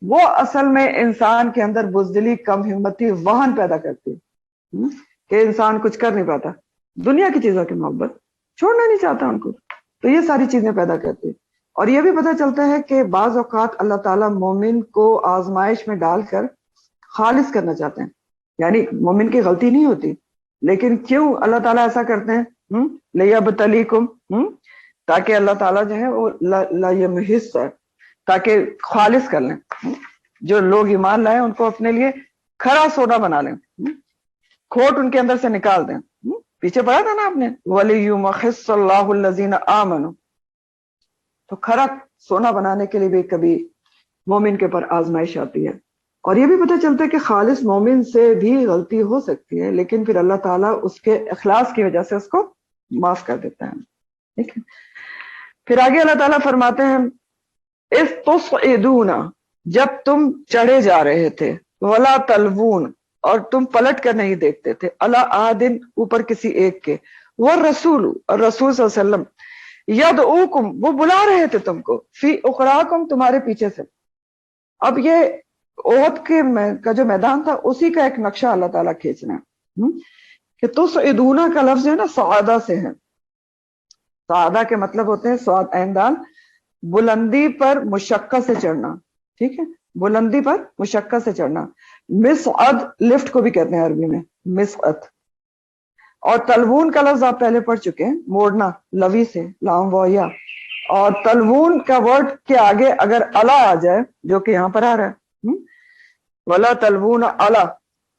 وہ اصل میں انسان کے اندر بزدلی, کم ہمتی, وہن پیدا کرتی ہے کہ انسان کچھ کر نہیں پاتا. دنیا کی چیزوں کی محبت چھوڑنا نہیں چاہتا ان کو, تو یہ ساری چیزیں پیدا کرتی ہے. اور یہ بھی پتہ چلتا ہے کہ بعض اوقات اللہ تعالیٰ مومن کو آزمائش میں ڈال کر خالص کرنا چاہتے ہیں. یعنی مومن کی غلطی نہیں ہوتی, لیکن کیوں اللہ تعالیٰ ایسا کرتے ہیں؟ لیبتلیکم, تاکہ اللہ تعالیٰ جو ہے وہ لیمحص, تاکہ خالص کر لیں. جو لوگ ایمان لائیں ان کو اپنے لیے کھرا سونا بنا لیں, کھوٹ ان کے اندر سے نکال دیں, پیچھے پڑھا تھا نا آپ نے وَلِيُمَحِصَّ اللَّهُ الَّذِينَ آمَنُوا، تو کھرا سونا بنانے کے لیے بھی کبھی مومن کے پر آزمائش آتی ہے. اور یہ بھی پتہ چلتا ہے کہ خالص مومن سے بھی غلطی ہو سکتی ہے، لیکن پھر اللہ تعالیٰ اس کے اخلاص کی وجہ سے اس کو معاف کر دیتا ہے. ٹھیک ہے. پھر آگے اللہ تعالیٰ فرماتے ہیں اِذْ تُصْعِدُونَ، جب تم چڑھے جا رہے تھے، وَلَا تَلْوُونَ، اور تم پلٹ کر نہیں دیکھتے تھے، عَلَىٰ أَحَدٍ، اوپر کسی ایک کے، وَالرَّسُولُ، اور رسول صلی اللہ علیہ وسلم، یدعوکم، وہ بلا رہے تھے تم کو، فی اخراکم، تمہارے پیچھے سے. اب یہ احد کا جو میدان تھا اسی کا ایک نقشہ اللہ تعالیٰ کھینچنا ہے کہ تصعدون کا لفظ ہے نا سعادہ سے ہے. سعادہ کے مطلب ہوتے ہیں سعاد ایندان، بلندی پر مشقت سے چڑھنا. ٹھیک ہے، بلندی پر مشقت سے چڑھنا. مصعد لفٹ کو بھی کہتے ہیں عربی میں، مصعد. اور تلوون کا لفظ آپ پہلے پڑھ چکے ہیں، موڑنا، لوی سے، لام ویا. اور تلوون کا ورڈ کے آگے اگر الا آ جائے، جو کہ یہاں پر آ رہا ہے ولا تلوون الا،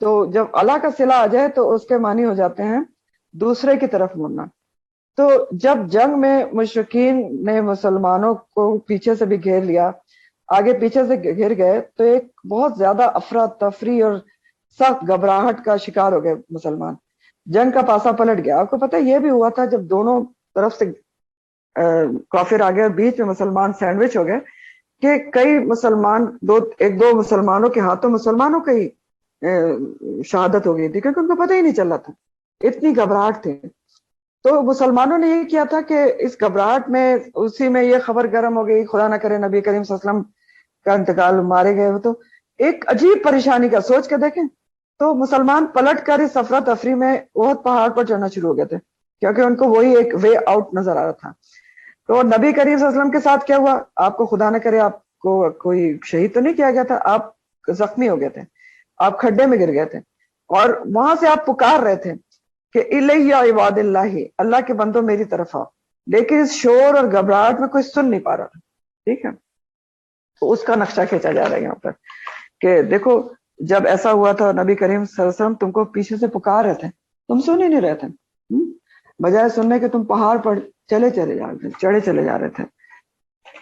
تو جب الا کا صلہ آ جائے تو اس کے معنی ہو جاتے ہیں دوسرے کی طرف مڑنا. تو جب جنگ میں مشرکین نے مسلمانوں کو پیچھے سے بھی گھیر لیا، آگے پیچھے سے گھر گئے، تو ایک بہت زیادہ افراتفری اور سخت گھبراہٹ کا شکار ہو گئے مسلمان. جنگ کا پاسا پلٹ گیا. آپ کو پتہ یہ بھی ہوا تھا جب دونوں طرف سے کافر آ گئے، بیچ میں مسلمان سینڈوچ ہو گئے، کہ کئی مسلمان ایک دو مسلمانوں کے ہاتھوں مسلمانوں کی شہادت ہو گئی تھی، کیونکہ ان کو پتہ ہی نہیں چلا تھا، اتنی گھبراہٹ تھی. تو مسلمانوں نے یہ کیا تھا کہ اس گھبراہٹ میں اسی میں یہ خبر گرم ہو گئی، خدا نہ کرے نبی کریم صلی اللہ علیہ وسلم کا انتقال، مارے گئے. تو ایک عجیب پریشانی کا سوچ کے دیکھیں، تو مسلمان پلٹ کر اس افراتفری میں بہت پہاڑ پر چڑھنا شروع ہو گئے تھے، کیونکہ ان کو وہی ایک وے آؤٹ نظر آ رہا تھا. تو نبی کریم صلی اللہ علیہ وسلم کے ساتھ کیا ہوا؟ آپ کو خدا نہ کرے آپ کو کوئی شہید تو نہیں کیا گیا تھا، آپ زخمی ہو گئے تھے، آپ کھڈے میں گر گئے تھے، اور وہاں سے آپ پکار رہے تھے کہ الیہ عباد اللہ، اللہ کے بندوں میری طرف آؤ. لیکن اس شور اور گھبراہٹ میں کوئی سن نہیں پا رہا تھا. ٹھیک ہے، تو اس کا نقشہ کھینچا جا رہا ہے یہاں پر کہ دیکھو جب ایسا ہوا تھا نبی کریم صلی اللہ علیہ وسلم تم کو پیچھے سے پکار رہے تھے، تم سن ہی نہیں رہے تھے، بجائے سننے کے تم پہاڑ پر چڑھے چلے جا رہے تھے.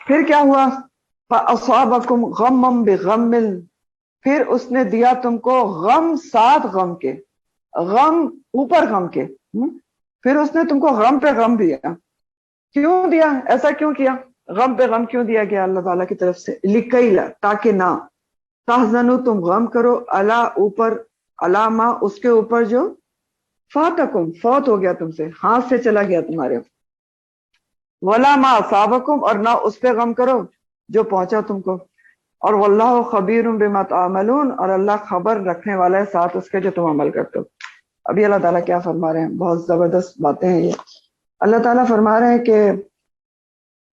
پھر کیا ہوا؟ فَأَصَابَكُمْ غَمًّا بِغَمٍّ، پھر اس نے دیا تم کو غم ساتھ غم کے، غم اوپر غم کے. پھر اس نے تم کو غم پہ غم دیا. کیوں دیا؟ ایسا کیوں کیا؟ غم پہ غم کیوں دیا گیا اللہ تعالیٰ کی طرف سے؟ لِكَيْلَ، تاکہ نہ، تحزنوا، تم غم کرو، علی اوپر، علی ما، اس کے اوپر جو فاتکم، فوت ہو گیا تم سے، ہاتھ سے چلا گیا تمہارے، ولا ما اصابکم، اور نہ اس پہ غم کرو جو پہنچا تم کو. اور واللہ خبیر بما تعملون، اور اللہ خبر رکھنے والا ہے ساتھ اس کے جو تم عمل کرتے ہو. ابھی اللہ تعالیٰ کیا فرما رہے ہیں؟ بہت زبردست باتیں ہیں یہ. اللہ تعالیٰ فرما رہے ہیں کہ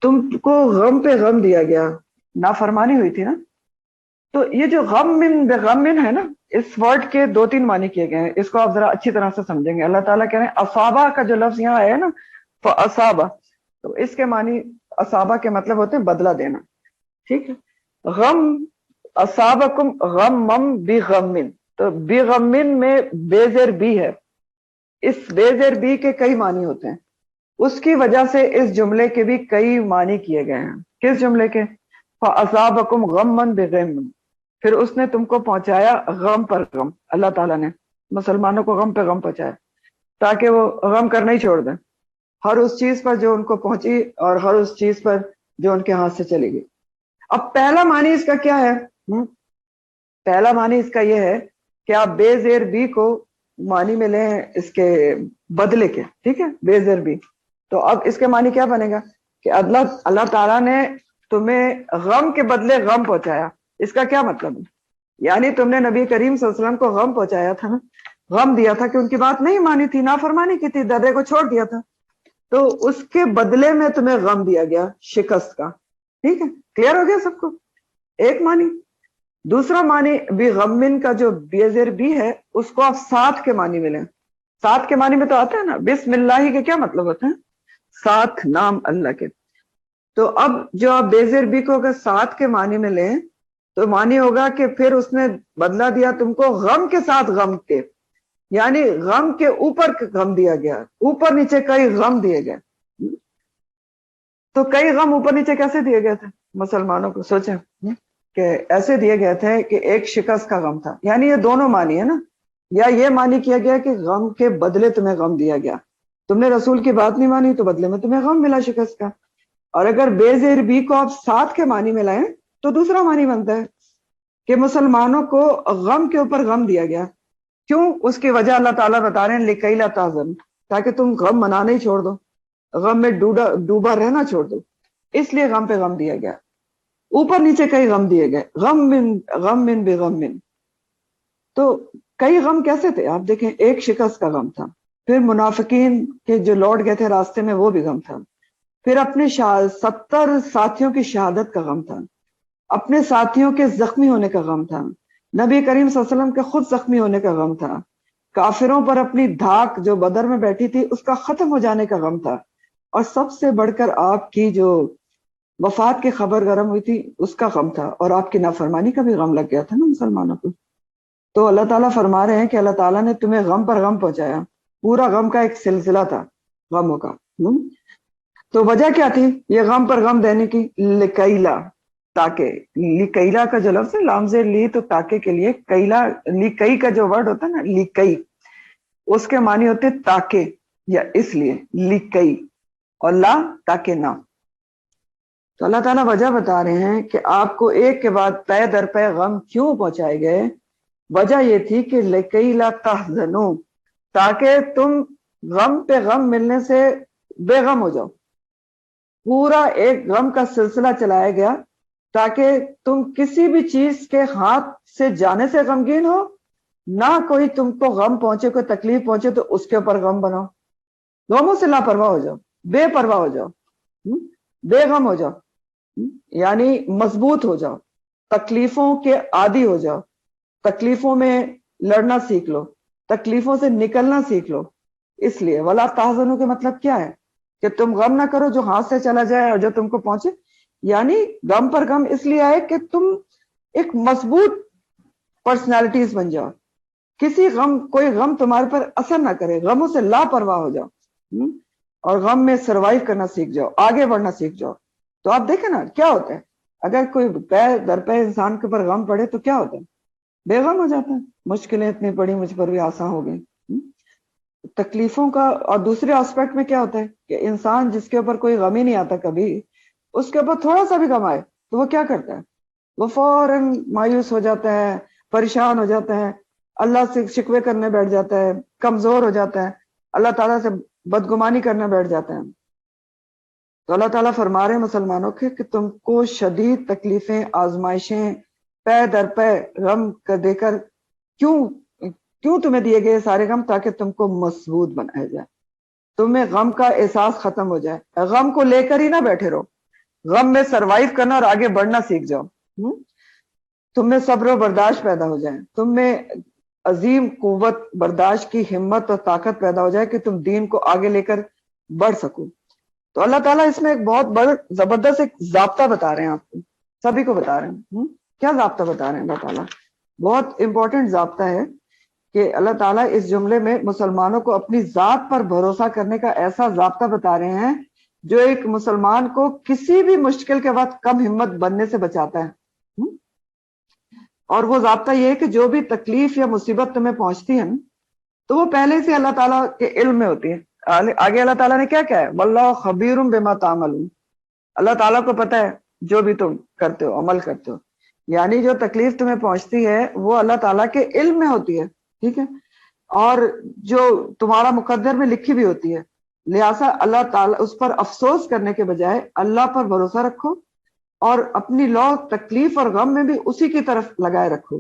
تم کو غم پہ غم دیا گیا، نافرمانی ہوئی تھی نا. تو یہ جو غم من بغم ہے نا، اس ورڈ کے 2-3 معنی کیے گئے ہیں، اس کو آپ ذرا اچھی طرح سے سمجھیں گے. اللہ تعالیٰ کہہ رہے ہیں اصابہ کا جو لفظ یہاں ہے نا، فاصابہ، تو اس کے معنی اصابہ کے مطلب ہوتے ہیں بدلہ دینا. ٹھیک ہے، غم اصابکم غمم بغم، تو بغم میں بے زیر بی ہے. اس بے زیر بی کے کئی معنی ہوتے ہیں، اس کی وجہ سے اس جملے کے بھی کئی معنی کیے گئے ہیں. کس جملے کے؟ فاصابکم غمًا بغم، پھر اس نے تم کو پہنچایا غم پر غم. اللہ تعالیٰ نے مسلمانوں کو غم پہ غم پہنچایا تاکہ وہ غم کرنا ہی چھوڑ دیں ہر اس چیز پر جو ان کو پہنچی اور ہر اس چیز پر جو ان کے ہاتھ سے چلی گئی. اب پہلا معنی اس کا کیا ہے؟ پہلا معنی اس کا یہ ہے کہ آپ بے زیر بی کو معنی میں لیں اس کے بدلے کے. ٹھیک ہے، بے زیر بی. تو اب اس کے معنی کیا بنے گا کہ اللہ تعالیٰ نے تمہیں غم کے بدلے غم پہنچایا. اس کا کیا مطلب ہے؟ یعنی تم نے نبی کریم صلی اللہ علیہ وسلم کو غم پہنچایا تھا نا، غم دیا تھا کہ ان کی بات نہیں مانی تھی، نافرمانی کی تھی، درے کو چھوڑ دیا تھا، تو اس کے بدلے میں تمہیں غم دیا گیا شکست کا. ٹھیک ہے، کلیئر ہو گیا سب کو؟ ایک معنی. دوسرا معنی بھی غمن کا جو بے زیر بھی ہے، اس کو آپ ساتھ کے معنی میں لیں. ساتھ کے معنی میں تو آتا ہے نا، بسم اللہ کے کیا مطلب ہوتا ہے؟ ساتھ، نام اللہ کے. تو اب جو آپ بے زیر بی کو اگر ساتھ کے معنی میں لیں تو معنی ہوگا کہ پھر اس نے بدلہ دیا تم کو غم کے ساتھ غم کے. یعنی غم کے اوپر غم دیا گیا, اوپر نیچے کئی غم دیے گئے. تو کئی غم اوپر نیچے کیسے دیے گئے تھے مسلمانوں کو؟ سوچیں کہ ایسے دیے گئے تھے کہ ایک شکست کا غم تھا. یعنی یہ دونوں معنی ہے نا, یا یہ معنی کیا گیا کہ غم کے بدلے تمہیں غم دیا گیا, تم نے رسول کی بات نہیں مانی تو بدلے میں تمہیں غم ملا شکست کا. اور اگر بے زیر بی کو آپ ساتھ کے معنی میں لائیں تو دوسرا معنی بنتا ہے کہ مسلمانوں کو غم کے اوپر غم دیا گیا. کیوں؟ اس کی وجہ اللہ تعالیٰ بتا رہے ہیں لِکَیْ لَا تَحْزَنُوا, تاکہ تم غم منانا ہی چھوڑ دو, غم میں ڈوبا رہنا چھوڑ دو. اس لیے غم پہ غم دیا گیا. اوپر نیچے کئی غم دیے گئے, غم من بغم من. تو کئی غم کیسے تھے آپ دیکھیں, ایک شکست کا غم تھا, پھر منافقین کے جو لوٹ گئے تھے راستے میں وہ بھی غم تھا, پھر اپنے 70 ساتھیوں کی شہادت کا غم تھا, اپنے ساتھیوں کے زخمی ہونے کا غم تھا, نبی کریم صلی اللہ علیہ وسلم کے خود زخمی ہونے کا غم تھا, کافروں پر اپنی دھاک جو بدر میں بیٹھی تھی اس کا ختم ہو جانے کا غم تھا, اور سب سے بڑھ کر آپ کی جو وفات کی خبر گرم ہوئی تھی اس کا غم تھا, اور آپ کی نافرمانی کا بھی غم لگ گیا تھا نا مسلمانوں کو. تو اللہ تعالیٰ فرما رہے ہیں کہ اللہ تعالیٰ نے تمہیں غم پر غم پہنچایا, پورا غم کا ایک سلسلہ تھا غموں کا. تو وجہ کیا تھی یہ غم پر غم دینے کی؟ لکیلا, تاکہ. لکیلا کا جو لفظ ہے لام زیر لی, تو تاکہ کے لیے, کیلا لکئی کا جو ورڈ ہوتا ہے نا لکئی, اس کے معنی ہوتے تاکہ یا اس لیے, لکئی, اور لا تاکہ نہ. تو اللہ تعالیٰ وجہ بتا رہے ہیں کہ آپ کو ایک کے بعد پے در پے غم کیوں پہنچائے گئے. وجہ یہ تھی کہ لکئی لا تحزنوا, تاکہ تم غم پہ غم ملنے سے بے غم ہو جاؤ. پورا ایک غم کا سلسلہ چلایا گیا تاکہ تم کسی بھی چیز کے ہاتھ سے جانے سے غمگین ہو, نہ کوئی تم کو غم پہنچے, کوئی تکلیف پہنچے تو اس کے اوپر غم بناؤ, غموں سے لاپرواہ ہو جاؤ, بے پرواہ ہو جاؤ, بے غم ہو جاؤ, یعنی مضبوط ہو جاؤ, تکلیفوں کے عادی ہو جاؤ, تکلیفوں میں لڑنا سیکھ لو, تکلیفوں سے نکلنا سیکھ لو. اس لیے ولا تحزنوا کے مطلب کیا ہے کہ تم غم نہ کرو جو ہاتھ سے چلا جائے اور جو تم کو پہنچے. یعنی غم پر غم اس لیے آئے کہ تم ایک مضبوط پرسنالٹیز بن جاؤ, کسی غم, کوئی غم تمہارے پر اثر نہ کرے, غموں سے لاپرواہ ہو جاؤ, اور غم میں سروائیو کرنا سیکھ جاؤ, آگے بڑھنا سیکھ جاؤ. تو آپ دیکھیں نا کیا ہوتا ہے, اگر کوئی پے در پے انسان کے اوپر غم پڑے تو کیا ہوتا ہے, بے غم ہو جاتا ہے. مشکلیں اتنی پڑی, مجھ پر بھی آسان ہو گئی. تکلیفوں کا. اور دوسرے آسپیکٹ میں کیا ہوتا ہے کہ انسان جس کے اوپر کوئی غم ہی نہیں آتا کبھی, اس کے اوپر تھوڑا سا بھی غم آئے تو وہ کیا کرتا ہے, وہ فوراً مایوس ہو جاتا ہے, پریشان ہو جاتا ہے, اللہ سے شکوے کرنے بیٹھ جاتا ہے, کمزور ہو جاتا ہے, اللہ تعالیٰ سے بدگمانی کرنے بیٹھ جاتا ہے. تو اللہ تعالیٰ فرما رہے ہیں مسلمانوں کے کہ تم کو شدید تکلیفیں, آزمائشیں, پے در پے غم کر دے کر کیوں تمہیں دیے گئے سارے غم, تاکہ تم کو مضبوط بنایا جائے, تمہیں غم کا احساس ختم ہو جائے, غم کو لے کر ہی نہ بیٹھے رہو, غم میں سروائیو کرنا اور آگے بڑھنا سیکھ جاؤ. تم میں صبر و برداشت پیدا ہو جائے, تم میں عظیم قوت برداشت کی ہمت اور طاقت پیدا ہو جائے کہ تم دین کو آگے لے کر بڑھ سکو. تو اللہ تعالیٰ اس میں ایک بہت بڑا زبردست ایک ضابطہ بتا رہے ہیں, آپ کو سبھی کو بتا رہے ہیں. کیا ضابطہ بتا رہے ہیں اللہ تعالیٰ؟ بہت امپورٹنٹ ضابطہ ہے کہ اللہ تعالیٰ اس جملے میں مسلمانوں کو اپنی ذات پر بھروسہ کرنے کا ایسا ضابطہ بتا رہے ہیں جو ایک مسلمان کو کسی بھی مشکل کے وقت کم ہمت بننے سے بچاتا ہے. اور وہ ضابطہ یہ ہے کہ جو بھی تکلیف یا مصیبت تمہیں پہنچتی ہے تو وہ پہلے سے اللہ تعالیٰ کے علم میں ہوتی ہے. آگے اللہ تعالیٰ نے کیا کہا ہے, واللہ خبیر بما تعملون, اللہ تعالیٰ کو پتہ ہے جو بھی تم کرتے ہو, عمل کرتے ہو. یعنی جو تکلیف تمہیں پہنچتی ہے وہ اللہ تعالیٰ کے علم میں ہوتی ہے, ٹھیک ہے, اور جو تمہارا مقدر میں لکھی بھی ہوتی ہے. لہٰذا اللہ تعالیٰ اس پر افسوس کرنے کے بجائے اللہ پر بھروسہ رکھو, اور اپنی لو تکلیف اور غم میں بھی اسی کی طرف لگائے رکھو,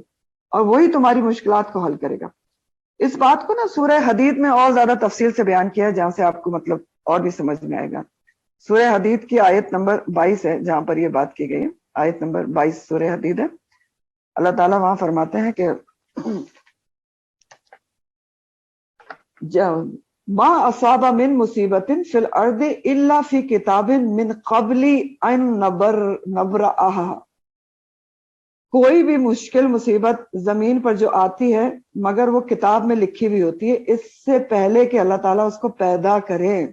اور وہی تمہاری مشکلات کو حل کرے گا. اس بات کو نا سورہ حدید میں اور زیادہ تفصیل سے بیان کیا ہے, جہاں سے آپ کو مطلب اور بھی سمجھ میں آئے گا. سورہ حدید کی آیت نمبر 22 ہے جہاں پر یہ بات کی گئی ہے, آیت نمبر 22 سورہ حدید ہے. اللہ تعالیٰ وہاں فرماتے ہیں کہ ما اصاب من مصیبت فی الارض الا فی کتاب من قبل ان نبرأها, کوئی بھی مشکل مصیبت زمین پر جو آتی ہے مگر وہ کتاب میں لکھی ہوئی ہوتی ہے اس سے پہلے کہ اللہ تعالیٰ اس کو پیدا کریں.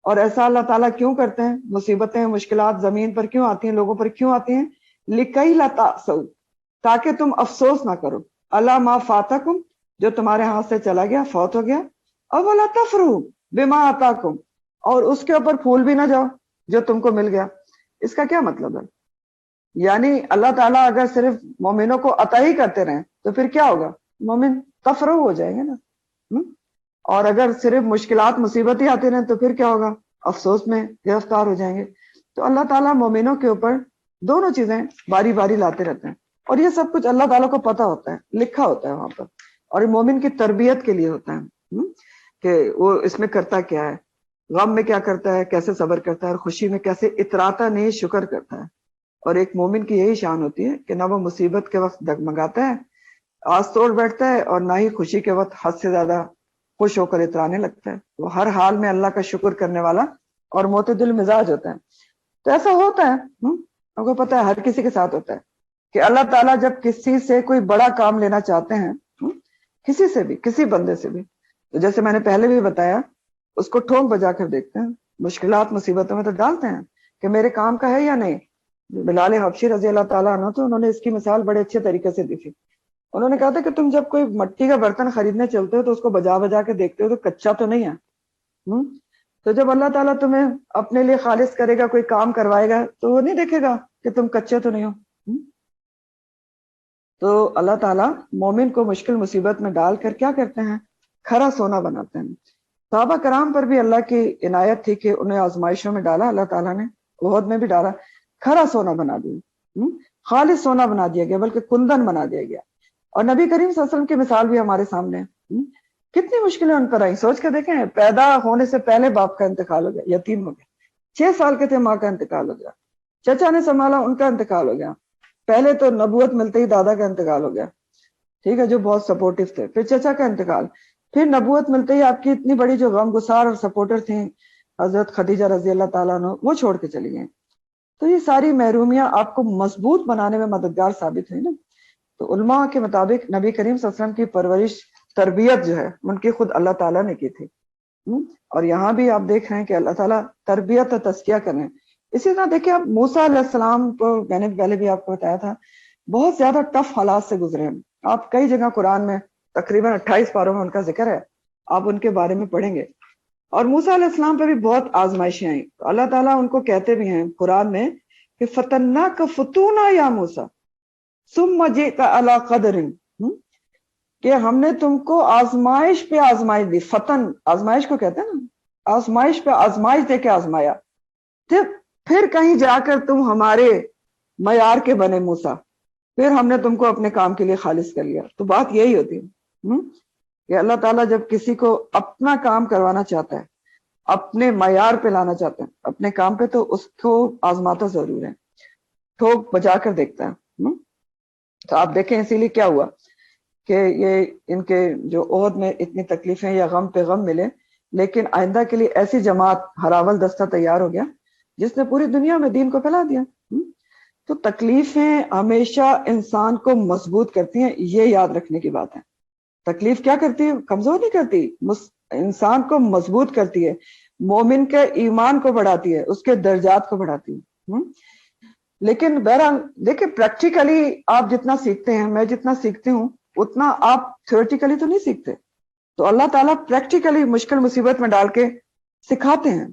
اور ایسا اللہ تعالیٰ کیوں کرتے ہیں؟ مصیبتیں مشکلات زمین پر کیوں آتی ہیں، لوگوں پر کیوں آتی ہیں؟ لِكَيْ لَا تَأْسَوْا، تاکہ تم افسوس نہ کرو، عَلَىٰ مَا فَاتَكُمْ، جو تمہارے ہاتھ سے چلا گیا، فوت ہو گیا، اور وَلَا تَفْرَحُوا بِمَا آتَاكُمْ، اور اس کے اوپر پھول بھی نہ جاؤ جو تم کو مل گیا. اس کا کیا مطلب ہے؟ یعنی اللہ تعالیٰ اگر صرف مومنوں کو عطا ہی کرتے رہیں تو پھر کیا ہوگا؟ مومن تفرح ہو جائیں گے نا. اور اگر صرف مشکلات مصیبت ہی آتے رہیں تو پھر کیا ہوگا؟ افسوس میں گرفتار ہو جائیں گے. تو اللہ تعالیٰ مومنوں کے اوپر دونوں چیزیں باری باری لاتے رہتے ہیں، اور یہ سب کچھ اللہ تعالیٰ کو پتا ہوتا ہے، لکھا ہوتا ہے وہاں پر، اور مومن کی تربیت کے لیے ہوتا ہے کہ وہ اس میں کرتا کیا ہے، غم میں کیا کرتا ہے، کیسے صبر کرتا ہے، اور خوشی میں کیسے اتراتا نہیں شکر کرتا ہے. اور ایک مومن کی یہی شان ہوتی ہے کہ نہ وہ مصیبت کے وقت ڈگمگاتا ہے، آس توڑ بیٹھتا ہے، اور نہ ہی خوشی کے وقت حد سے زیادہ خوش ہو کر اترانے لگتا ہے. وہ ہر حال میں اللہ کا شکر کرنے والا اور معتدل مزاج ہوتا ہے. تو ایسا ہوتا ہے، آپ کو پتا ہے ہر کسی کے ساتھ ہوتا ہے کہ اللہ تعالیٰ جب کسی سے کوئی بڑا کام لینا چاہتے ہیں، کسی سے بھی، کسی بندے سے بھی، تو جیسے میں نے پہلے بھی بتایا، اس کو ٹھونک بجا کر دیکھتے ہیں، مشکلات مصیبتوں میں تو ڈالتے ہیں کہ میرے کام کا ہے یا نہیں. بلال حبشی رضی اللہ تعالیٰ عنہ تو انہوں نے اس کی مثال بڑے اچھے طریقے سے دی تھی. انہوں نے کہا تھا کہ تم جب کوئی مٹی کا برتن خریدنے چلتے ہو تو اس کو بجا بجا کے دیکھتے ہو تو کچا تو نہیں ہے. تو جب اللہ تعالیٰ تمہیں اپنے لیے خالص کرے گا، کوئی کام کروائے گا، تو وہ نہیں دیکھے گا کہ تم کچے تو نہیں ہو. تو اللہ تعالیٰ مومن کو مشکل مصیبت میں ڈال کر کیا کرتے ہیں؟ کھرا سونا بناتے ہیں. صحابہ کرام پر بھی اللہ کی عنایت تھی کہ انہیں آزمائشوں میں ڈالا اللہ تعالیٰ نے، احد میں بھی ڈالا، کھرا سونا بنا دیا، خالص سونا بنا دیا گیا، بلکہ کندن بنا دیا گیا. اور نبی کریم صلی اللہ علیہ وسلم کی مثال بھی ہمارے سامنے ہے. کتنی مشکلیں ان پر آئی، سوچ کے دیکھیں، پیدا ہونے سے پہلے باپ کا انتقال ہو گیا، یتیم ہو گیا، 6 سال کے تھے ماں کا انتقال ہو گیا، چچا نے سنبھالا، ان کا انتقال ہو گیا، پہلے تو نبوت ملتے ہی دادا کا انتقال ہو گیا، ٹھیک ہے، جو بہت سپورٹو تھے، پھر چچا کا انتقال، پھر نبوت ملتے ہی آپ کی اتنی بڑی جو غم گسار اور سپورٹر تھیں حضرت خدیجہ رضی اللہ تعالیٰ عنہ، وہ چھوڑ کے چلی گئیں. تو یہ ساری محرومیاں آپ کو مضبوط بنانے میں مددگار ثابت ہوئی نا. تو علماء کے مطابق نبی کریم صلی اللہ علیہ وسلم کی پرورش، تربیت جو ہے ان کی خود اللہ تعالیٰ نے کی تھی. اور یہاں بھی آپ دیکھ رہے ہیں کہ اللہ تعالیٰ تربیت اور تزکیہ کر رہے ہیں. اسی طرح دیکھیں آپ موسیٰ علیہ السلام کو، میں نے پہلے بھی آپ کو بتایا تھا، بہت زیادہ ٹف حالات سے گزرے ہیں. آپ کئی جگہ قرآن میں تقریباً 28 پاروں میں ان کا ذکر ہے، آپ ان کے بارے میں پڑھیں گے. اور موسیٰ علیہ السلام پہ بھی بہت آزمائشیں آئیں. اللہ تعالیٰ ان کو کہتے بھی ہیں قرآن میں کہ فتناک فتونا یا موسیٰ ثم جئت علی قدر، کہ ہم نے تم کو آزمائش پہ آزمائش دی. فتن آزمائش کو کہتے ہیں نا، آزمائش پہ آزمائش دے کے آزمایا، پھر کہیں جا کر تم ہمارے معیار کے بنے موسیٰ، پھر ہم نے تم کو اپنے کام کے لیے خالص کر لیا. تو بات یہی ہوتی ہے کہ اللہ تعالیٰ جب کسی کو اپنا کام کروانا چاہتا ہے، اپنے معیار پہ لانا چاہتا ہے اپنے کام پہ، تو اس کو آزماتا ضرور ہے، ٹھوک بجا کر دیکھتا ہے. تو آپ دیکھیں اسی لیے کیا ہوا کہ یہ ان کے جو عہد میں اتنی تکلیفیں یا غم پہ غم ملے، لیکن آئندہ کے لیے ایسی جماعت ہراول دستہ تیار ہو گیا جس نے پوری دنیا میں دین کو پھیلا دیا. تو تکلیفیں ہمیشہ انسان کو مضبوط کرتی ہیں، یہ یاد رکھنے کی بات ہے. تکلیف کیا کرتی ہے؟ کمزور نہیں کرتی، انسان کو مضبوط کرتی ہے، مومن کے ایمان کو بڑھاتی ہے، اس کے درجات کو بڑھاتی ہے. لیکن بہرحال دیکھیں پریکٹیکلی آپ جتنا سیکھتے ہیں، میں جتنا سیکھتی ہوں، اتنا آپ تھیوریٹیکلی تو نہیں سیکھتے. تو اللہ تعالیٰ پریکٹیکلی مشکل مصیبت میں ڈال کے سکھاتے ہیں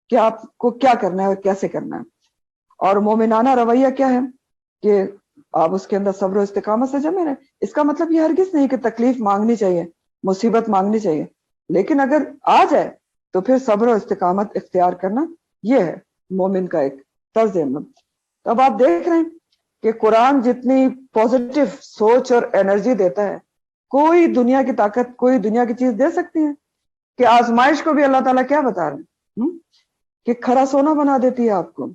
کہ آپ کو کیا کرنا ہے اور کیسے کرنا ہے. اور مومنانہ رویہ کیا ہے کہ آپ اس کے اندر صبر و استقامت سے جمے رہیں. اس کا مطلب یہ ہرگز نہیں کہ تکلیف مانگنی چاہیے، مصیبت مانگنی چاہیے، لیکن اگر آ جائے تو پھر صبر و استقامت اختیار کرنا، یہ ہے مومن کا ایک طرز عمل. تو اب آپ دیکھ رہے ہیں کہ قرآن جتنی پازیٹیو سوچ اور انرجی دیتا ہے، کوئی دنیا کی طاقت، کوئی دنیا کی چیز دے سکتی ہے کہ آزمائش کو بھی اللہ تعالیٰ کیا بتا رہے ہیں کہ کھرا سونا بنا دیتی ہے آپ کو.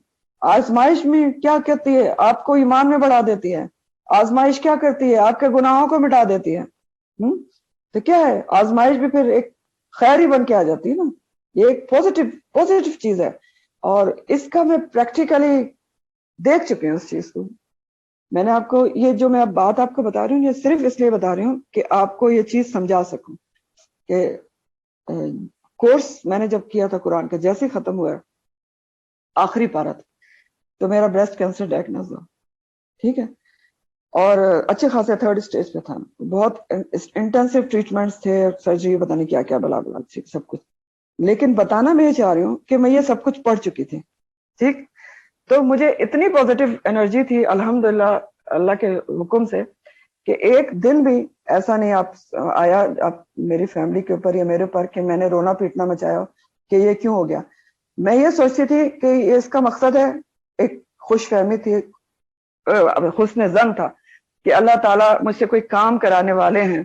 آزمائش میں کیا کہتی ہے؟ آپ کو ایمان میں بڑھا دیتی ہے. آزمائش کیا کرتی ہے؟ آپ کے گناہوں کو مٹا دیتی ہے. تو کیا ہے؟ آزمائش بھی پھر ایک خیر ہی بن کے آ جاتی ہے نا. یہ ایک پوزیٹیو چیز ہے، اور اس کا میں پریکٹیکلی دیکھ چکے ہیں اس چیز کو. میں نے آپ کو یہ جو میں اب بات آپ کو بتا رہی ہوں یہ صرف اس لیے بتا رہی ہوں کہ آپ کو یہ چیز سمجھا سکوں کہ کورس میں نے جب کیا تھا قرآن کا جیسے ختم ہوا آخری پارا تھا تو میرا بریسٹ کینسر ڈائگنوز ہوا، ٹھیک ہے، اور اچھے خاصے 3rd اسٹیج پہ تھا، بہت انٹینسو ٹریٹمنٹس تھے، سرجری پتہ نہیں کیا کیا بلا بلا سب کچھ، لیکن بتانا میں یہ چاہ رہی ہوں کہ میں یہ سب کچھ پڑھ چکی تھی، ٹھیک، تو مجھے اتنی پازیٹیو انرجی تھی الحمدللہ اللہ کے حکم سے کہ ایک دن بھی ایسا نہیں آیا آپ میری فیملی کے اوپر یا میرے اوپر کہ میں نے رونا پیٹنا مچایا کہ یہ کیوں ہو گیا. میں یہ سوچتی تھی کہ یہ اس کا مقصد ہے، ایک خوش فہمی تھی، حسن ظن تھا کہ اللہ تعالیٰ مجھ سے کوئی کام کرانے والے ہیں،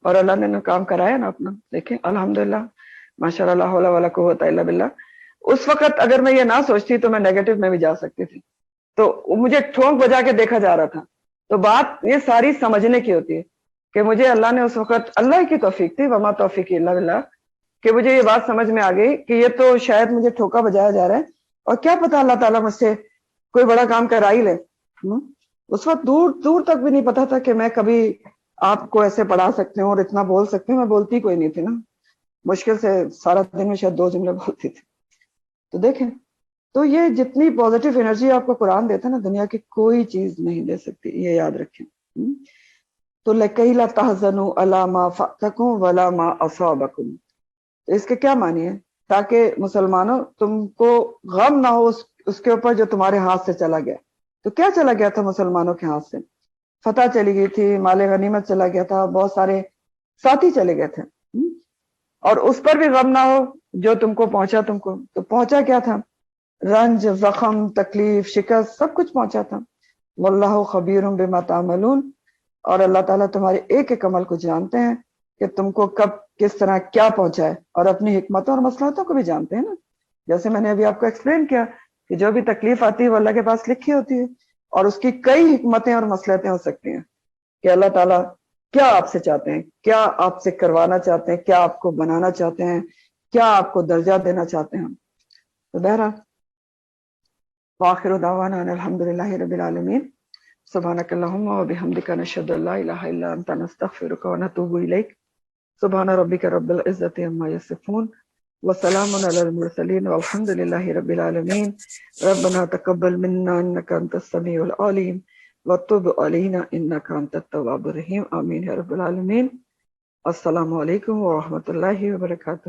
اور اللہ نے کام کرایا نا اپنا. دیکھیں الحمدللہ ماشاء اللہ لا حول ولا قوت الا باللہ. اس وقت اگر میں یہ نہ سوچتی تو میں نیگیٹو میں بھی جا سکتی تھی، تو مجھے ٹھونک بجا کے دیکھا جا رہا تھا. تو بات یہ ساری سمجھنے کی ہوتی ہے کہ مجھے اللہ نے اس وقت، اللہ کی توفیق تھی، وما توفیق الا باللہ، کہ مجھے یہ بات سمجھ میں آ گئی کہ یہ تو شاید مجھے ٹھوکا بجایا جا رہا ہے، اور کیا پتا اللہ تعالیٰ مجھ سے کوئی بڑا کام کرا ہی لے. اس وقت دور دور تک بھی نہیں پتا تھا کہ میں کبھی آپ کو ایسے پڑھا سکتی ہوں اور اتنا بول سکتی ہوں. میں بولتی کوئی نہیں تھی نا، مشکل سے سارا دن میں شاید 2 جملے بولتی تھی. تو دیکھیں، تو یہ جتنی پازیٹیو انرجی آپ کو قرآن دیتا ہے نا، دنیا کی کوئی چیز نہیں دے سکتی، یہ یاد رکھیں. تو لَكَيْ لَا تَحْزَنُوا عَلَىٰ مَا فَاتَكُمْ وَلَا مَا أَصَابَكُمْ، اس کے کیا معنی ہے؟ تاکہ مسلمانوں تم کو غم نہ ہو اس کے اوپر جو تمہارے ہاتھ سے چلا گیا. تو کیا چلا گیا تھا مسلمانوں کے ہاتھ سے؟ فتح چلی گئی تھی، مال غنیمت چلا گیا تھا، بہت سارے ساتھی چلے گئے تھے، اور اس پر بھی غم نہ ہو جو تم کو پہنچا. تم کو تو پہنچا کیا تھا؟ رنج، زخم، تکلیف، شکست، سب کچھ پہنچا تھا. واللہ خبیر بما تعملون، اور اللہ تعالیٰ تمہارے ایک ایک عمل کو جانتے ہیں کہ تم کو کب کس طرح کیا پہنچا ہے، اور اپنی حکمتوں اور مصلحتوں کو بھی جانتے ہیں نا. جیسے میں نے ابھی آپ کو ایکسپلین کیا کہ جو بھی تکلیف آتی ہے وہ اللہ کے پاس لکھی ہوتی ہے، اور اس کی کئی حکمتیں اور مصلحتیں ہو سکتی ہیں کہ اللہ تعالیٰ کیا آپ سے چاہتے ہیں، کیا آپ سے کروانا چاہتے ہیں، کیا آپ کو بنانا چاہتے ہیں، کیا آپ کو درجہ دینا چاہتے ہیں. تو بہرحال وآخر دعوانا ان الحمدللہ رب العالمین. سبحانک اللہم وبحمدک نشہد ان لا الہ الا انت نستغفرک ونتوب الیک. سبحان ربک رب العزت عما یصفون وسلام علی المرسلین والحمد للہ رب العالمین. ربنا تقبل منا انک انت السمیع العلیم وتب علینا انک انت التواب الرحیم. آمین یا رب العالمین. السلام علیکم ورحمۃ اللہ وبرکاتہ.